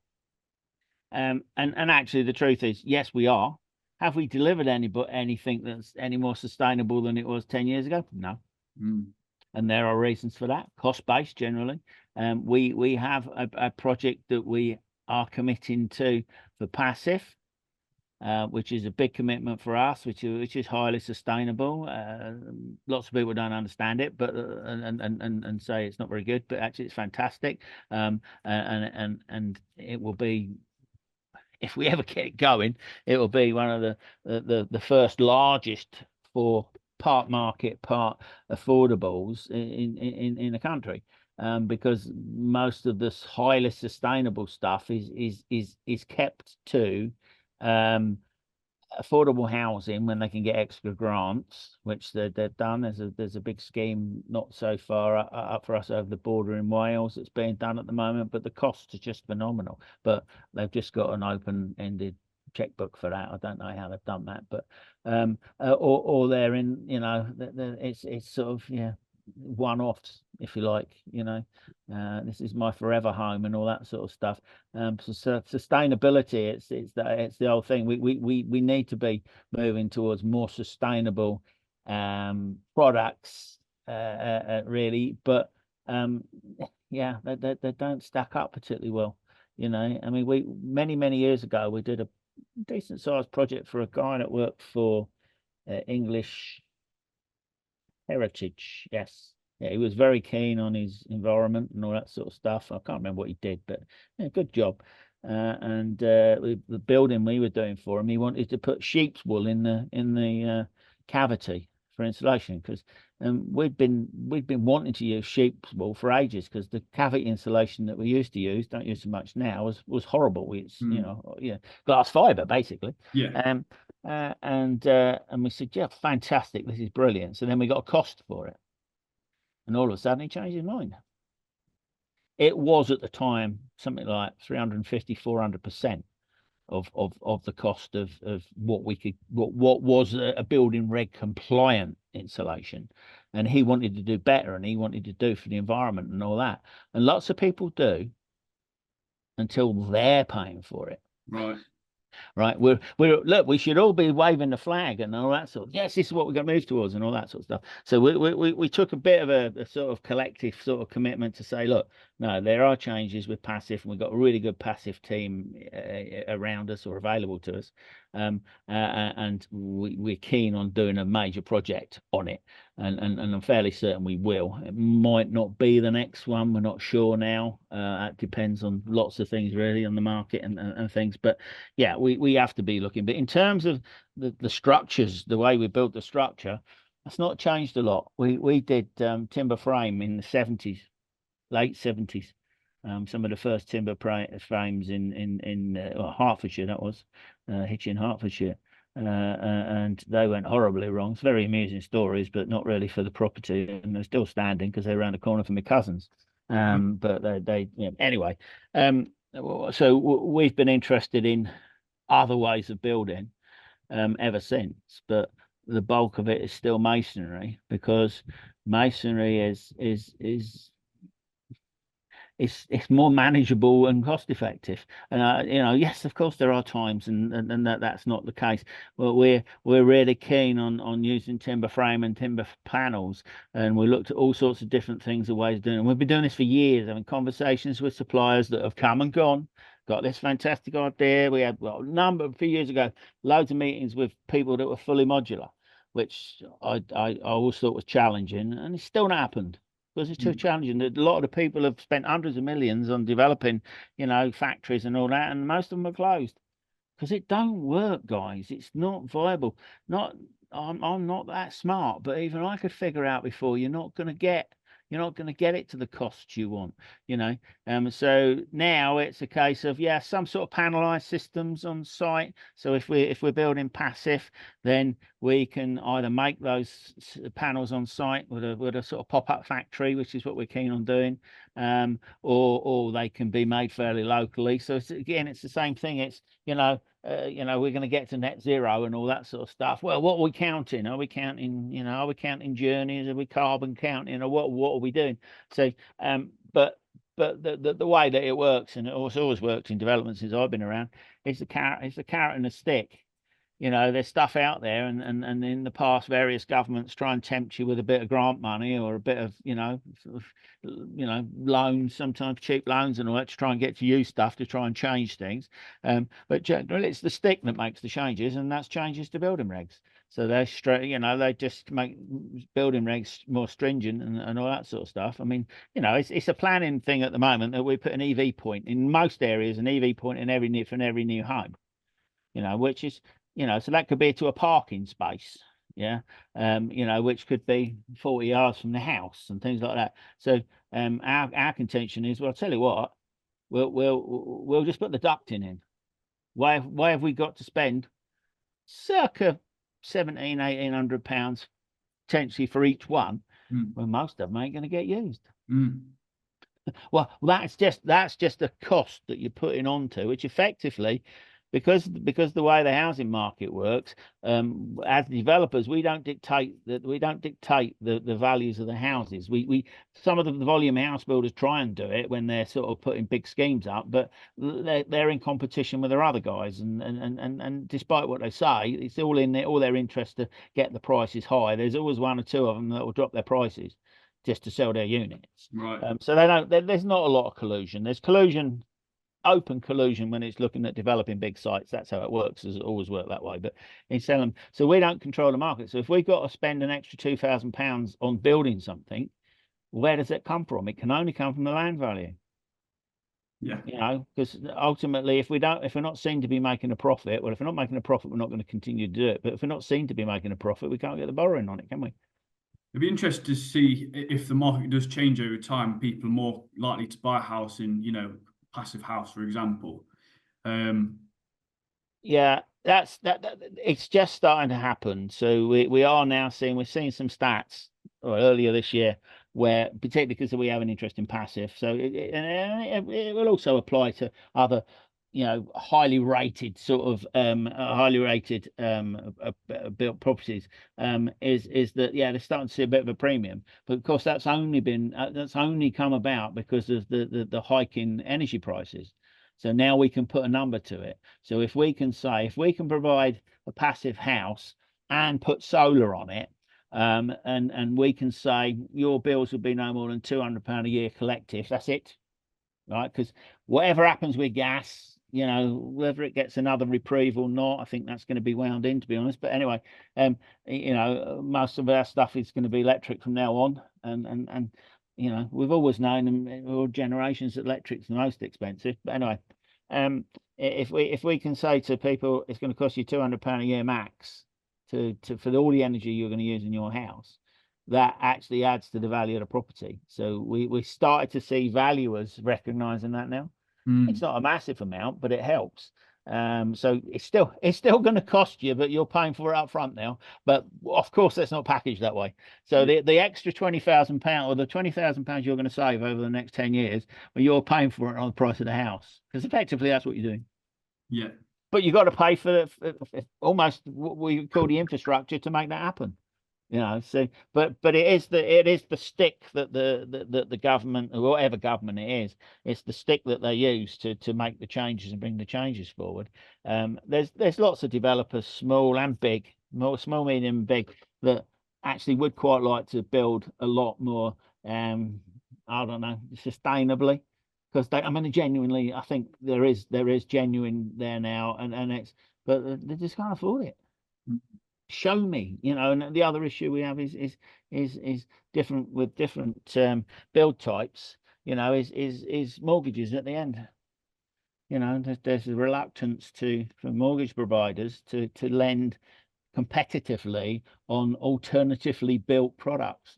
And actually the truth is, yes, we are. Have we delivered anything that's any more sustainable than it was 10 years ago? No. Mm. And there are reasons for that, cost based generally. We have a project that we are committing to for passive, which is a big commitment for us, which is highly sustainable. Lots of people don't understand it, but and say it's not very good, but actually it's fantastic. And it will be, if we ever get it going, it will be one of the first largest for part market, part affordables in the country. Because most of this highly sustainable stuff is kept to um, affordable housing when they can get extra grants, which they've done. There's a big scheme not so far up for us over the border in Wales that's being done at the moment, but the cost is just phenomenal. But they've just got an open-ended checkbook for that. I don't know how they've done that, but or they're in, it's sort of one-offs, if you like. This is my forever home and all that sort of stuff. So sustainability, it's the old thing. We need to be moving towards more sustainable products, really. But um, yeah, they don't stack up particularly well. I mean, we many years ago we did a decent sized project for a guy that worked for English Heritage. Yes. Yeah, he was very keen on his environment and all that sort of stuff. I can't remember what he did, but yeah, good job. And the building we were doing for him, he wanted to put sheep's wool in the cavity for insulation because we'd been wanting to use sheep's wool for ages because the cavity insulation that we used to use, don't use so much now, was horrible. It's Mm. glass fiber basically. Yeah. Um, and we said, yeah, fantastic, this is brilliant. So then we got a cost for it, and all of a sudden he changed his mind. It was at the time something like 350, 400% of the cost of what was a building reg compliant insulation, and he wanted to do better, and he wanted to do for the environment and all that. And lots of people do until they're paying for it. Right. Right. We're look, we should all be waving the flag and all that sort of, yes, this is what we're going to move towards and all that sort of stuff. So we took a bit of a sort of collective sort of commitment to say, look, no, there are changes with passive, and we've got a really good passive team around us or available to us. And we're keen on doing a major project on it. And I'm fairly certain we will. It might not be the next one. We're not sure now. It depends on lots of things really on the market and things. But yeah, we have to be looking. But in terms of the structures, the way we built the structure, that's not changed a lot. We did timber frame in the 70s, late 70s. Some of the first timber frames in Hertfordshire, that was Hitchin, Hertfordshire. And they went horribly wrong. It's very amusing stories, but not really for the property. And they're still standing because they're around the corner from my cousins. But anyway. So we've been interested in other ways of building. ever since. But the bulk of it is still masonry, because masonry is it's more manageable and cost effective. And yes, of course there are times, and that's not the case. But we're really keen on using timber frame and timber panels, and we looked at all sorts of different things and ways of doing it. And we've been doing this for years, having conversations with suppliers that have come and gone. Got this fantastic idea. We had a few years ago, loads of meetings with people that were fully modular, which I always thought was challenging, and it's still not happened because it's too challenging. A lot of the people have spent hundreds of millions on developing, factories and all that, and most of them are closed because it don't work, guys. It's not viable. Not I'm not that smart, but even I could figure out before you're not going to get it to the costs you want, you know. So now it's a case of some sort of panelized systems on site. So if we're building passive, then we can either make those panels on site with a sort of pop-up factory, which is what we're keen on doing, or they can be made fairly locally. So it's the same thing. It's we're going to get to net zero and all that sort of stuff. Well, what are we counting? Are we counting, are we counting journeys? Are we carbon counting? Or what are we doing? So, but the way that it works, and it's always worked in development since I've been around, is the carrot and the stick. There's stuff out there, and in the past, various governments try and tempt you with a bit of grant money or a bit of, loans, sometimes cheap loans and all that, to try and get to use stuff to try and change things. But generally, it's the stick that makes the changes, and that's changes to building regs. So they're straight, they just make building regs more stringent and all that sort of stuff. I mean, it's a planning thing at the moment that we put an EV point in most areas, an EV point in every new home, which is, so that could be to a parking space, which could be 40 yards from the house and things like that. So our contention is, well, I'll tell you what, we'll just put the ducting in. Why have we got to spend circa £1,800 potentially for each one when most of them ain't going to get used? Well, that's just a cost that you're putting onto, which effectively, because the way the housing market works, as developers, we don't dictate the values of the houses. We some of the volume house builders try and do it when they're sort of putting big schemes up, but they're in competition with their other guys, and despite what they say, it's all in their interest to get the prices high. There's always one or two of them that will drop their prices just to sell their units. Right. So there's not a lot of collusion. There's open collusion when it's looking at developing big sites. That's how it works. It's always worked that way. But in selling, so we don't control the market. So if we've got to spend an extra £2,000 on building something, where does it come from? It can only come from the land value. Yeah. Because ultimately, if we're not seen to be making a profit, well, if we're not making a profit, we're not going to continue to do it. But if we're not seen to be making a profit, we can't get the borrowing on it, can we? It'd be interesting to see if the market does change over time. People are more likely to buy a house in, passive house, for example. That's it's just starting to happen. So we're seeing some stats earlier this year where, particularly because we have an interest in passive, so it will also apply to other highly rated built properties, is that they're starting to see a bit of a premium. But of course that's only come about because of the hike in energy prices. So now we can put a number to it. So if we can provide a passive house and put solar on it, and we can say your bills will be no more than £200 a year collective, that's it, right? Because whatever happens with gas, whether it gets another reprieve or not, I think that's going to be wound in, to be honest. But anyway, most of our stuff is going to be electric from now on, and we've always known, and all generations, that electric's the most expensive. But anyway, if we can say to people it's going to cost you £200 a year max for all the energy you're going to use in your house, that actually adds to the value of the property. So we started to see valuers recognizing that now. It's not a massive amount, but it helps. So it's still going to cost you, but you're paying for it up front now. But of course, that's not packaged that way. So the extra £20,000 or the £20,000 you're going to save over the next 10 years, well, you're paying for it on the price of the house, because effectively that's what you're doing. Yeah. but you got to pay for almost what we call the infrastructure to make that happen. So but it is the stick that the government, or whatever government it is, it's the stick that they use to make the changes and bring the changes forward. There's lots of developers, small and big, more small, medium, big, that actually would quite like to build a lot more, I don't know, sustainably, because I mean, genuinely, I think there is genuine there now, and it's, but they just can't afford it. Show me, and the other issue we have is different with different build types, is mortgages at the end. There's a reluctance for mortgage providers to lend competitively on alternatively built products.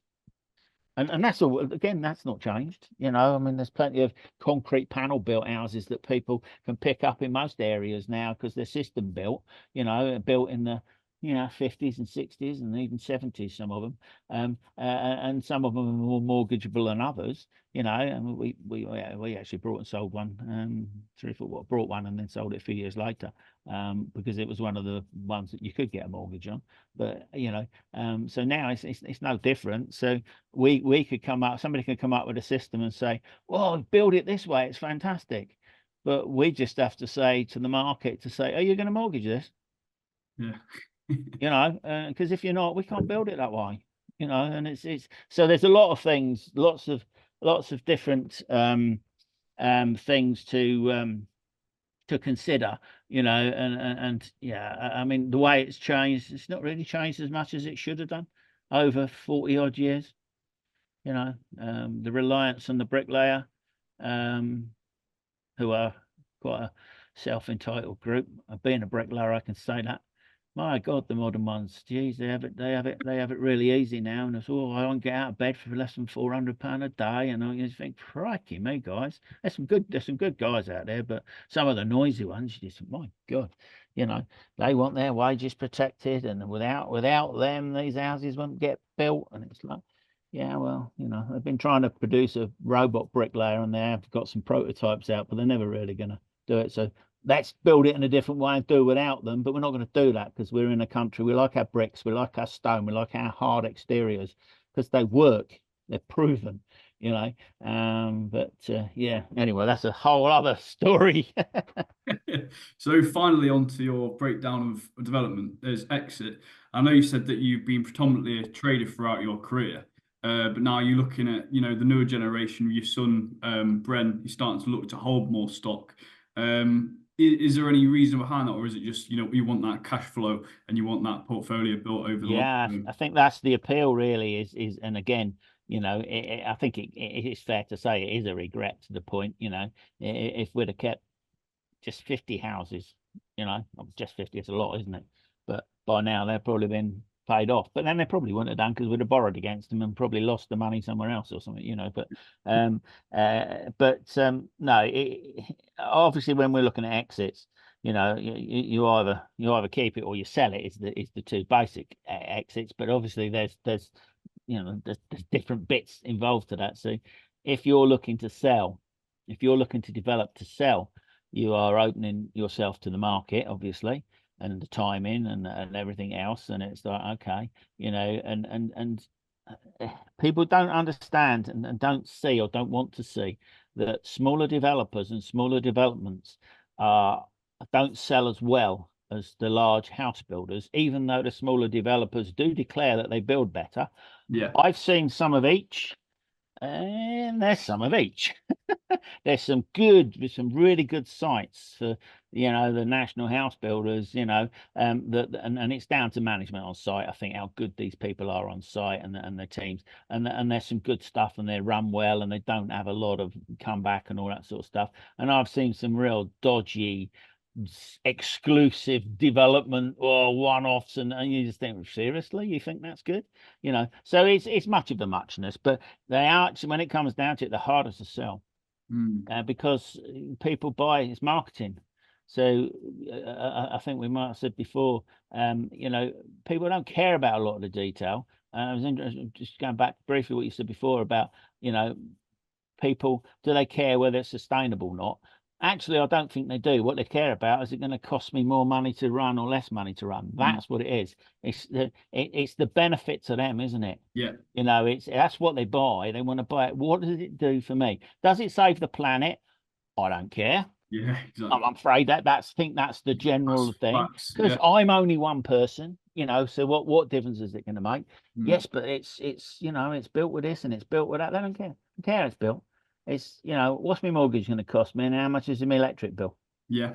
And that's all, again, that's not changed. I mean, there's plenty of concrete panel built houses that people can pick up in most areas now because they're system built, built in the 50s and 60s and even 70s, some of them. And some of them are more mortgageable than others, and we actually brought and sold one, brought one and then sold it a few years later, because it was one of the ones that you could get a mortgage on. But so now it's no different. So somebody could come up with a system and say, well, build it this way, it's fantastic. But we just have to say to the market, to say, are you going to mortgage this? Yeah. Because if you're not, we can't build it that way. And it's so there's a lot of things, lots of different things to consider, and yeah, I mean, the way it's changed, it's not really changed as much as it should have done over 40 odd years. The reliance on the bricklayer, who are quite a self-entitled group. Being a bricklayer, I can say that. My God, the modern ones, geez, they have it really easy now. And it's, I don't get out of bed for less than £400 a day. And I just think, crikey, me, guys. There's some good guys out there, but some of the noisy ones, you just think, my God, they want their wages protected, and without them, these houses won't get built. And it's like, yeah, well, they've been trying to produce a robot bricklayer, and they've got some prototypes out, but they're never really going to do it. So let's build it in a different way and do without them. But we're not going to do that because we're in a country, we like our bricks, we like our stone, we like our hard exteriors because they work, they're proven, but yeah, anyway, that's a whole other story. So finally, on to your breakdown of development. There's exit. I know you said that you've been predominantly a trader throughout your career, but now you're looking at the newer generation. Your son, Bren, he's starting to look to hold more stock. Is there any reason behind that, or is it just you want that cash flow and you want that portfolio built over the long term? I think that's the appeal, really. And again, I think it is fair to say it is a regret to the point. If we'd have kept just 50 houses, just 50, it's a lot, isn't it? But by now they've probably been paid off. But then they probably wouldn't have done, because we'd have borrowed against them and probably lost the money somewhere else or something, But no, obviously when we're looking at exits, you either keep it or you sell it. Is the two basic exits. But obviously there's different bits involved to that. So if you're looking to sell, if you're looking to develop to sell, you are opening yourself to the market, obviously, and the timing and everything else. And it's like, okay, and people don't understand and don't see, or don't want to see, that smaller developers and smaller developments don't sell as well as the large house builders, even though the smaller developers do declare that they build better. Yeah, I've seen some of each, and there's some of each. There's some really good sites for the national house builders, and it's down to management on site. I think how good these people are on site, and their teams, and there's some good stuff, and they run well, and they don't have a lot of comeback and all that sort of stuff. And I've seen some real dodgy exclusive development or one-offs, and you just think, seriously, you think that's good? So it's much of the muchness, but they are, when it comes down to it, the hardest to sell. Because people buy, it's marketing. So I think we might have said before, people don't care about a lot of the detail. I was interested, just going back briefly what you said before about, people, do they care whether it's sustainable or not? Actually, I don't think they do. What they care about is it going to cost me more money to run or less money to run? Mm. That's what it is. It's the benefit to them, isn't it? Yeah, It's that's what they buy. They want to buy it. What does it do for me? Does it save the planet? I don't care. yeah, I'm exactly. afraid think that's the That's general thing facts. because Yeah. I'm only one person, so what difference is it going to make? Mm. Yes, but it's built with this and it's built with that. They don't care. They don't care it's built. What's my mortgage going to cost me and how much is my electric bill? Yeah.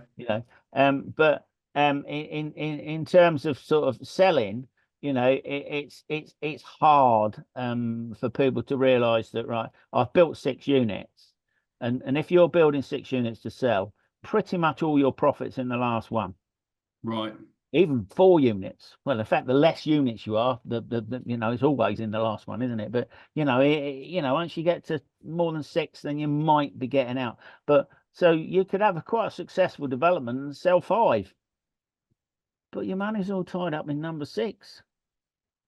But in terms of sort of selling, it's hard for people to realize that, right, I've built 6 units, and if you're building 6 units to sell, pretty much all your profits in the last one. Right. Even 4 units. Well, in fact, the less units you are, it's always in the last one, isn't it? But once you get to more than 6, then you might be getting out. But so you could have quite a successful development and sell 5, but your money's all tied up in number 6.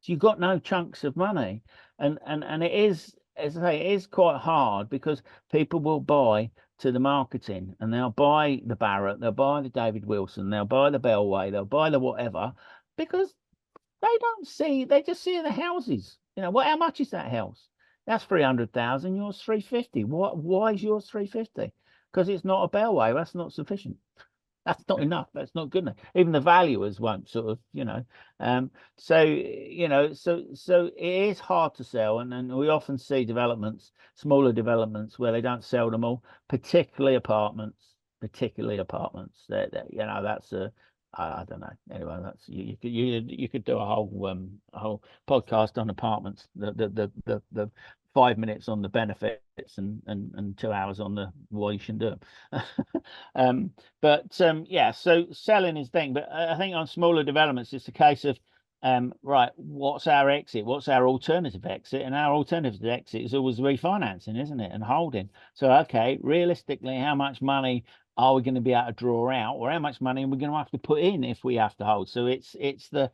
So you've got no chunks of money, and it is, as I say, it is quite hard because people will buy to the marketing, and they'll buy the Barrett, they'll buy the David Wilson, they'll buy the Bellway, they'll buy the whatever, because they just see the houses. How much is that house? That's 300,000. Yours 350. Why is yours 350? Because it's not a Bellway. That's not sufficient. That's not enough. That's not good enough. Even the valuers won't sort of, so it is hard to sell, and we often see smaller developments where they don't sell them all, particularly apartments, that's I don't know. Anyway, that's you could do a whole podcast on apartments. The 5 minutes on the benefits and 2 hours on the why you shouldn't do them. But yeah, so selling is thing. But I think on smaller developments, it's a case of right, what's our exit? What's our alternative exit? And our alternative exit is always refinancing, isn't it? And holding. So okay, realistically, how much money are we going to be able to draw out, or how much money are we going to have to put in if we have to hold? So it's the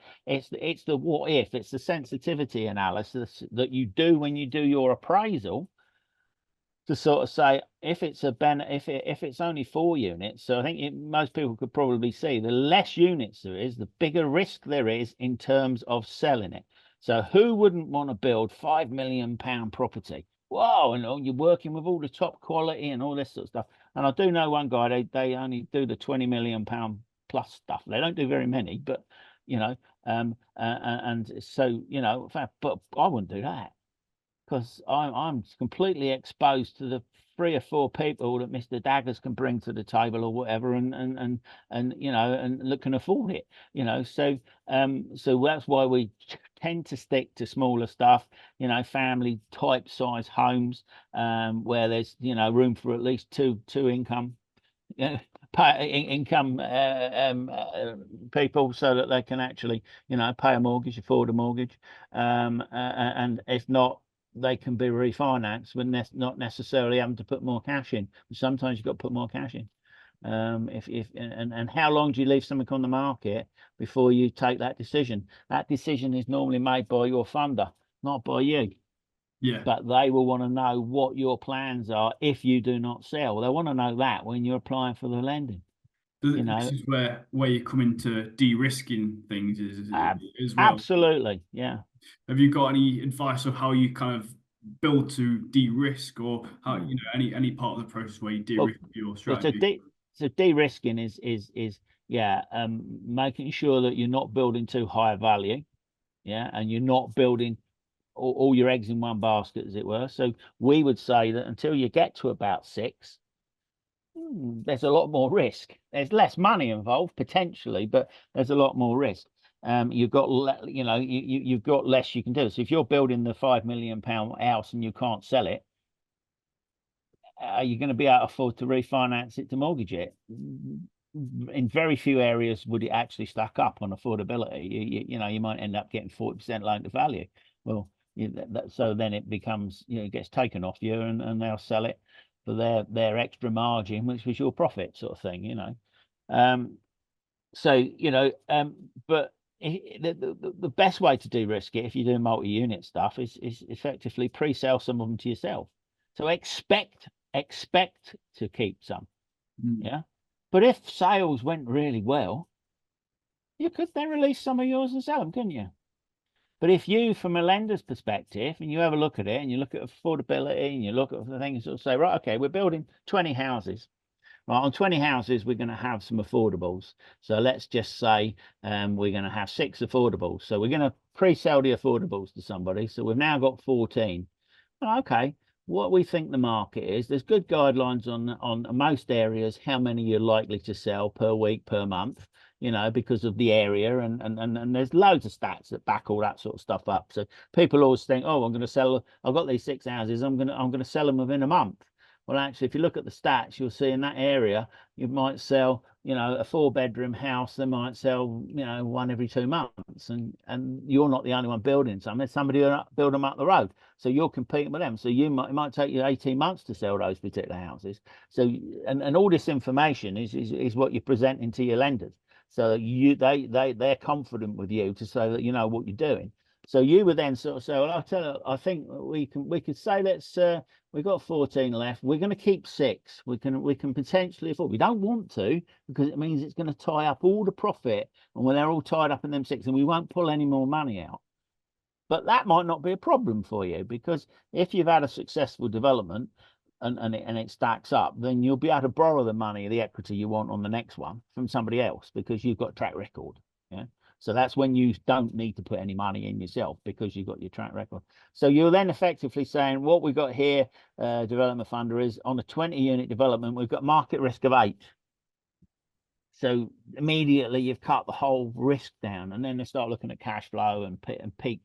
what if, it's the sensitivity analysis that you do when you do your appraisal to sort of say if it's if it's only 4 units. So I think most people could probably see the less units there is, the bigger risk there is in terms of selling it. So who wouldn't want to build £5 million property? Whoa, and you're working with all the top quality and all this sort of stuff. And I do know one guy, they only do the £20 million plus stuff. They don't do very many, but and so in fact, but I wouldn't do that because I'm completely exposed to the 3 or 4 people that Mr. Daggers can bring to the table or whatever, and look, can afford it, so that's why we tend to stick to smaller stuff, family type size homes, where there's room for at least two income income people, so that they can actually pay a mortgage, afford a mortgage, and if not, they can be refinanced when they're not necessarily having to put more cash in. Sometimes you've got to put more cash in. If and how long do you leave something on the market before you take that decision? That decision is normally made by your funder, not by you. Yeah. But they will want to know what your plans are if you do not sell. They want to know that when you're applying for the lending. This is where you come into de-risking things as well. Absolutely, yeah. Have you got any advice of how you kind of build to de-risk, or how any part of the process where you Well, de-risk your so strategy? de-risking is yeah, making sure that you're not building too high a value, yeah, and you're not building all your eggs in one basket, as it were. So we would say that until you get to about 6, there's a lot more risk. There's less money involved potentially, but there's a lot more risk. You've got you've got less you can do. So if you're building the £5 million house and you can't sell it, are you going to be able to afford to refinance it to mortgage it? In very few areas would it actually stack up on affordability. You might end up getting 40% loan to value. Well, so then it becomes, it gets taken off you, and they'll sell it for their extra margin, which was your profit, sort of thing. So but the best way to de-risk it, if you do multi-unit stuff, is effectively pre-sell some of them to yourself. So expect to keep some. Mm. Yeah. But if sales went really well, you could then release some of yours and sell them, couldn't you? But if you, from a lender's perspective, and you have a look at it and you look at affordability and you look at the things that say, right, okay, we're building 20 houses. Right, on 20 houses, we're going to have some affordables. So let's just say we're going to have 6 affordables. So we're going to pre-sell the affordables to somebody. So we've now got 14. Well, okay, what we think the market is, there's good guidelines on most areas, how many you're likely to sell per week, per month, because of the area, and there's loads of stats that back all that sort of stuff up. So people always think, oh, I'm going to sell, I've got these 6 houses, I'm going to sell them within a month. Well, actually, if you look at the stats, you'll see in that area, you might sell, a 4-bedroom house. They might sell, one every 2 months, and you're not the only one building some. There's somebody who build them up the road, so you're competing with them. So it might take you 18 months to sell those particular houses. So, and all this information is what you're presenting to your lenders. So they're confident with you to say that you know what you're doing. So you would then sort of say, well, I think we could say we've got 14 left. We're going to keep 6. We can potentially afford. We don't want to, because it means it's going to tie up all the profit, and when they're all tied up in them 6, and we won't pull any more money out. But that might not be a problem for you, because if you've had a successful development and it stacks up, then you'll be able to borrow the money, the equity you want on the next one from somebody else, because you've got track record. Yeah. So that's when you don't need to put any money in yourself, because you've got your track record. So you're then effectively saying, what we've got here, development funder, is on a 20-unit development, we've got market risk of 8. So immediately you've cut the whole risk down, and then they start looking at cash flow and peak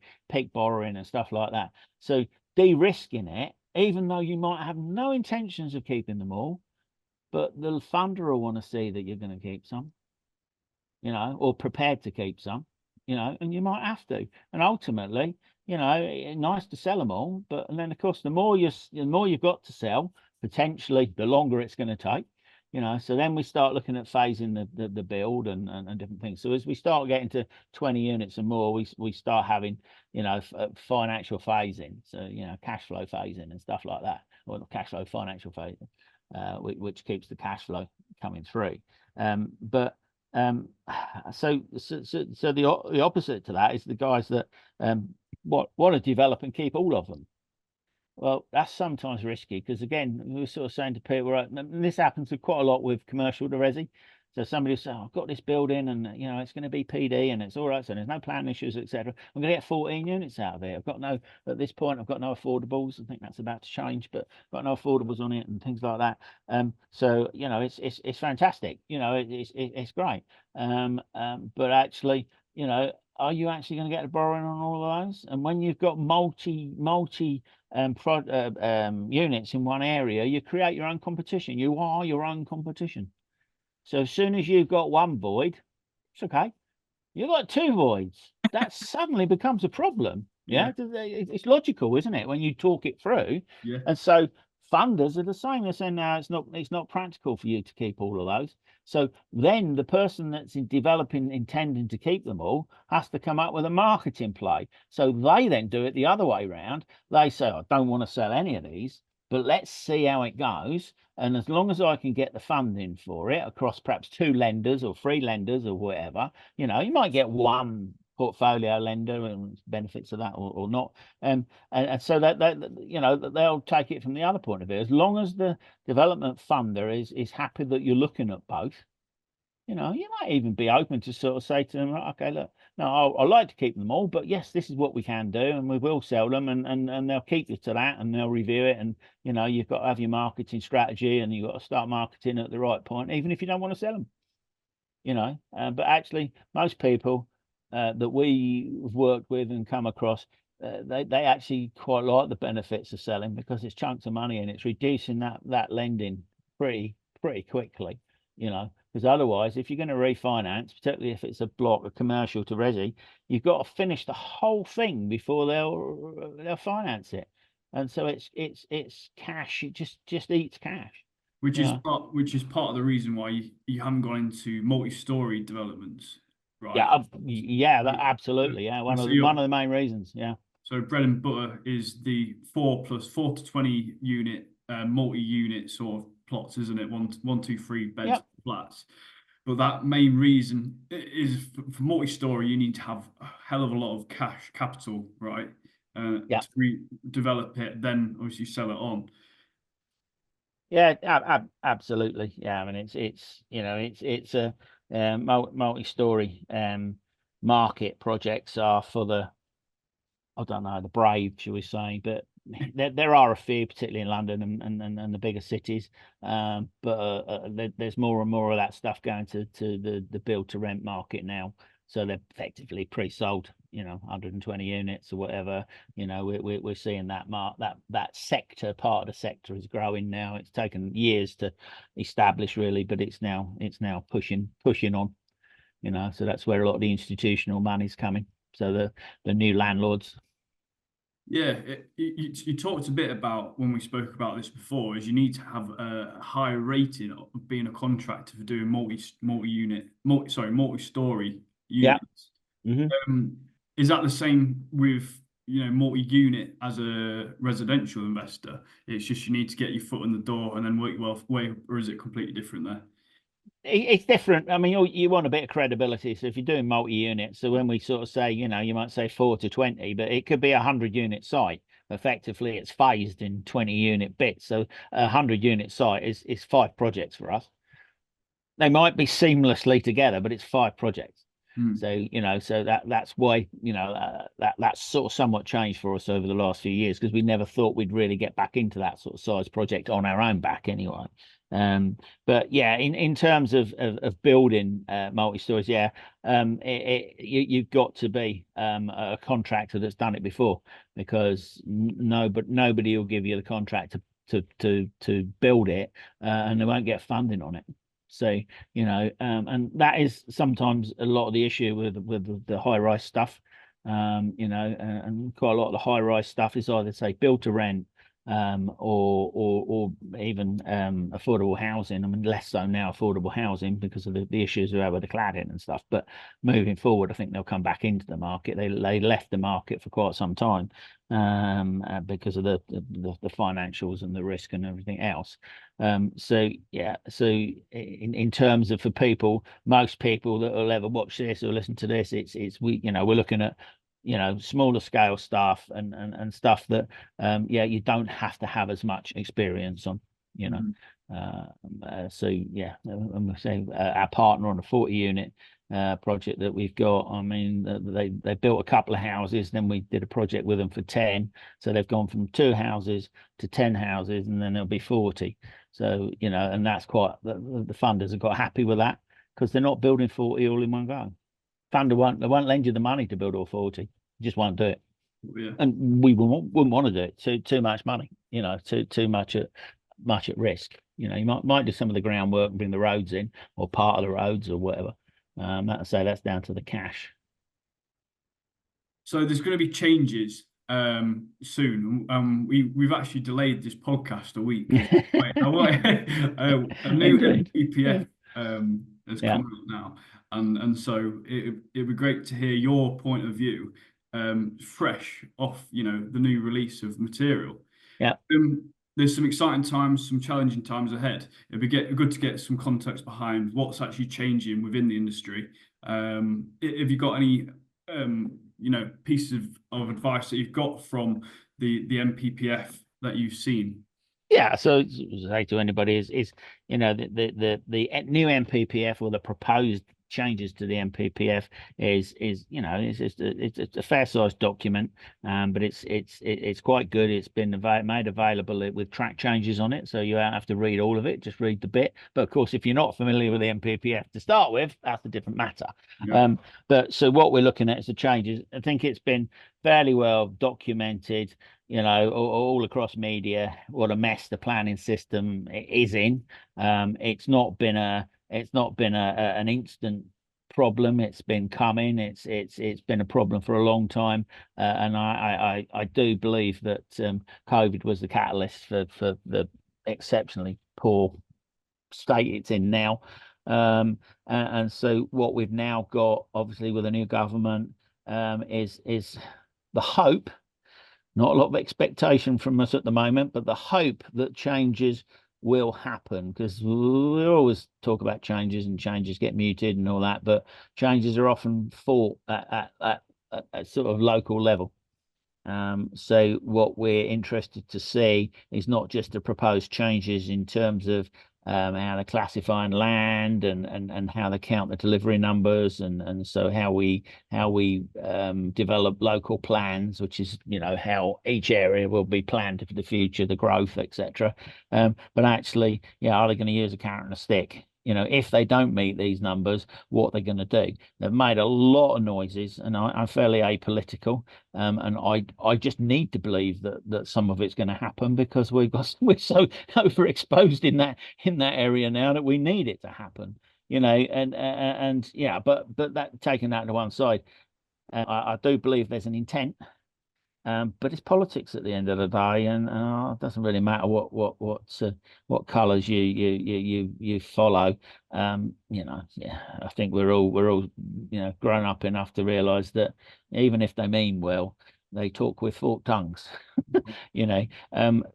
borrowing and stuff like that. So de-risking it, even though you might have no intentions of keeping them all, but the funder will want to see that you're going to keep some, or prepared to keep some, and you might have to. And ultimately, nice to sell them all, but and then of course the more you've got to sell, potentially the longer it's going to take. So then we start looking at phasing the build and different things. So as we start getting to 20 units and more, we start having, financial phasing. So, cash flow phasing and stuff like that, or the cash flow financial phasing, which keeps the cash flow coming through. But so the opposite to that is the guys that want to develop and keep all of them. Well, that's sometimes risky, because again, we were sort of saying to people, right, and this happens quite a lot with commercial to resi. So somebody will say, oh, I've got this building and it's going to be PD and it's all right, so there's no plan issues, etc. I'm going to get 14 units out of it. At this point, I've got no affordables. I think that's about to change, but I've got no affordables on it and things like that. So it's fantastic. It's great. But actually, are you actually going to get the borrowing on all of those? And when you've got multi units in one area, you create your own competition. You are your own competition. So as soon as you've got one void, it's okay. You've got 2 voids. That suddenly becomes a problem. Yeah. It's logical, isn't it, when you talk it through? Yeah. And so funders are the same. They're saying, no, it's not practical for you to keep all of those. So then the person that's intending to keep them all has to come up with a marketing play. So they then do it the other way around. They say, I don't want to sell any of these, but let's see how it goes. And as long as I can get the funding for it across perhaps 2 lenders or 3 lenders or whatever, you might get one portfolio lender and benefits of that or not. And so that they'll take it from the other point of view. As long as the development funder is happy that you're looking at both, you might even be open to sort of say to them, okay, look, no, I like to keep them all, but yes, this is what we can do, and we will sell them, and they'll keep you to that, and they'll review it, and you've got to have your marketing strategy, and you've got to start marketing at the right point, even if you don't want to sell them. But actually, most people that we've worked with and come across, they actually quite like the benefits of selling, because it's chunks of money and it's reducing that lending pretty quickly. Because otherwise, if you're going to refinance, particularly if it's a block of commercial to resi, you've got to finish the whole thing before they'll finance it, and so it's cash. It just eats cash. Which is part of the reason why you haven't gone into multi-story developments, right? Absolutely, yeah. One of the main reasons, yeah. So bread and butter is the 4 to 20 unit multi-unit sort of plots, isn't it? One, two, three beds, Yep. flats. But that main reason is for multi-story, you need to have a hell of a lot of cash capital, right? Yep. To redevelop it, then obviously sell it on. Yeah, absolutely. Yeah, I mean it's you know it's a multi-story market. Projects are for the, I don't know, the brave, shall we say, but there are a few, particularly in London and the bigger cities. But there's more and more of that stuff going to the build to rent market now. So they're effectively pre-sold, 120 units or whatever. We're seeing that sector, part of the sector is growing now. It's taken years to establish really, but it's now pushing on. So that's where a lot of the institutional money's coming. So the new landlords. Yeah, you talked a bit about when we spoke about this before, is you need to have a higher rating of being a contractor for doing multi-story Yeah. units. Hmm. Is that the same with multi-unit as a residential investor? It's just you need to get your foot in the door and then work your way, or is it completely different there? It's different. I mean, you want a bit of credibility. So if you're doing multi-unit, so when we sort of say, you might say 4 to 20, but it could be 100-unit site. Effectively, it's phased in 20-unit bits. So 100-unit site is 5 projects for us. They might be seamlessly together, but it's 5 projects. Hmm. So so that's why that's sort of somewhat changed for us over the last few years, because we never thought we'd really get back into that sort of size project on our own back anyway. But yeah, in terms of building multi-stories, yeah, you've got to be a contractor that's done it before, because nobody will give you the contract to build it, and they won't get funding on it. So, and that is sometimes a lot of the issue with the high rise stuff. And quite a lot of the high rise stuff is either say build to rent, or even affordable housing. I mean, less so now affordable housing because of the issues we have with the cladding and stuff. But moving forward, I think they'll come back into the market. They left the market for quite some time, because of the financials and the risk and everything else. So yeah, so in terms of, for people, most people that will ever watch this or listen to this, we're looking at smaller scale stuff and stuff that you don't have to have as much experience on. So yeah, I'm gonna say our partner on a 40-unit project that we've got. I mean, they built a couple of houses, then we did a project with them for 10. So they've gone from 2 houses to 10 houses, and then there'll be 40. So and that's quite, the funders are quite happy with that, because they're not building 40 all in one go. Funder won't lend you the money to build all 40. Just won't do it. Yeah. And we wouldn't want to do it. Too much money, too much at risk. You might do some of the groundwork and bring the roads in, or part of the roads or whatever. That's down to the cash. So there's going to be changes soon. We've actually delayed this podcast a week. A new Indeed. NPPF has Yeah. come out now, and so it'd be great to hear your point of view, fresh off the new release of material. Yeah. There's some exciting times, some challenging times ahead. It'd be good to get some context behind what's actually changing within the industry. Have you got any pieces of advice that you've got from the NPPF that you've seen? Yeah, so say to anybody is the new NPPF, or the proposed changes to the NPPF, is it's a fair sized document, but it's quite good. It's been made available with track changes on it, so you don't have to read all of it, just read the bit. But of course, if you're not familiar with the NPPF to start with, that's a different matter. Yeah. But so what we're looking at is the changes. I think it's been fairly well documented, all across media, what a mess the planning system is in. It's not been an instant problem. It's been coming. It's been a problem for a long time, and I do believe that COVID was the catalyst for the exceptionally poor state it's in now. And so what we've now got, obviously, with a new government, is the hope. Not a lot of expectation from us at the moment, but the hope that changes will happen, because we always talk about changes and changes get muted and all that, but changes are often fought at sort of local level. So what we're interested to see is not just the proposed changes in terms of how they're classifying land and how they count the delivery numbers, and so how we develop local plans, which is, you know, how each area will be planned for the future, the growth, etc. But actually, yeah, are they going to use a carrot and a stick? You know, if they don't meet these numbers, what are they going to do? They've made a lot of noises, and I'm fairly apolitical. And I just need to believe that some of it's going to happen, because we're so overexposed in that area now that we need it to happen. You know, and yeah, but that, taking that to one side, I do believe there's an intent. But it's politics at the end of the day, and it doesn't really matter what colours you follow. You know, yeah, I think we're all you know, grown up enough to realise that even if they mean well, they talk with forked tongues. You know,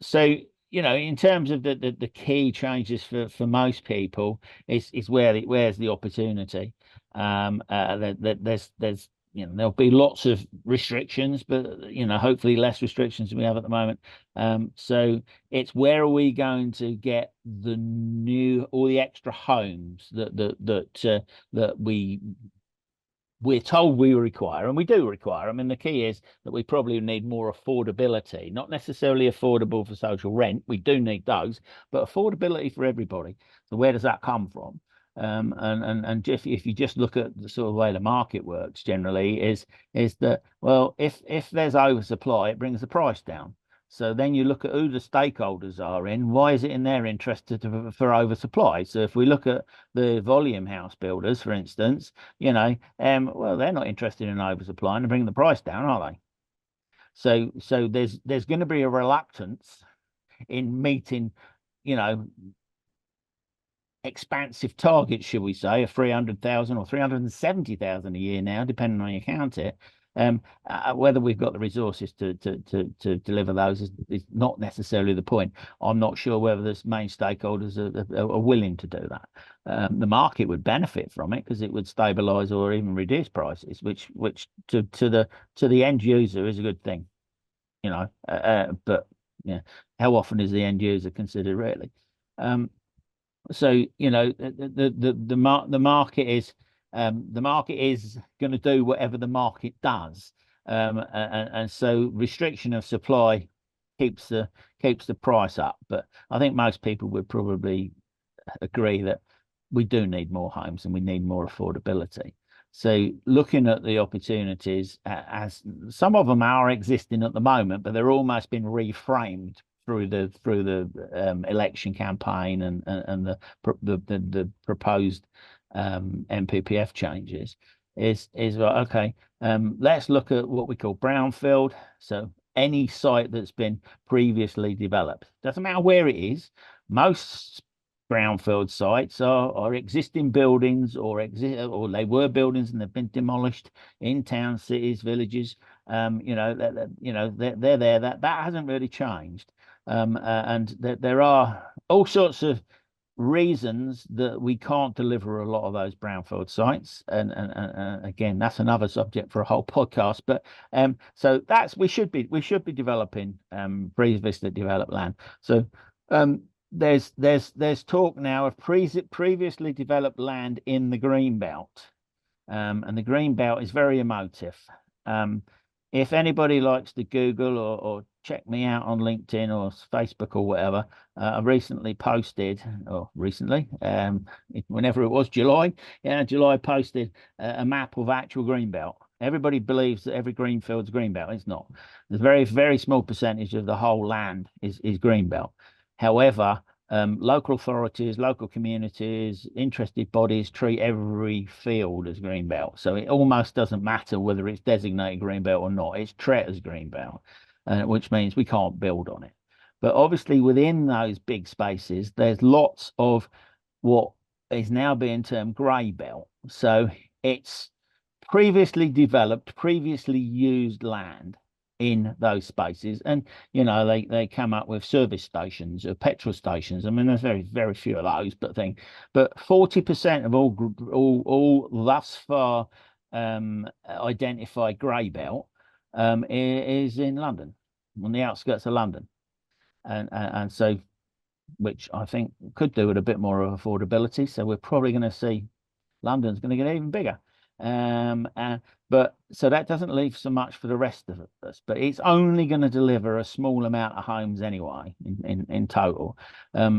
so, you know, in terms of the key changes for most people, is where's the opportunity. There's, you know, there'll be lots of restrictions, but, you know, hopefully less restrictions than we have at the moment. So it's, where are we going to get all the extra homes that we're told we require, and we do require. I mean, the key is that we probably need more affordability, not necessarily affordable for social rent. We do need those, but affordability for everybody. So where does that come from? And if you just look at the sort of way the market works generally, is that, well, if there's oversupply, it brings the price down. So then you look at who the stakeholders are in. Why is it in their interest for oversupply? So if we look at the volume house builders, for instance, you know, well, they're not interested in oversupplying and bringing the price down, are they? So there's going to be a reluctance in meeting, you know, expansive targets, should we say, of 300,000 or 370,000 a year now, depending on how you count it. Whether we've got the resources to deliver those is not necessarily the point. I'm not sure whether the main stakeholders are willing to do that. The market would benefit from it, because it would stabilize or even reduce prices, which to the end user is a good thing, you know. But yeah, how often is the end user considered, really? So, you know, the market is going to do whatever the market does, and so restriction of supply keeps the price up. But I think most people would probably agree that we do need more homes and we need more affordability. So looking at the opportunities, as some of them are existing at the moment, but they're almost been reframed through the election campaign and the proposed NPPF changes, is okay. Let's look at what we call brownfield. So any site that's been previously developed, doesn't matter where it is. Most brownfield sites are existing buildings, or they were buildings and they've been demolished in towns, cities, villages. You know, they're there. That hasn't really changed. And there are all sorts of reasons that we can't deliver a lot of those brownfield sites, and again, that's another subject for a whole podcast. But so we should be developing previously developed land. So there's talk now of previously developed land in the green belt, and the green belt is very emotive. If anybody likes to Google or check me out on LinkedIn or Facebook or whatever, I recently posted, whenever it was, July posted a map of actual greenbelt. Everybody believes that every greenfield's greenbelt. It's not. There's a very, very small percentage of the whole land is greenbelt. However, local authorities, local communities, interested bodies treat every field as greenbelt. So it almost doesn't matter whether it's designated greenbelt or not. It's treated as greenbelt, which means we can't build on it. But obviously within those big spaces, there's lots of what is now being termed grey belt. So it's previously developed, previously used land. in those spaces. And they come up with service stations or petrol stations. I mean, there's very few of those, but 40% of all thus far identified grey belt is in London, on the outskirts of London. And so, which I think could do with a bit more of affordability. So we're probably going to see London's going to get even bigger. But so that doesn't leave so much for the rest of us, but it's only going to deliver a small amount of homes anyway in total.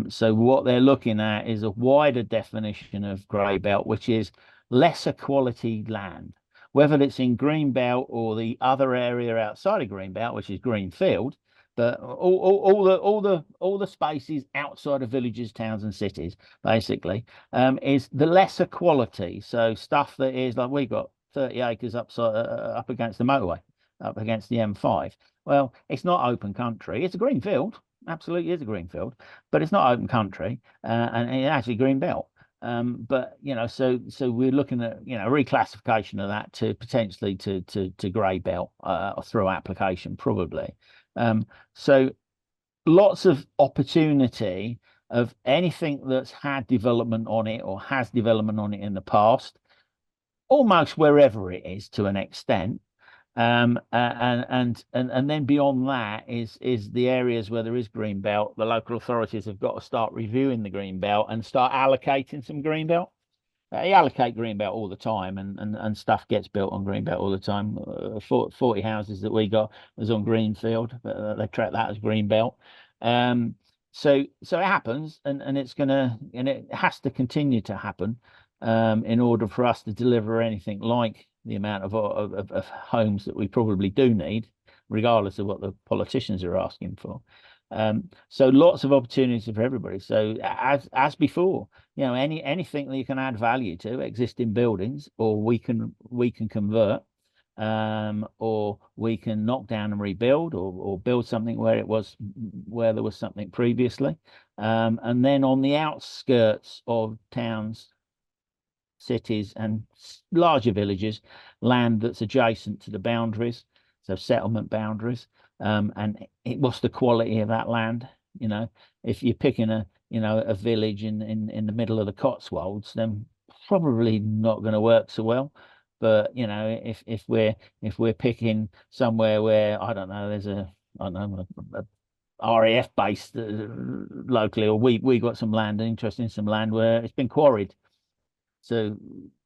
So what they're looking at is a wider definition of grey belt, which is lesser quality land, whether it's in green belt or the other area outside of green belt, which is green field. But all the spaces outside of villages, towns, and cities, basically, is the lesser quality. So stuff that is like we got 30 acres up against the motorway, up against the M5. Well, it's not open country. It's a green field. Absolutely is a green field, but it's not open country, and it's actually green belt. But so we're looking at reclassification of that to potentially to grey belt through application probably. So lots of opportunity of anything that's had development on it or has development on it in the past, almost wherever it is to an extent. And then beyond that is the areas where there is green belt. The local authorities have got to start reviewing the green belt and start allocating some green belt. They allocate green belt all the time, and stuff gets built on green belt all the time. 40 houses that we got was on greenfield, but they track that as green belt. So it happens, and it has to continue to happen in order for us to deliver anything like the amount of homes that we probably do need, regardless of what the politicians are asking for. So lots of opportunities for everybody. So as before, anything that you can add value to existing buildings, or we can convert, or we can knock down and rebuild, or build something where there was something previously. And then on the outskirts of towns, cities, and larger villages, land that's adjacent to the boundaries, so settlement boundaries. And what's the quality of that land? If you're picking a village in the middle of the Cotswolds, then probably not going to work so well. But if we're picking somewhere where, I don't know, there's a RAF base locally, or we got some land, interested in some land where it's been quarried. So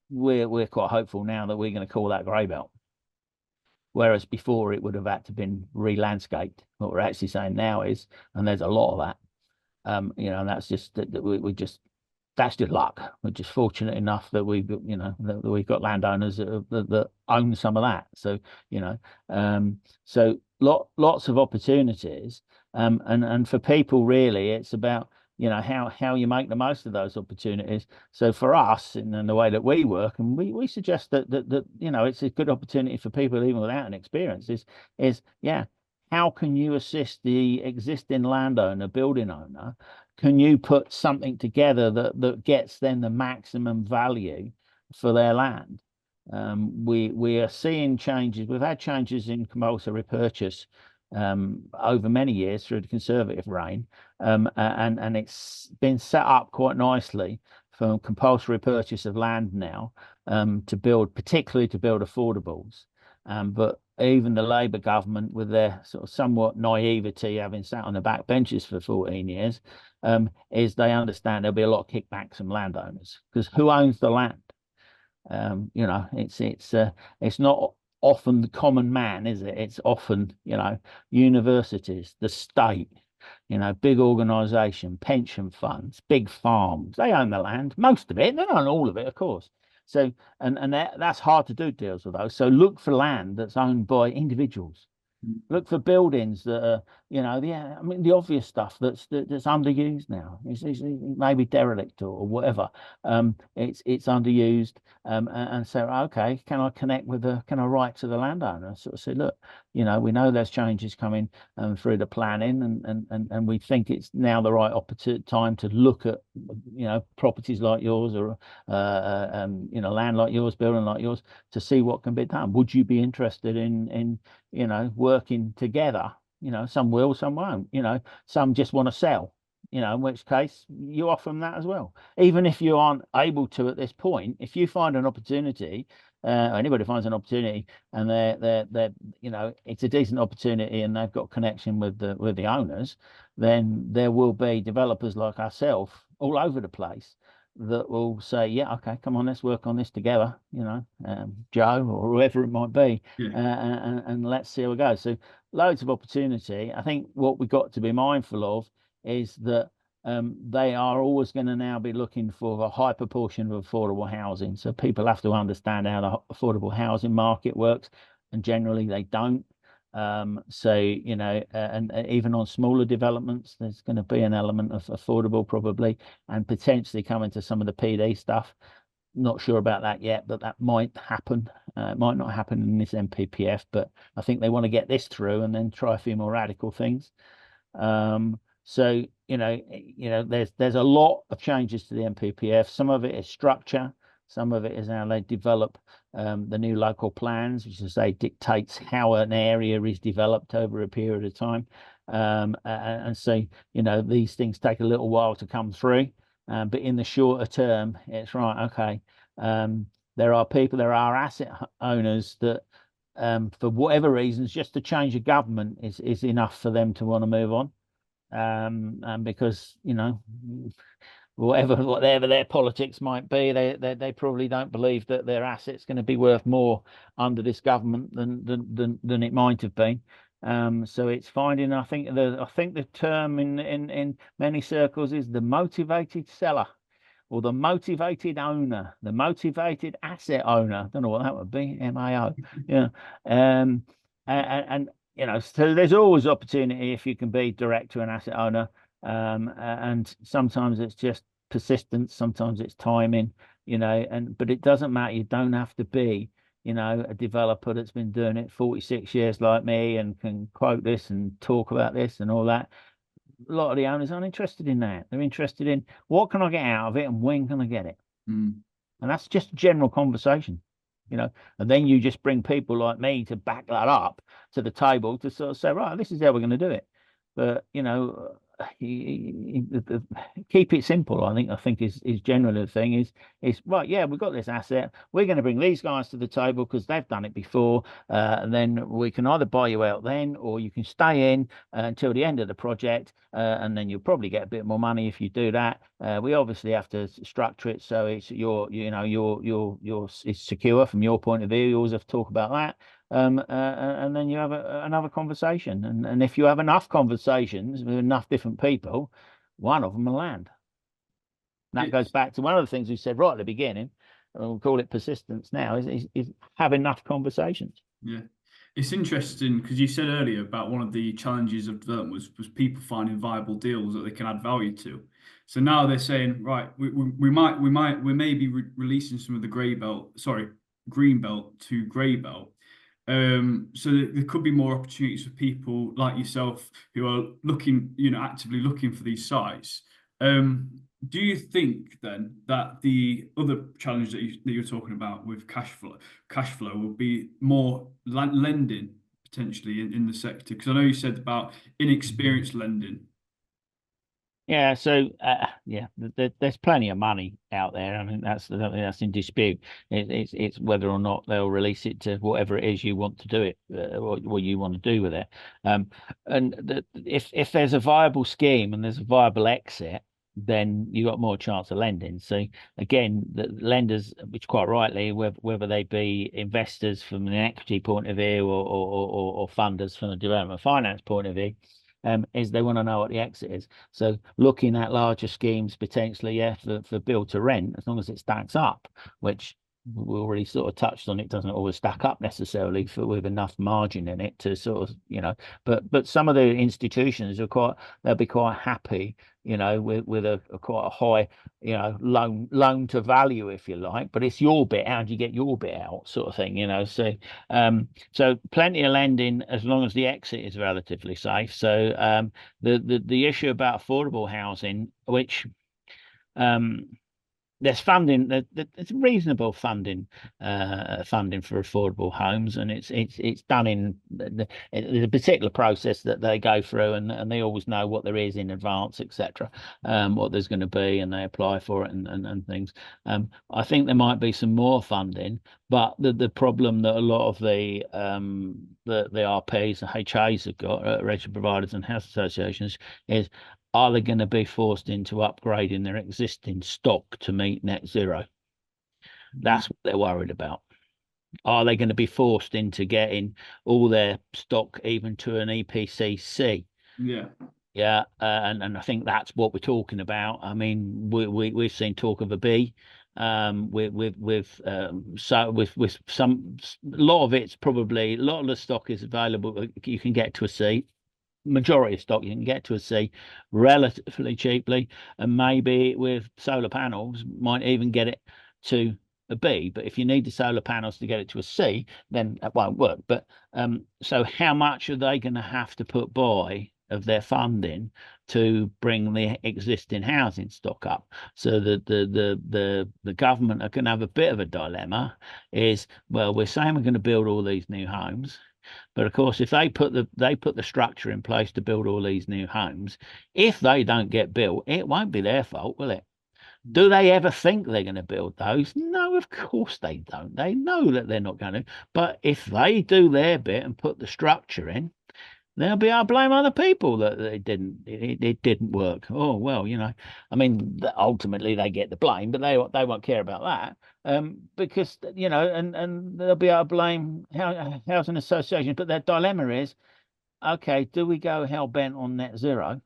we're quite hopeful now that we're going to call that grey belt. Whereas before it would have had to been re-landscaped. What we're actually saying now is, and there's a lot of that, and that's just that's just luck. We're just fortunate enough that that we've got landowners that own some of that. So so lots of opportunities, and for people really, it's about how you make the most of those opportunities. So for us, in the way that we work, and we suggest that it's a good opportunity for people even without an experience, is how can you assist the existing landowner, building owner? Can you put something together that gets them the maximum value for their land? We are seeing changes. We've had changes in compulsory purchase over many years through the Conservative reign, and it's been set up quite nicely for compulsory purchase of land now, particularly to build affordables. But even the Labour government, with their sort of somewhat naivety, having sat on the back benches for 14 years, is they understand there'll be a lot of kickbacks from landowners, because who owns the land? It's not often the common man, is it? It's often, universities, the state, big organisation, pension funds, big farms. They own the land, most of it. They don't own all of it, of course. So, and that's hard to do deals with those. So look for land that's owned by individuals. Look for buildings that are, I mean, the obvious stuff that's underused now is maybe derelict or whatever. It's underused. And so, okay, can I connect with can I write to the landowner and sort of say, look, we know there's changes coming through the planning, and we think it's now the right time to look at, properties like yours, or land like yours, building like yours, to see what can be done. Would you be interested in working together? Some will, some won't. Some just want to sell. In which case you offer them that as well. Even if you aren't able to at this point, if you find an opportunity, or anybody finds an opportunity, and they're it's a decent opportunity, and they've got connection with the owners, then there will be developers like ourselves all over the place that will say, yeah, okay, come on, let's work on this together, Joe or whoever it might be, Yeah. and let's see how it goes. So loads of opportunity. I think what we've got to be mindful of is that they are always going to now be looking for a high proportion of affordable housing. So people have to understand how the affordable housing market works, and generally they don't. And even on smaller developments, there's going to be an element of affordable probably, and potentially coming to some of the PD stuff. Not sure about that yet, but that might happen. It might not happen in this NPPF, but I think they want to get this through and then try a few more radical things. So there's a lot of changes to the NPPF. Some of it is structure, some of it is how they develop the new local plans, which, as I say, dictates how an area is developed over a period of time. And so these things take a little while to come through, but in the shorter term, it's right. Okay, there are asset owners that, for whatever reasons, just to change a government is enough for them to want to move on. And because whatever their politics might be, they probably don't believe that their asset's going to be worth more under this government than it might have been. So it's finding, I think the term in many circles is the motivated seller, or the motivated owner, the motivated asset owner. I don't know what that would be, MAO. Yeah. And so there's always opportunity if you can be direct to an asset owner. And sometimes it's just persistence, sometimes it's timing, but it doesn't matter. You don't have to be, a developer that's been doing it 46 years like me and can quote this and talk about this and all that. A lot of the owners aren't interested in that. They're interested in what can I get out of it and when can I get it? And that's just general conversation, and then you just bring people like me to back that up to the table to sort of say, right, this is how we're going to do it. But keep it simple. I think is generally the thing is right. Yeah, we've got this asset. We're going to bring these guys to the table because they've done it before. And then we can either buy you out then, or you can stay in until the end of the project, and then you'll probably get a bit more money if you do that. We obviously have to structure it so it's it's secure from your point of view. You always have to talk about that. And then you have another conversation, and if you have enough conversations with enough different people, one of them will land. That goes back to one of the things we said right at the beginning, and we'll call it persistence now, is have enough conversations. Yeah, it's interesting because you said earlier about one of the challenges of development was people finding viable deals that they can add value to. So now they're saying, right, we may be releasing some of the green belt to grey belt. So there could be more opportunities for people like yourself who are looking, actively looking for these sites. Do you think then that the other challenge that you're talking about with cash flow will be more lending potentially in the sector? Because I know you said about inexperienced lending. Yeah, so there's plenty of money out there. I think that's in dispute. It's whether or not they'll release it to whatever it is you want to do it, what you want to do with it. And if there's a viable scheme and there's a viable exit, then you got more chance of lending. So again, the lenders, which quite rightly, whether they be investors from an equity point of view or funders from a development finance point of view, is they want to know what the exit is. So looking at larger schemes potentially, for build to rent, as long as it stacks up, which we already sort of touched on, it doesn't always stack up necessarily with enough margin in it to sort of, but some of the institutions are they'll be quite happy, with a quite a high, loan to value, if you like, but it's your bit. How do you get your bit out, sort of thing, so plenty of lending as long as the exit is relatively safe. So the issue about affordable housing, which um there's funding, there's reasonable funding for affordable homes, and it's done in there's a particular process that they go through, and they always know what there is in advance, etc., what there's going to be, and they apply for it and things. I think there might be some more funding, but the problem that a lot of the RPs, the HAs have got, registered providers and house associations, is, are they going to be forced into upgrading their existing stock to meet net zero? That's what they're worried about. Are they going to be forced into getting all their stock even to an EPCC? Yeah. Yeah, and I think that's what we're talking about. I mean, we've seen talk of a B, with some, a lot of it's probably, a lot of the stock is available. You can get to a C. Majority of stock you can get to a C relatively cheaply, and maybe with solar panels might even get it to a B. But if you need the solar panels to get it to a C, then that won't work. But so how much are they going to have to put by of their funding to bring the existing housing stock up? So the government are going to have a bit of a dilemma. Is, well, we're saying we're going to build all these new homes, but of course, if they put the structure in place to build all these new homes, if they don't get built, it won't be their fault, will it? Do they ever think they're going to build those? No, of course they don't. They know that they're not going to. But if they do their bit and put the structure in, they'll be able to blame other people that it didn't work. Oh well, I mean, ultimately they get the blame, but they won't care about that, because and they'll be able to blame housing associations. But their dilemma is, okay, do we go hell bent on net zero?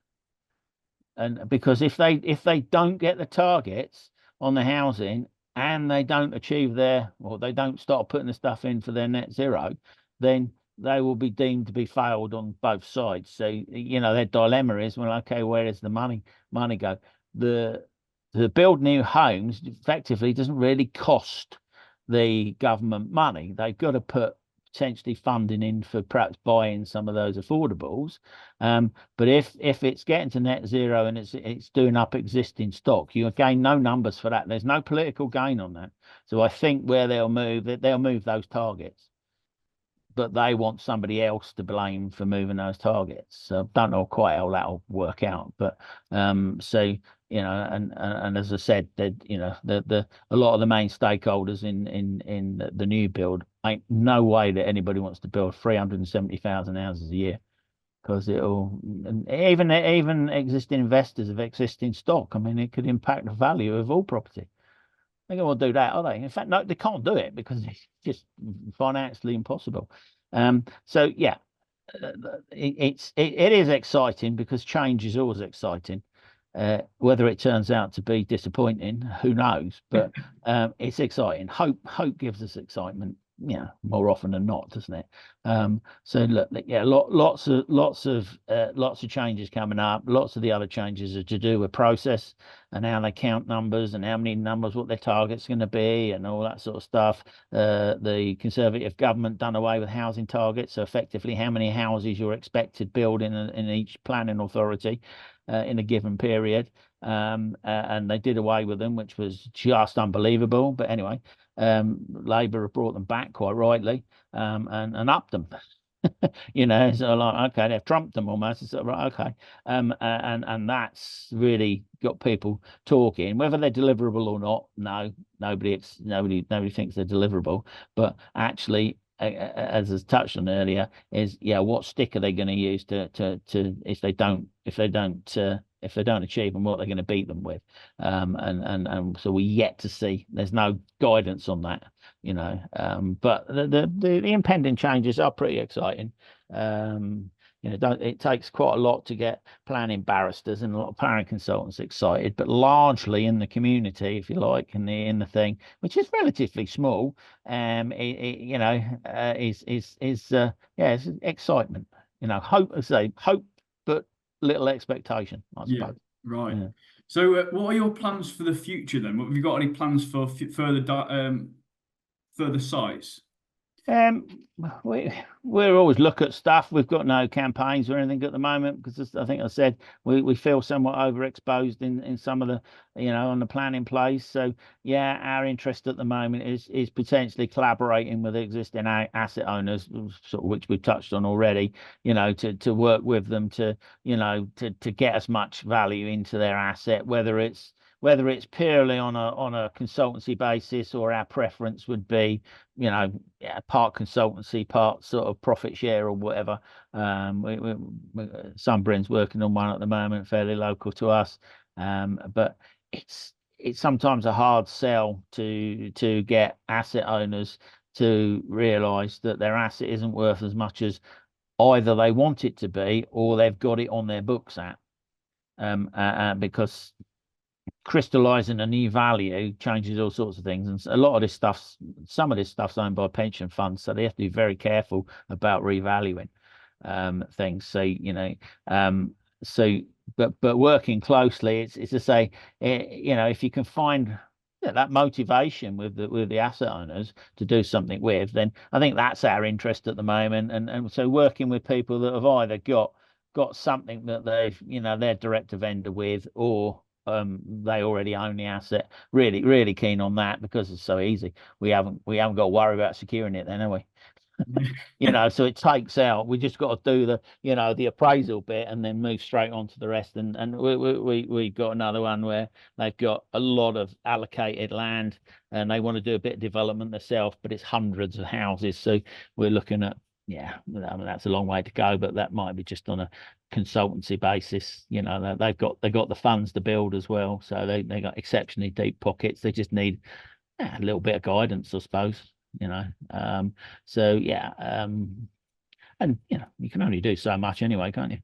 And because if they don't get the targets on the housing, and they don't achieve or they don't start putting the stuff in for their net zero, then they will be deemed to be failed on both sides. So their dilemma is, well, okay, where does the money go? The build new homes effectively doesn't really cost the government money. They've got to put potentially funding in for perhaps buying some of those affordables. But if it's getting to net zero and it's doing up existing stock, you gain no numbers for that. There's no political gain on that. So I think where they'll move those targets, but they want somebody else to blame for moving those targets. So I don't know quite how that'll work out. But so and as I said, that a lot of the main stakeholders in the new build, ain't no way that anybody wants to build 370,000 houses a year, because even existing investors of existing stock, I mean, it could impact the value of all property. They don't want to do that, are they? In fact, no, they can't do it because it's just financially impossible. So yeah, it is exciting, because change is always exciting. Whether it turns out to be disappointing, who knows? But it's exciting. Hope gives us excitement, more often than not, doesn't it? So look, yeah, lots of changes coming up. Lots of the other changes are to do with process and how they count numbers and how many numbers, what their target's going to be, and all that sort of stuff. The Conservative government done away with housing targets, so effectively how many houses you're expected build in each planning authority in a given period. And they did away with them, which was just unbelievable. But anyway, Labour have brought them back quite rightly, and upped them. So like, okay, they've trumped them almost. It's right, okay, and that's really got people talking. Whether they're deliverable or not, no, nobody thinks they're deliverable. But actually, as was touched on earlier, is what stick are they going to use to if they don't achieve them, what they're going to beat them with? And so we yet to see. There's no guidance on that, but the impending changes are pretty exciting. it takes quite a lot to get planning barristers and a lot of planning consultants excited, but largely in the community, if you like, in the thing, which is relatively small, yeah, it's excitement. Hope, I say hope, but little expectation, I Yeah, suppose. right. Yeah. So, what are your plans for the future then? Have you got any plans for further sites? Um, we we're always look at stuff. We've got no campaigns or anything at the moment because I think I said we feel somewhat overexposed in some of the on the planning place. So yeah, our interest at the moment is potentially collaborating with existing asset owners, sort of which we've touched on already. To work with them to get as much value into their asset, whether it's purely on a consultancy basis, or our preference would be yeah, part consultancy, part sort of profit share or whatever. Sunbrand's working on one at the moment, fairly local to us. But it's sometimes a hard sell to get asset owners to realise that their asset isn't worth as much as either they want it to be or they've got it on their books at. Because crystallizing a new value changes all sorts of things, and a lot of this some of this stuff's owned by pension funds, so they have to be very careful about revaluing things. So so but working closely, it's to say, if you can find that motivation with the asset owners to do something with, then I think that's our interest at the moment. And so working with people that have either got something that they're direct to vendor with, or they already own the asset. Really, really keen on that because it's so easy. We haven't got to worry about securing it then, have we? So it takes out. We just got to do the appraisal bit and then move straight on to the rest. And we got another one where they've got a lot of allocated land and they want to do a bit of development themselves, but it's hundreds of houses. So we're looking at, yeah, I mean, that's a long way to go, but that might be just on a consultancy basis. They've got the funds to build as well, so they got exceptionally deep pockets. They just need a little bit of guidance, I suppose. So yeah, and you can only do so much anyway, can't you?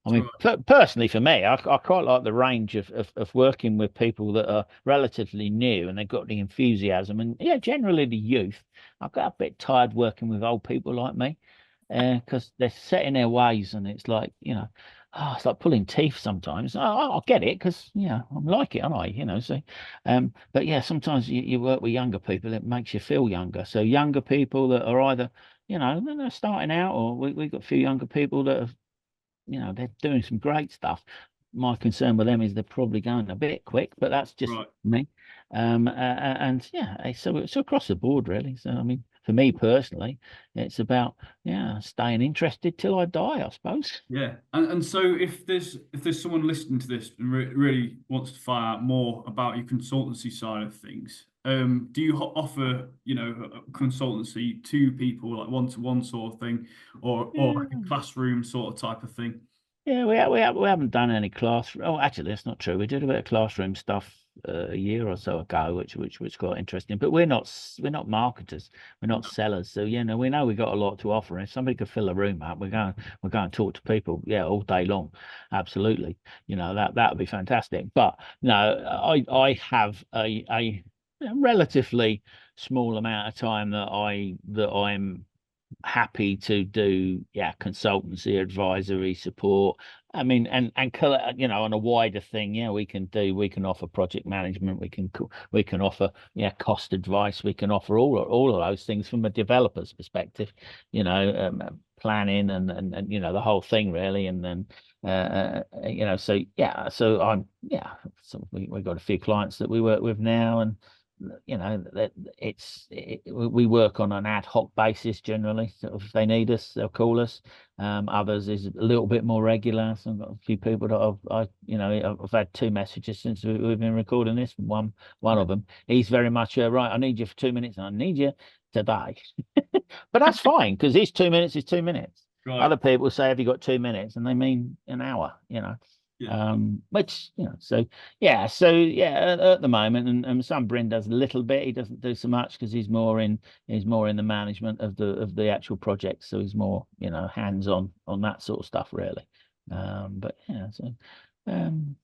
I mean, Right. personally, for me, I quite like the range of working with people that are relatively new and they've got the enthusiasm, and yeah, generally the youth. I got a bit tired working with old people like me because they're set in their ways, and it's like it's like pulling teeth sometimes. I get it because I'm like it, aren't I? So but yeah, sometimes you work with younger people, it makes you feel younger. So younger people that are either they're starting out, or we got a few younger people that have they're doing some great stuff. My concern with them is they're probably going a bit quick, but that's just Right. me. And yeah, so it's across the board really. So I mean, for me personally, it's about staying interested till I die, I suppose. Yeah, and so if there's someone listening to this and really wants to find out more about your consultancy side of things, do you offer a consultancy to people, like one-to-one sort of thing, or like a Yeah. classroom sort of type of thing? Yeah, we haven't done any class. Oh, actually, that's not true. We did a bit of classroom stuff a year or so ago, which was quite interesting. But we're not marketers, we're not sellers. So we know we got a lot to offer. If somebody could fill a room up, we're going to talk to people, yeah, all day long. Absolutely, that would be fantastic. But no, I have a relatively small amount of time that I'm happy to do consultancy, advisory support. I mean, and on a wider thing, we can offer project management, we can offer cost advice, we can offer all of those things from a developer's perspective, planning and the whole thing really. And then so yeah, so we got a few clients that we work with now, and that we work on an ad hoc basis generally. So if they need us, they'll call us. Others is a little bit more regular. So I've got a few people that I've had two messages since we've been recording this. One of them, he's very much right. I need you for 2 minutes, and I need you today. But that's fine because his 2 minutes is 2 minutes. Right. Other people say, "Have you got 2 minutes?" and they mean an hour. Yeah. Which, so yeah, at the moment, and some Bryn does a little bit. He doesn't do so much because he's more in the management of the actual project, so he's more hands on that sort of stuff really. But yeah, so um,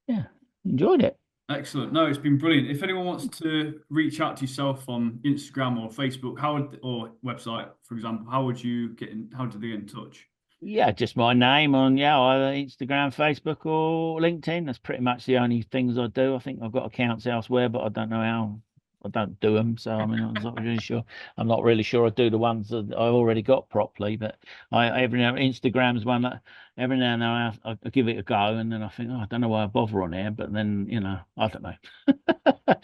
yeah, enjoyed it. Excellent. No, it's been brilliant. If anyone wants to reach out to yourself on Instagram or Facebook, or website, for example, how would you get in? How do they get in touch? Yeah, just my name on either Instagram, Facebook, or LinkedIn. That's pretty much the only things I do. I think I've got accounts elsewhere, but I don't know how. I don't do them, so I mean, I'm not really sure. I'm not really sure I do the ones that I already got properly. But I every now Instagram's one that every now and then I give it a go, and then I think, oh, I don't know why I bother on here. But then I don't know.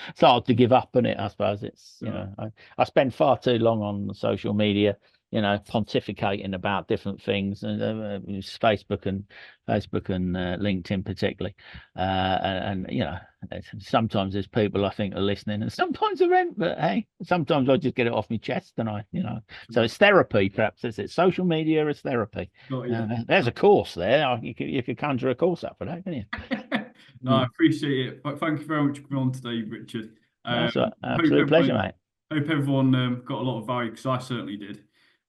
It's hard to give up on it, I suppose. It's Right. I spend far too long on social media, pontificating about different things, and it's Facebook and LinkedIn particularly, and sometimes there's people I think are listening, and sometimes they aren't. But hey, sometimes I just get it off my chest, and so Sure. it's therapy, perhaps. Is it social media is therapy? Got you. There's a course there. You could conjure a course up for that, can you? No, I Mm. appreciate it. But thank you very much for coming on today, Richard. That's an Hope absolute pleasure, everyone mate. hope everyone got a lot of value because I certainly did.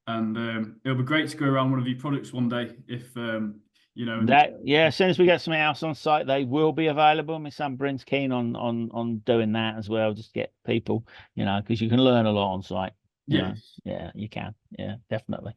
And it'll be great to go around one of your products one day if and Yeah, as soon as we get something else on site, they will be available. My son Bryn's keen on doing that as well. Just get people, because you can learn a lot on site. yes. Yeah, you can. Yeah, definitely.